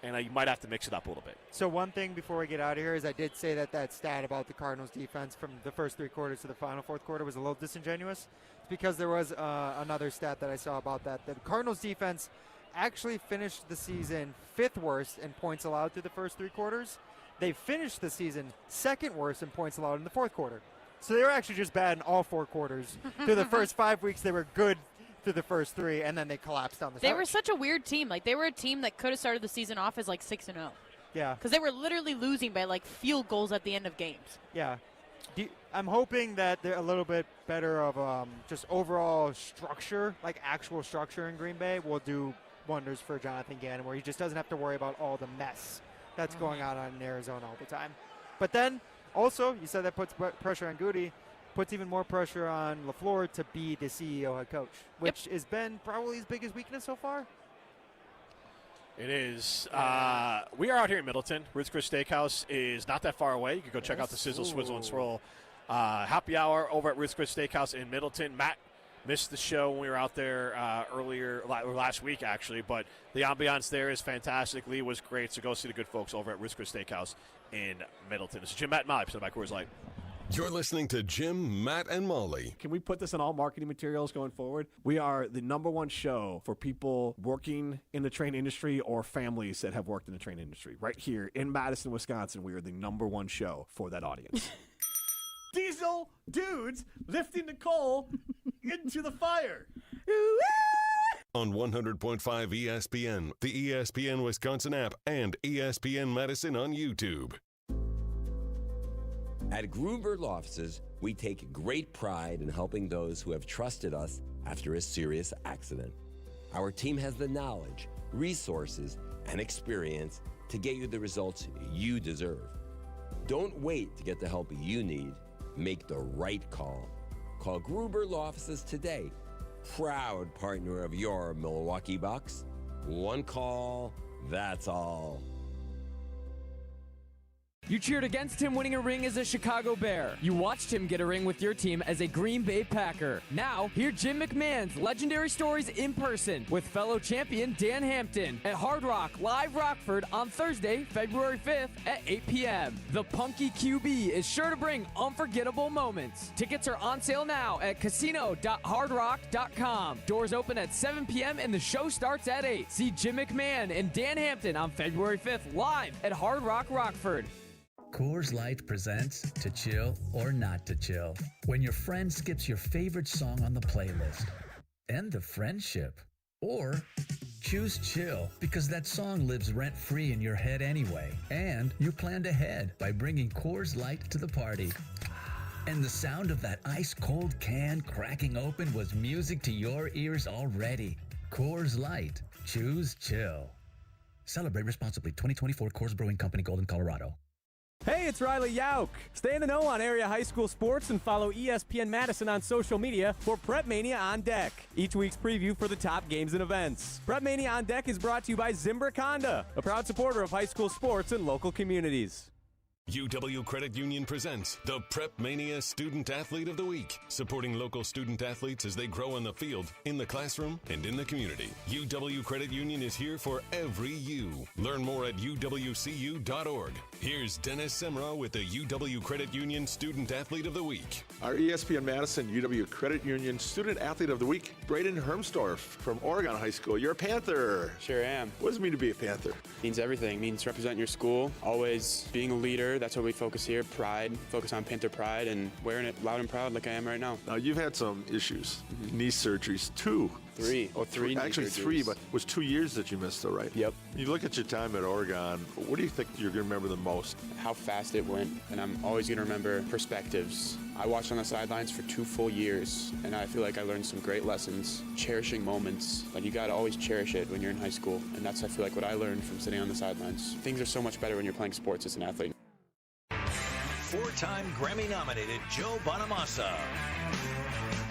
[SPEAKER 2] And you might have to mix it up a little bit.
[SPEAKER 11] So one thing before we get out of here is I did say that stat about the Cardinals defense from the first 3 quarters to the final 4th quarter was a little disingenuous. It's because there was another stat that I saw about that. The Cardinals defense actually finished the season 5th worst in points allowed through the first 3 quarters. They finished the season 2nd worst in points allowed in the 4th quarter. So they were actually just bad in all 4 quarters. Through the first 5 weeks, they were good through the first 3, and then they collapsed down the stretch.
[SPEAKER 5] They were such a weird team. They were a team that could have started the season off as 6-0.
[SPEAKER 11] Yeah.
[SPEAKER 5] Because they were literally losing by field goals at the end of games.
[SPEAKER 11] Yeah. I'm hoping that they're a little bit better of just overall structure, actual structure in Green Bay will do wonders for Jonathan Gannon, where he just doesn't have to worry about all the mess that's going on in Arizona all the time. But then also, you said that puts pressure on Goody, puts even more pressure on LaFleur to be the CEO head coach, which has been probably his biggest weakness so far.
[SPEAKER 2] It is. We are out here in Middleton. Ruth's Chris Steakhouse is not that far away. You can go check out the Sizzle, Swizzle, and Swirl happy hour over at Ruth's Chris Steakhouse in Middleton. Matt missed the show when we were out there last week, actually, but the ambiance there is fantastic. Lee was great, so go see the good folks over at Ruth's Chris Steakhouse in Middleton. This is Jim, Matt, and Molly, presented by Coors Light.
[SPEAKER 6] You're listening to Jim, Matt, and Molly.
[SPEAKER 2] Can we put this in all marketing materials going forward? We are the #1 show for people working in the train industry or families that have worked in the train industry. Right here in Madison, Wisconsin, we are the #1 show for that audience. Diesel dudes lifting the coal into the fire.
[SPEAKER 6] On 100.5 ESPN, the ESPN Wisconsin app, and ESPN Madison on YouTube.
[SPEAKER 12] At Gruber Law Offices, we take great pride in helping those who have trusted us after a serious accident. Our team has the knowledge, resources, and experience to get you the results you deserve. Don't wait to get the help you need. Make the right call. Call Gruber Law Offices today. Proud partner of your Milwaukee Bucks. One call, that's all.
[SPEAKER 13] You cheered against him winning a ring as a Chicago Bear. You watched him get a ring with your team as a Green Bay Packer. Now, hear Jim McMahon's legendary stories in person with fellow champion Dan Hampton at Hard Rock Live Rockford on Thursday, February 5th at 8 p.m. The Punky QB is sure to bring unforgettable moments. Tickets are on sale now at casino.hardrock.com. Doors open at 7 p.m. and the show starts at 8. See Jim McMahon and Dan Hampton on February 5th live at Hard Rock Rockford.
[SPEAKER 14] Coors Light presents To Chill or Not to Chill. When your friend skips your favorite song on the playlist. End the friendship. Or choose chill because that song lives rent-free in your head anyway. And you planned ahead by bringing Coors Light to the party. And the sound of that ice-cold can cracking open was music to your ears already. Coors Light. Choose chill. Celebrate responsibly. 2024 Coors Brewing Company, Golden, Colorado.
[SPEAKER 9] Hey, it's Riley Yauk. Stay in the know on area high school sports and follow ESPN Madison on social media for Prep Mania on Deck, each week's preview for the top games and events. Prep Mania on Deck is brought to you by Zimbrick Honda, a proud supporter of high school sports and local communities.
[SPEAKER 6] UW Credit Union presents the Prep Mania Student Athlete of the Week, supporting local student athletes as they grow on the field, in the classroom, and in the community. UW Credit Union is here for every U. Learn more at uwcu.org. Here's Dennis Semra with the UW Credit Union Student Athlete of the Week.
[SPEAKER 15] Our ESPN Madison UW Credit Union Student Athlete of the Week, Braden Hermsdorf from Oregon High School. You're a Panther.
[SPEAKER 16] Sure am.
[SPEAKER 15] What does it mean to be a Panther?
[SPEAKER 16] Means everything. Means representing your school, always being a leader. That's what we focus here. Pride. Focus on Panther pride and wearing it loud and proud like I am right now.
[SPEAKER 15] Now, you've had some issues. Knee surgeries, two.
[SPEAKER 16] Three.
[SPEAKER 15] Oh, three. Actually, three, but it was 2 years that you missed, though, right?
[SPEAKER 16] Yep.
[SPEAKER 15] You look at your time at Oregon, what do you think you're going to remember the most?
[SPEAKER 16] How fast it went, and I'm always going to remember perspectives. I watched on the sidelines for 2 full years, and I feel like I learned some great lessons, cherishing moments. Like, you got to always cherish it when you're in high school, and that's, I feel like, what I learned from sitting on the sidelines. Things are so much better when you're playing sports as an athlete.
[SPEAKER 17] 4-time Grammy-nominated Joe Bonamassa,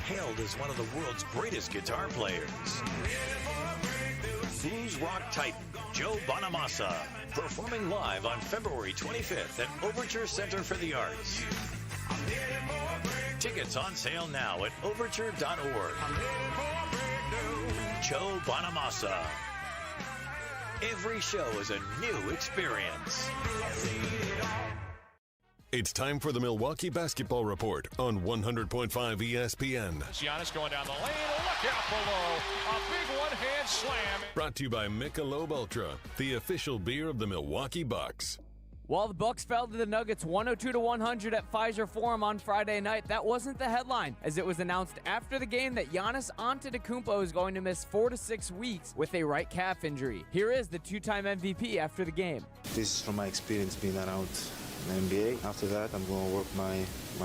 [SPEAKER 17] hailed as one of the world's greatest guitar players. Blues rock titan Joe Bonamassa, performing live on February 25th at Overture Center for the Arts. Tickets on sale now at overture.org. Joe Bonamassa. Every show is a new experience.
[SPEAKER 6] It's time for the Milwaukee Basketball Report on 100.5 ESPN.
[SPEAKER 18] Giannis going down the lane. Look out below. A big one-hand slam.
[SPEAKER 6] Brought to you by Michelob Ultra, the official beer of the Milwaukee Bucks.
[SPEAKER 13] While the Bucks fell to the Nuggets 102-100 at Pfizer Forum on Friday night, that wasn't the headline, as it was announced after the game that Giannis Antetokounmpo is going to miss 4 to 6 weeks with a right calf injury. Here is the two-time MVP after the game.
[SPEAKER 19] This is from my experience being around NBA. After that, I'm going to work my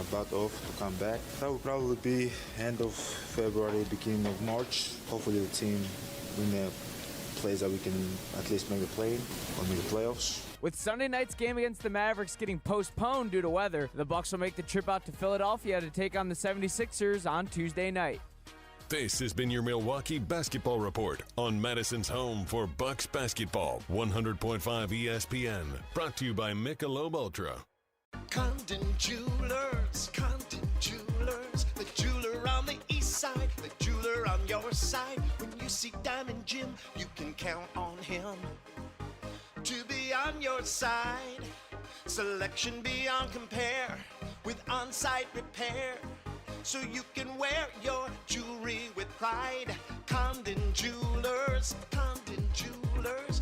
[SPEAKER 19] butt off to come back. That will probably be end of February, beginning of March. Hopefully the team win the plays that we can at least make the play or make the playoffs.
[SPEAKER 13] With Sunday night's game against the Mavericks getting postponed due to weather, the Bucks will make the trip out to Philadelphia to take on the 76ers on Tuesday night.
[SPEAKER 6] This has been your Milwaukee Basketball Report on Madison's home for Bucks basketball, 100.5 ESPN. Brought to you by Michelob Ultra.
[SPEAKER 20] Condon Jewelers, the jeweler on the east side, the jeweler on your side. When you see Diamond Jim, you can count on him to be on your side. Selection beyond compare with on-site repair, so you can wear your jewelry with pride. Condon Jewelers,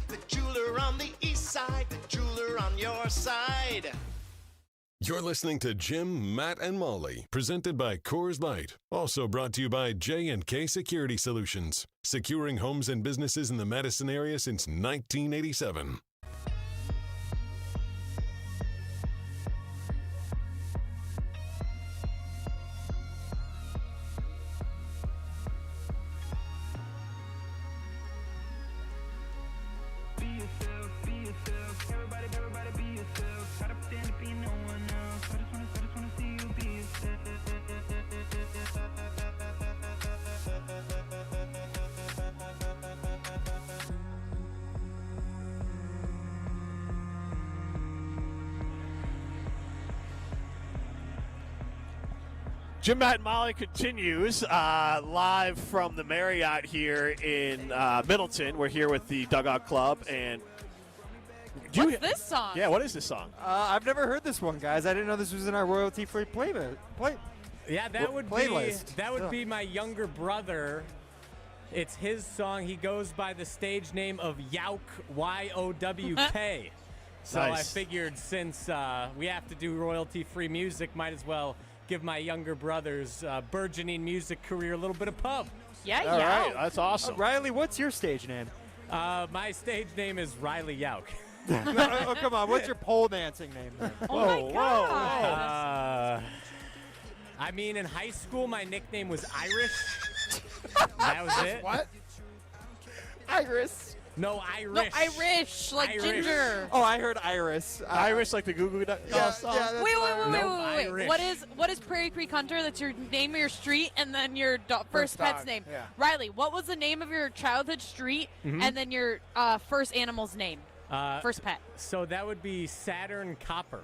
[SPEAKER 20] the jeweler on the east side, the jeweler on your side.
[SPEAKER 6] You're listening to Jim, Matt, and Molly, presented by Coors Light. Also brought to you by J&K Security Solutions, securing homes and businesses in the Madison area since 1987.
[SPEAKER 2] Jim, Matt, and Molly continues live from the Marriott here in Middleton. We're here with the Dugout Club. And
[SPEAKER 5] what's this song?
[SPEAKER 2] Yeah, what is this song?
[SPEAKER 11] I've never heard this one, guys. I didn't know this was in our royalty-free
[SPEAKER 9] Yeah, that would
[SPEAKER 11] playlist.
[SPEAKER 9] be my younger brother. It's his song. He goes by the stage name of Yowk, Y-O-W-K. So
[SPEAKER 2] Nice.
[SPEAKER 9] I figured since we have to do royalty-free music, might as well give my younger brother's burgeoning music career a little bit of pub.
[SPEAKER 5] Yeah,
[SPEAKER 2] All right, that's awesome.
[SPEAKER 11] Riley, what's your stage name?
[SPEAKER 9] My stage name is Riley Yowk.
[SPEAKER 11] Oh, come on. What's your pole dancing name then?
[SPEAKER 5] Oh, my God.
[SPEAKER 9] I mean, in high school, my nickname was Irish. That was it.
[SPEAKER 4] What?
[SPEAKER 11] Iris.
[SPEAKER 9] No, Irish.
[SPEAKER 5] No, Irish, like
[SPEAKER 9] Irish.
[SPEAKER 5] ginger.
[SPEAKER 11] Oh, I heard Iris.
[SPEAKER 2] Iris, like the Goo Goo Dolls song?
[SPEAKER 5] Wait.
[SPEAKER 9] Irish.
[SPEAKER 5] What is Prairie Creek Hunter? That's your name of your street and then your first pet's
[SPEAKER 4] dog,
[SPEAKER 5] name.
[SPEAKER 4] yeah.
[SPEAKER 5] Riley, what was the name of your childhood street and then your first animal's name? First pet.
[SPEAKER 9] So that would be Saturn Copper.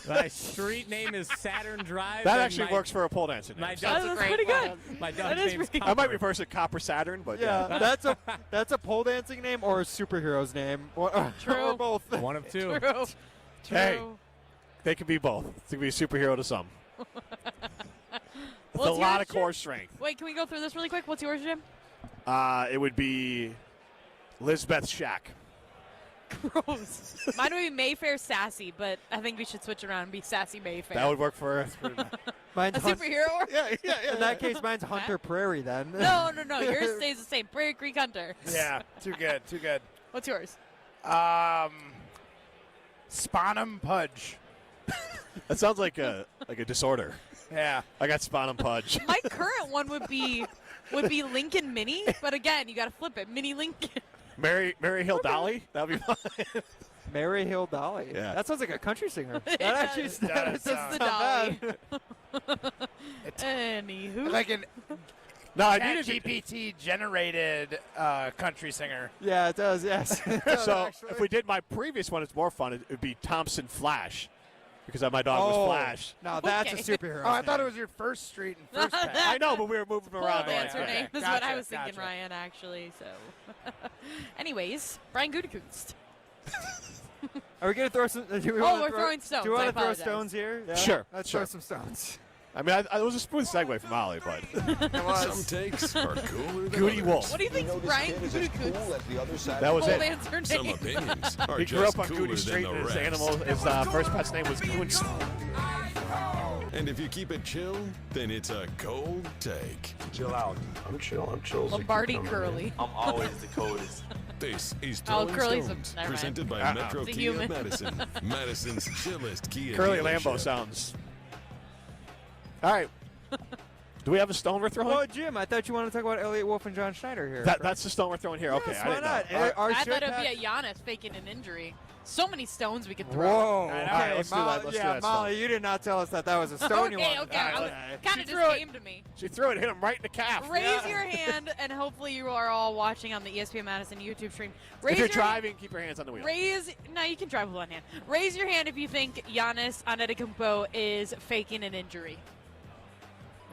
[SPEAKER 9] My street name is Saturn Drive.
[SPEAKER 2] That
[SPEAKER 9] and
[SPEAKER 2] actually works for a pole dancing name.
[SPEAKER 9] My
[SPEAKER 5] That's
[SPEAKER 9] dog's
[SPEAKER 5] pretty good.
[SPEAKER 9] My
[SPEAKER 5] That
[SPEAKER 9] dog's
[SPEAKER 5] is
[SPEAKER 9] name's
[SPEAKER 5] pretty
[SPEAKER 9] Copper.
[SPEAKER 2] I might reverse it Copper Saturn, but
[SPEAKER 11] Yeah, that's a pole dancing name or a superhero's name.
[SPEAKER 5] True.
[SPEAKER 11] Or both.
[SPEAKER 9] One of two.
[SPEAKER 5] True.
[SPEAKER 2] Hey, they can be both. They can be a superhero to some. With
[SPEAKER 5] What's
[SPEAKER 2] a lot
[SPEAKER 5] yours,
[SPEAKER 2] of core strength.
[SPEAKER 5] Wait, can we go through this really quick? What's yours, Jim?
[SPEAKER 2] It would be Lizbeth Shack.
[SPEAKER 5] Gross. Mine would be Mayfair Sassy, but I think we should switch around and be Sassy Mayfair.
[SPEAKER 2] That would work for
[SPEAKER 11] Mine's
[SPEAKER 5] a superhero?
[SPEAKER 2] Yeah.
[SPEAKER 11] In that case, mine's Hunter Prairie then.
[SPEAKER 5] No. Yours stays the same. Prairie Creek Hunter.
[SPEAKER 4] Yeah, too good.
[SPEAKER 5] What's yours?
[SPEAKER 4] Sponum Pudge.
[SPEAKER 2] That sounds like a disorder.
[SPEAKER 4] Yeah.
[SPEAKER 2] I got Sponum Pudge.
[SPEAKER 5] My current one would be Lincoln Mini, but again, you got to flip it. Mini Lincoln.
[SPEAKER 2] Mary Hill Dolly? That would be fine.
[SPEAKER 11] Mary Hill Dolly.
[SPEAKER 2] Yeah.
[SPEAKER 11] That sounds like a country singer.
[SPEAKER 5] It
[SPEAKER 11] That actually
[SPEAKER 5] does.
[SPEAKER 11] doesn't
[SPEAKER 5] It's the
[SPEAKER 11] sound
[SPEAKER 5] Dolly.
[SPEAKER 11] bad.
[SPEAKER 5] Anywho.
[SPEAKER 4] Like an
[SPEAKER 2] No, I needed
[SPEAKER 4] GPT generated country singer.
[SPEAKER 11] Yeah, it does, yes.
[SPEAKER 2] So if we did my previous one, it's more fun. It would be Thompson Flash, because my dog was Flash.
[SPEAKER 11] Now that's
[SPEAKER 5] Okay.
[SPEAKER 11] a superhero.
[SPEAKER 4] Oh, I thought it was your first street and first pet.
[SPEAKER 2] I know, but we were moving
[SPEAKER 5] Pole
[SPEAKER 2] around.
[SPEAKER 5] dancer name is what I was thinking,
[SPEAKER 4] gotcha.
[SPEAKER 5] Ryan, actually. So, anyways, Brian Gutekunst.
[SPEAKER 11] Are we going to throw some? Do we
[SPEAKER 5] Oh,
[SPEAKER 11] wanna
[SPEAKER 5] we're
[SPEAKER 11] throw,
[SPEAKER 5] throwing stones.
[SPEAKER 11] Do you
[SPEAKER 5] I
[SPEAKER 11] want to throw
[SPEAKER 5] apologize.
[SPEAKER 11] stones here? Yeah?
[SPEAKER 2] Sure,
[SPEAKER 11] Let's
[SPEAKER 2] sure.
[SPEAKER 11] throw some stones.
[SPEAKER 2] I mean, it was a smooth segue from Ollie, but
[SPEAKER 6] Some takes are cooler than
[SPEAKER 2] Goody
[SPEAKER 6] others.
[SPEAKER 2] Wolf.
[SPEAKER 5] What do you think, Brian Gutekunst?
[SPEAKER 2] That was
[SPEAKER 5] Pole
[SPEAKER 2] it.
[SPEAKER 5] dancer
[SPEAKER 6] Some
[SPEAKER 5] name.
[SPEAKER 6] opinions are
[SPEAKER 2] He grew
[SPEAKER 6] just
[SPEAKER 2] up on
[SPEAKER 6] cooler
[SPEAKER 2] Goody Street,
[SPEAKER 6] than
[SPEAKER 2] and
[SPEAKER 6] the
[SPEAKER 2] his
[SPEAKER 6] rest.
[SPEAKER 2] his first pet's name was Kunst.
[SPEAKER 6] And if you keep it chill, then it's a cold take.
[SPEAKER 1] Chill out. I'm chill.
[SPEAKER 5] Lombardi Curly.
[SPEAKER 1] I'm always the coldest.
[SPEAKER 6] This is
[SPEAKER 5] Oh,
[SPEAKER 6] Throwing
[SPEAKER 5] Curly's
[SPEAKER 6] Stones,
[SPEAKER 5] never mind.
[SPEAKER 6] presented by
[SPEAKER 2] Uh-uh.
[SPEAKER 6] Metro
[SPEAKER 5] He's a
[SPEAKER 6] Kia
[SPEAKER 5] human.
[SPEAKER 6] Madison, Madison's chillest Kia
[SPEAKER 2] Curly
[SPEAKER 6] dealership.
[SPEAKER 2] Lambo sounds. All right. Do we have a stone we're throwing?
[SPEAKER 11] Well, Jim, I thought you wanted to talk about Elliot Wolf and John Schneider here.
[SPEAKER 2] That's the stone we're throwing here. Okay,
[SPEAKER 11] Yes,
[SPEAKER 2] I
[SPEAKER 11] why
[SPEAKER 2] didn't
[SPEAKER 11] not?
[SPEAKER 2] know. All right.
[SPEAKER 11] Our
[SPEAKER 5] I
[SPEAKER 11] shirt
[SPEAKER 5] thought it would
[SPEAKER 11] pack-
[SPEAKER 5] be a Giannis faking an injury. So many stones we could throw.
[SPEAKER 11] Whoa.
[SPEAKER 2] All right, let's do that. Let's do
[SPEAKER 11] yeah,
[SPEAKER 2] that
[SPEAKER 11] Molly, you did not tell us that was a stone you
[SPEAKER 5] Okay,
[SPEAKER 11] wanted.
[SPEAKER 5] okay.
[SPEAKER 11] All right,
[SPEAKER 5] Kind of
[SPEAKER 2] She
[SPEAKER 5] just
[SPEAKER 2] threw it.
[SPEAKER 5] came to me.
[SPEAKER 2] She threw it, hit him right in the calf.
[SPEAKER 5] Raise your hand, and hopefully you are all watching on the ESPN Madison YouTube stream. Raise
[SPEAKER 2] If you're
[SPEAKER 5] your
[SPEAKER 2] driving, keep your hands on the wheel.
[SPEAKER 5] No, you can drive with one hand. Raise your hand if you think Giannis Antetokounmpo is faking an injury.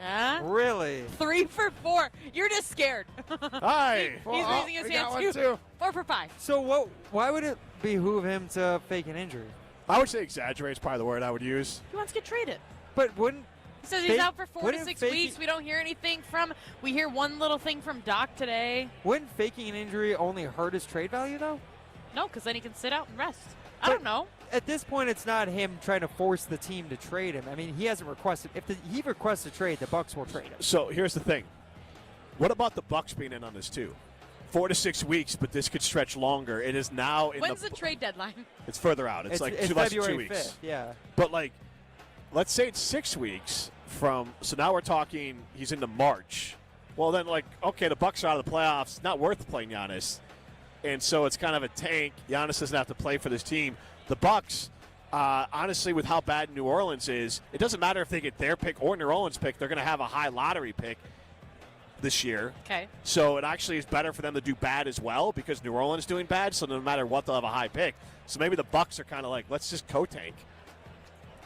[SPEAKER 5] Huh?
[SPEAKER 11] Really?
[SPEAKER 5] 3 for 4. You're just scared.
[SPEAKER 2] Hi.
[SPEAKER 5] He's raising his
[SPEAKER 4] we
[SPEAKER 5] hand
[SPEAKER 4] got one
[SPEAKER 5] too.
[SPEAKER 4] too.
[SPEAKER 5] 4 for 5.
[SPEAKER 11] So why would it behoove him to fake an injury?
[SPEAKER 2] I would say exaggerate is probably the word I would use.
[SPEAKER 5] He wants to get traded.
[SPEAKER 11] But wouldn't
[SPEAKER 5] He says he's
[SPEAKER 11] Fake-
[SPEAKER 5] out for 4 to
[SPEAKER 11] wouldn't
[SPEAKER 5] 6
[SPEAKER 11] faking-
[SPEAKER 5] weeks. We don't hear anything from. We hear one little thing from Doc today.
[SPEAKER 11] wouldn't faking an injury only hurt his trade value though?
[SPEAKER 5] No, because then he can sit out and rest. I don't know.
[SPEAKER 11] At this point, it's not him trying to force the team to trade him. I mean, he hasn't requested. If he requests a trade, the Bucks will trade him.
[SPEAKER 2] So here's the thing. What about the Bucks being in on this too? 4 to 6 weeks, but this could stretch longer. It is now in
[SPEAKER 5] When's the trade deadline?
[SPEAKER 2] It's further out. It's like
[SPEAKER 11] it's
[SPEAKER 2] less than 2
[SPEAKER 11] February
[SPEAKER 2] weeks.
[SPEAKER 11] 5th, yeah.
[SPEAKER 2] But like, let's say it's 6 weeks from. So now we're talking. He's into March. Well, then okay, the Bucks are out of the playoffs. Not worth playing Giannis, and so it's kind of a tank. Giannis doesn't have to play for this team. The Bucks, honestly, with how bad New Orleans is, it doesn't matter if they get their pick or New Orleans pick. They're going to have a high lottery pick this year.
[SPEAKER 5] Okay.
[SPEAKER 2] So it actually is better for them to do bad as well because New Orleans is doing bad. So no matter what, they'll have a high pick. So maybe the Bucks are kind of like, let's just co-tank.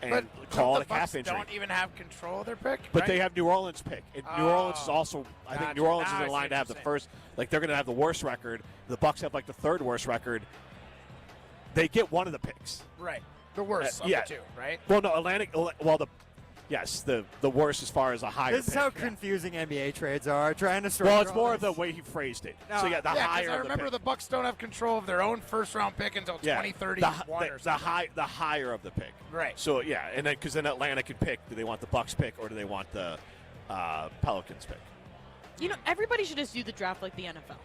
[SPEAKER 2] and call it a calf
[SPEAKER 4] Bucks
[SPEAKER 2] injury.
[SPEAKER 4] Don't even have control of their pick.
[SPEAKER 2] But
[SPEAKER 4] right?
[SPEAKER 2] they have New Orleans pick. And New Orleans is also, I think New Orleans is in line to have the first. Like they're going to have the worst record. The Bucks have like the third worst record. They get one of the picks.
[SPEAKER 4] Right. The worst of
[SPEAKER 2] yeah.
[SPEAKER 4] the two, right?
[SPEAKER 2] Well, no, Atlantic. Well, the worst as far as a higher.
[SPEAKER 11] This is
[SPEAKER 2] pick.
[SPEAKER 11] how confusing NBA trades are. Trying to sort.
[SPEAKER 2] Well, it's more of the way he phrased it.
[SPEAKER 11] No,
[SPEAKER 2] So yeah, the higher.
[SPEAKER 4] I remember the Bucks don't have control of their own first-round pick until 2031 or something.
[SPEAKER 2] The higher of the pick.
[SPEAKER 4] Right.
[SPEAKER 2] So yeah, and then because then Atlanta can pick. Do they want the Bucks pick or do they want the Pelicans pick?
[SPEAKER 5] You know, everybody should just do the draft like the NFL.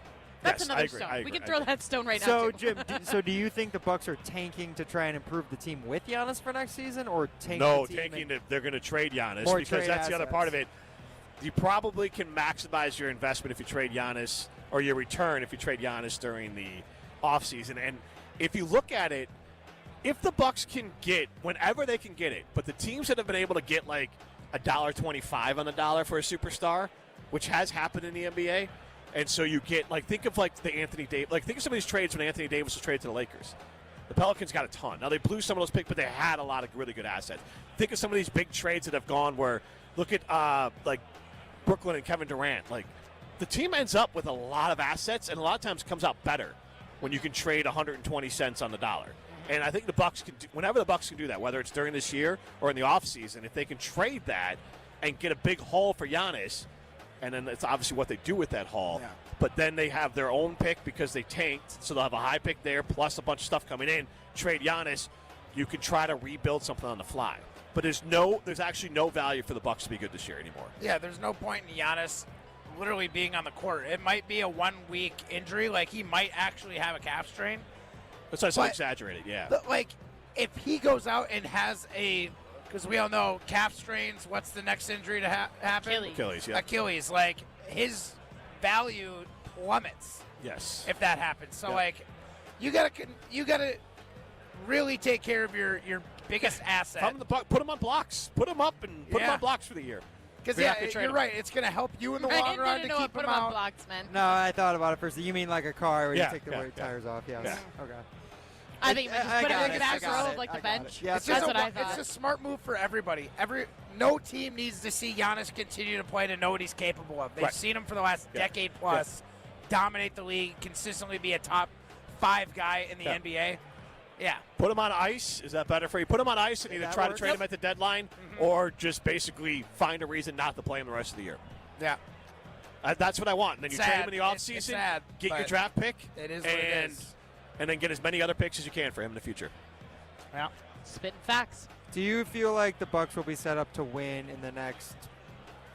[SPEAKER 5] That's
[SPEAKER 2] Yes,
[SPEAKER 5] another
[SPEAKER 2] I agree,
[SPEAKER 5] stone.
[SPEAKER 2] I
[SPEAKER 5] We
[SPEAKER 2] agree,
[SPEAKER 5] can throw that stone right now.
[SPEAKER 11] So,
[SPEAKER 5] too.
[SPEAKER 11] Jim, do you think the Bucks are tanking to try and improve the team with Giannis for next season, or tanking?
[SPEAKER 2] No,
[SPEAKER 11] the team
[SPEAKER 2] tanking. They're going to trade Giannis
[SPEAKER 11] More
[SPEAKER 2] because
[SPEAKER 11] trade
[SPEAKER 2] that's the other
[SPEAKER 11] assets.
[SPEAKER 2] part of it. You probably can maximize your investment if you trade Giannis, or your return if you trade Giannis during the offseason. And if you look at it, if the Bucks can get whenever they can get it, but the teams that have been able to get like $1.25 on the dollar for a superstar, which has happened in the NBA. And so you get, like, think of, like, the Anthony Davis. Like, think of some of these trades when Anthony Davis was traded to the Lakers. The Pelicans got a ton. Now, they blew some of those picks, but they had a lot of really good assets. Think of some of these big trades that have gone where, look at, like, Brooklyn and Kevin Durant. Like, the team ends up with a lot of assets, and a lot of times comes out better when you can trade 120 cents on the dollar. And I think the Bucks can do, whenever the Bucks can do that, whether it's during this year or in the offseason, if they can trade that and get a big haul for Giannis, and then it's obviously what they do with that haul.
[SPEAKER 4] Yeah.
[SPEAKER 2] But then they have their own pick because they tanked, so they'll have a high pick there plus a bunch of stuff coming in. Trade Giannis, you can try to rebuild something on the fly. But there's actually no value for the Bucks to be good this year anymore.
[SPEAKER 4] Yeah, there's no point in Giannis literally being on the court. It might be a 1-week injury, like he might actually have a calf strain.
[SPEAKER 2] That's why I said exaggerated, yeah.
[SPEAKER 4] Like, if he goes out and has because we all know calf strains, what's the next injury to happen?
[SPEAKER 2] Achilles, yeah.
[SPEAKER 4] Achilles, like, his value plummets.
[SPEAKER 2] Yes.
[SPEAKER 4] If that happens. So, like, you gotta really take care of your biggest asset.
[SPEAKER 2] Put him on blocks. Put him up and put him on blocks for the year.
[SPEAKER 4] Because, you're right. It's going to help you in the long run to keep
[SPEAKER 5] put
[SPEAKER 4] him
[SPEAKER 5] him on
[SPEAKER 4] out.
[SPEAKER 5] blocks, man.
[SPEAKER 11] No, I thought about it first. You mean like a car where you
[SPEAKER 2] Yeah,
[SPEAKER 11] take the
[SPEAKER 2] yeah,
[SPEAKER 11] tires off? Yes.
[SPEAKER 2] Yeah.
[SPEAKER 11] Okay.
[SPEAKER 5] I think we just put him in the back
[SPEAKER 11] got
[SPEAKER 5] row
[SPEAKER 11] it.
[SPEAKER 5] of like the
[SPEAKER 11] I got
[SPEAKER 5] bench.
[SPEAKER 11] it. Yeah,
[SPEAKER 5] That's what I thought.
[SPEAKER 4] It's a smart move for everybody. No team needs to see Giannis continue to play to know what he's capable of. They've seen him for the last decade plus dominate the league, consistently be a top 5 guy in the NBA. Yeah.
[SPEAKER 2] Put him on ice. Is that better for you? Put him on ice and either try to trade him at the deadline or just basically find a reason not to play him the rest of the year.
[SPEAKER 4] Yeah.
[SPEAKER 2] That's what I want. And then you trade him in the offseason, get your draft pick,
[SPEAKER 4] it is what it is.
[SPEAKER 2] And then get as many other picks as you can for him in the future.
[SPEAKER 4] Yeah.
[SPEAKER 5] Spitting facts.
[SPEAKER 11] Do you feel like the Bucks will be set up to win in the next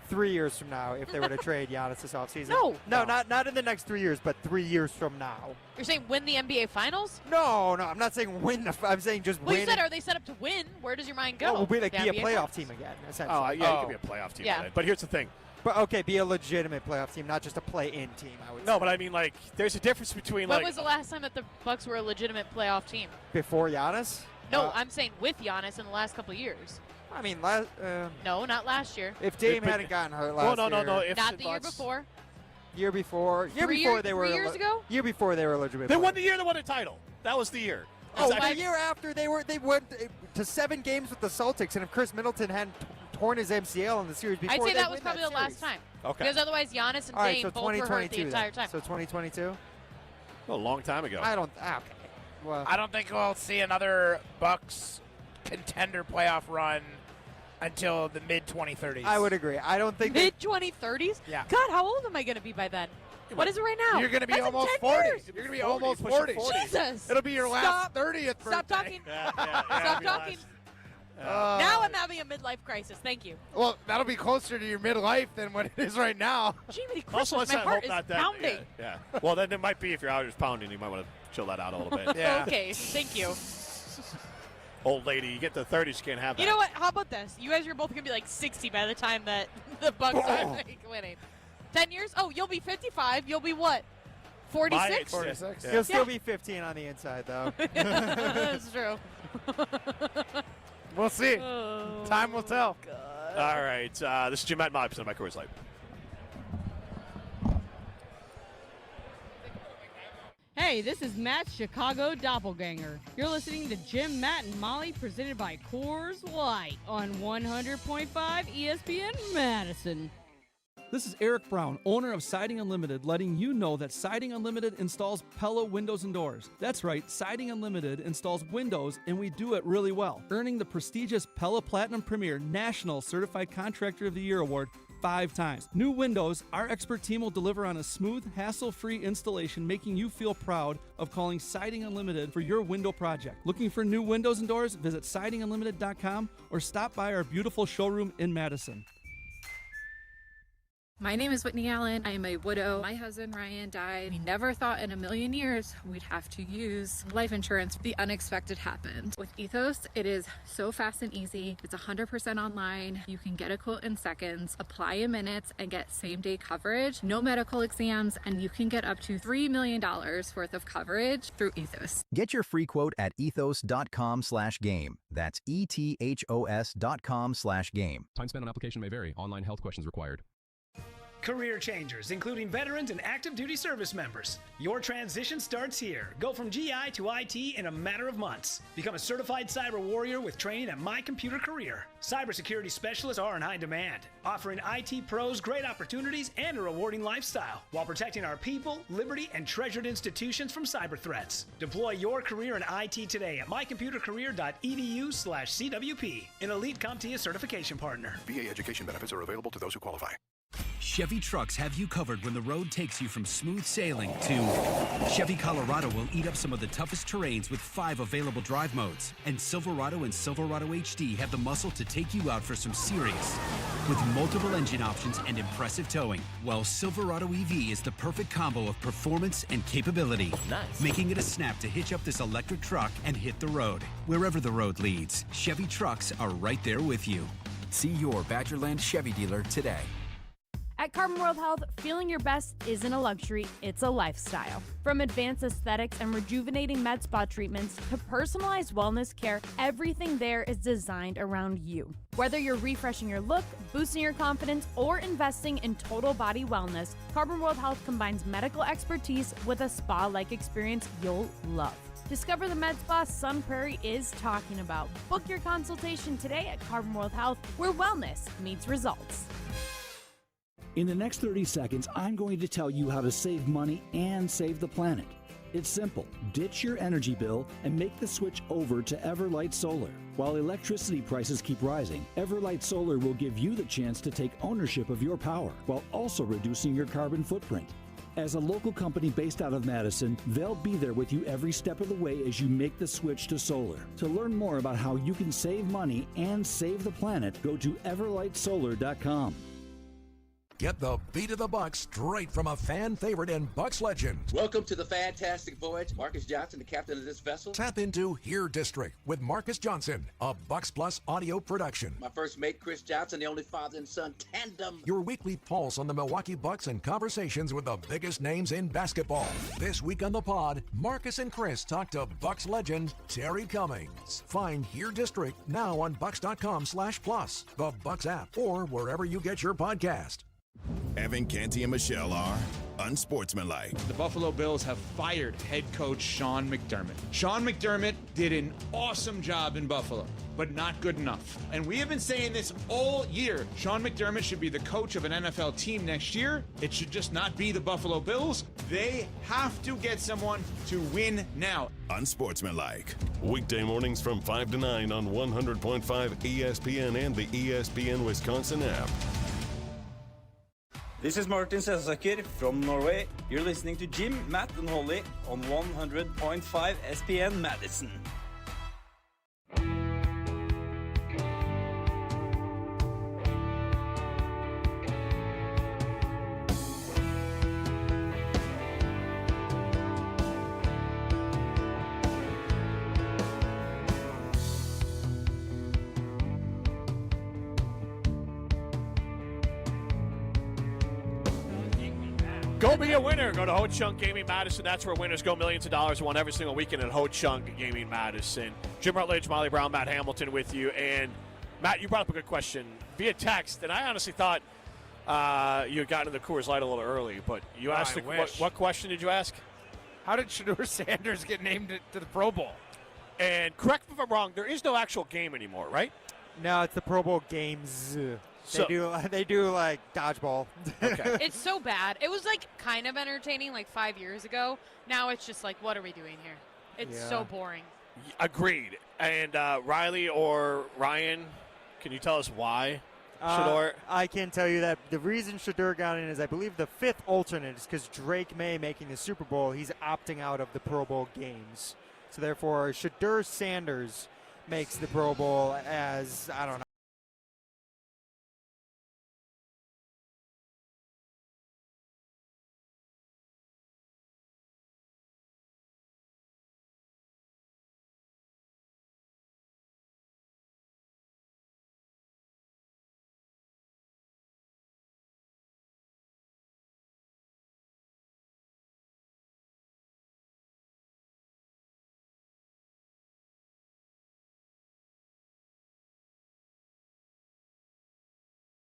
[SPEAKER 11] 3 years from now if they were to trade Giannis this offseason?
[SPEAKER 5] No.
[SPEAKER 11] No, not in the next 3 years, but 3 years from now.
[SPEAKER 5] You're saying win the NBA Finals?
[SPEAKER 11] No, I'm not saying win. I'm saying just
[SPEAKER 5] Well,
[SPEAKER 11] win.
[SPEAKER 5] you said, are they set up to win? Where does your mind go?
[SPEAKER 11] We'll be a
[SPEAKER 5] The NBA
[SPEAKER 11] playoff
[SPEAKER 5] Finals.
[SPEAKER 11] team again, essentially.
[SPEAKER 2] Oh, yeah, you could be a playoff team.
[SPEAKER 5] Yeah.
[SPEAKER 2] But here's the thing.
[SPEAKER 11] But, okay, be a legitimate playoff team, not just a play-in team, I would say.
[SPEAKER 2] No, but I mean, like, there's a difference between,
[SPEAKER 5] When was the last time that the Bucks were a legitimate playoff team?
[SPEAKER 11] Before Giannis?
[SPEAKER 5] No, I'm saying with Giannis in the last couple of years.
[SPEAKER 11] I mean,
[SPEAKER 5] no, not last year.
[SPEAKER 11] if Dame hadn't gotten hurt last year.
[SPEAKER 2] No.
[SPEAKER 5] Not the year before.
[SPEAKER 11] Year before they were
[SPEAKER 5] 3 years ago?
[SPEAKER 11] Year before they were legitimate.
[SPEAKER 2] They won the year they won a title. That was the year.
[SPEAKER 11] Oh, the year after they went to 7 games with the Celtics, and if Chris Middleton hadn't torn his MCL in the series before,
[SPEAKER 5] I'd say
[SPEAKER 11] they'd
[SPEAKER 5] that was
[SPEAKER 11] win
[SPEAKER 5] probably the last time.
[SPEAKER 2] Okay.
[SPEAKER 5] Because otherwise, Giannis and
[SPEAKER 11] All right,
[SPEAKER 5] Dame
[SPEAKER 11] so
[SPEAKER 5] both were hurt the
[SPEAKER 11] 2022
[SPEAKER 5] entire
[SPEAKER 11] then.
[SPEAKER 5] time.
[SPEAKER 11] So 2022?
[SPEAKER 2] A long time ago.
[SPEAKER 11] I don't. Okay. Well,
[SPEAKER 4] I don't think we'll see another Bucks contender playoff run until the mid-2030s.
[SPEAKER 11] I would agree. I don't think
[SPEAKER 5] Mid-2030s?
[SPEAKER 4] Yeah.
[SPEAKER 5] God, how old am I going to be by then? What is it right now?
[SPEAKER 4] You're going to be
[SPEAKER 5] That's in
[SPEAKER 4] almost
[SPEAKER 5] 10
[SPEAKER 4] 40.
[SPEAKER 5] years.
[SPEAKER 4] You're going to be almost 40.
[SPEAKER 5] Jesus.
[SPEAKER 4] It'll be your last 30th birthday.
[SPEAKER 5] Stop talking. Stop talking. Now I'm having a midlife crisis. Thank you.
[SPEAKER 4] Well, that'll be closer to your midlife than what it is right now.
[SPEAKER 5] Jiminy
[SPEAKER 2] Also,
[SPEAKER 5] Christmas,
[SPEAKER 2] let's
[SPEAKER 5] my
[SPEAKER 2] not
[SPEAKER 5] heart
[SPEAKER 2] hope
[SPEAKER 5] is
[SPEAKER 2] not that.
[SPEAKER 5] pounding.
[SPEAKER 2] Yeah. Well, then it might be if your heart is pounding, you might want to chill that out a little bit.
[SPEAKER 4] Yeah.
[SPEAKER 5] Okay, thank you.
[SPEAKER 2] Old lady, you get to the 30s, you can't have that.
[SPEAKER 5] You know what? How about this? You guys are both going to be like 60 by the time that the Bucks are like, winning. 10 years? Oh, you'll be 55. You'll be what? 46?
[SPEAKER 11] 46. You'll still be 15 on the inside, though.
[SPEAKER 5] That's true.
[SPEAKER 4] We'll see. Time will tell.
[SPEAKER 2] All right. This is Jim Matt Molly, presented by Coors Light.
[SPEAKER 3] Hey, this is Matt's Chicago Doppelganger. You're listening to Jim, Matt, and Molly presented by Coors Light on 100.5 ESPN Madison.
[SPEAKER 7] This is Eric Brown, owner of Siding Unlimited, letting you know that Siding Unlimited installs Pella windows and doors. That's right, Siding Unlimited installs windows, and we do it really well, earning the prestigious Pella Platinum Premier National Certified Contractor of the Year award 5 times. New windows, our expert team will deliver on a smooth, hassle-free installation, making you feel proud of calling Siding Unlimited for your window project. Looking for new windows and doors? Visit sidingunlimited.com or stop by our beautiful showroom in Madison.
[SPEAKER 8] My name is Whitney Allen. I am a widow. My husband, Ryan, died. We never thought in a million years we'd have to use life insurance. The unexpected happened. With Ethos, it is so fast and easy. It's 100% online. You can get a quote in seconds, apply in minutes, and get same-day coverage. No medical exams, and you can get up to $3 million worth of coverage through Ethos.
[SPEAKER 21] Get your free quote at ethos.com/game. That's ETHOS.com/game.
[SPEAKER 22] Time spent on application may vary. Online health questions required.
[SPEAKER 23] Career changers, including veterans and active duty service members. Your transition starts here. Go from GI to IT in a matter of months. Become a certified cyber warrior with training at My Computer Career. Cybersecurity specialists are in high demand, offering IT pros great opportunities and a rewarding lifestyle while protecting our people, liberty, and treasured institutions from cyber threats. Deploy your career in IT today at mycomputercareer.edu/CWP, an elite CompTIA certification partner.
[SPEAKER 24] VA education benefits are available to those who qualify.
[SPEAKER 25] Chevy trucks have you covered when the road takes you from smooth sailing to Chevy Colorado will eat up some of the toughest terrains with 5 available drive modes. And Silverado and Silverado HD have the muscle to take you out for some serious. With multiple engine options and impressive towing, well, Silverado EV is the perfect combo of performance and capability. Nice. Making it a snap to hitch up this electric truck and hit the road. Wherever the road leads, Chevy trucks are right there with you. See your Badgerland Chevy dealer today.
[SPEAKER 26] At Carbon World Health, feeling your best isn't a luxury, it's a lifestyle. From advanced aesthetics and rejuvenating med spa treatments to personalized wellness care, everything there is designed around you. Whether you're refreshing your look, boosting your confidence, or investing in total body wellness, Carbon World Health combines medical expertise with a spa-like experience you'll love. Discover the med spa Sun Prairie is talking about. Book your consultation today at Carbon World Health, where wellness meets results.
[SPEAKER 27] In the next 30 seconds, I'm going to tell you how to save money and save the planet. It's simple. Ditch your energy bill and make the switch over to Everlight Solar. While electricity prices keep rising, Everlight Solar will give you the chance to take ownership of your power while also reducing your carbon footprint. As a local company based out of Madison, they'll be there with you every step of the way as you make the switch to solar. To learn more about how you can save money and save the planet, go to everlightsolar.com.
[SPEAKER 28] Get the beat of the Bucks straight from a fan favorite and Bucks legend.
[SPEAKER 29] Welcome to the fantastic voyage. Marcus Johnson, the captain of this vessel.
[SPEAKER 28] Tap into Here District with Marcus Johnson, a Bucks Plus audio production.
[SPEAKER 29] My first mate, Chris Johnson, the only father and son tandem.
[SPEAKER 28] Your weekly pulse on the Milwaukee Bucks and conversations with the biggest names in basketball. This week on the pod, Marcus and Chris talk to Bucks legend Terry Cummings. Find Here District now on Bucks.com/plus, the Bucks app, or wherever you get your podcast.
[SPEAKER 30] Evan Canty and Michelle are unsportsmanlike.
[SPEAKER 34] The Buffalo Bills have fired head coach Sean McDermott. Sean McDermott did an awesome job in Buffalo, but not good enough. And we have been saying this all year. Sean McDermott should be the coach of an NFL team next year. It should just not be the Buffalo Bills. They have to get someone to win now.
[SPEAKER 30] Unsportsmanlike.
[SPEAKER 6] Weekday mornings from 5 to 9 on 100.5 ESPN and the ESPN Wisconsin app.
[SPEAKER 35] This is Martin Sensaker from Norway. You're listening to Jim, Matt, and Holly on 100.5 ESPN Madison.
[SPEAKER 2] Go be a winner. Go to Ho Chunk Gaming Madison. That's where winners go. Millions of dollars won every single weekend at Ho Chunk Gaming Madison. Jim Rutledge, Molly Brown, Matt Hamilton with you. And, Matt, you brought up a good question via text, and I honestly thought you had gotten to the Coors Light a little early, but you asked what question did you ask?
[SPEAKER 4] How did Shedeur Sanders get named to the Pro Bowl?
[SPEAKER 2] And correct me if I'm wrong, there is no actual game anymore, right?
[SPEAKER 11] No, it's the Pro Bowl games. They do like dodgeball.
[SPEAKER 2] Okay.
[SPEAKER 5] It's so bad. It was like kind of entertaining like 5 years ago. Now it's just like, what are we doing here? It's so boring.
[SPEAKER 2] Agreed. And Riley or Ryan, can you tell us why Shedeur?
[SPEAKER 11] I can tell you that the reason Shedeur got in is I believe the 5th alternate is because Drake May making the Super Bowl, he's opting out of the Pro Bowl games. So therefore, Shedeur Sanders makes the Pro Bowl as, I don't know.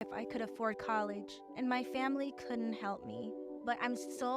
[SPEAKER 1] If I could afford college, and my family couldn't help me, but I'm so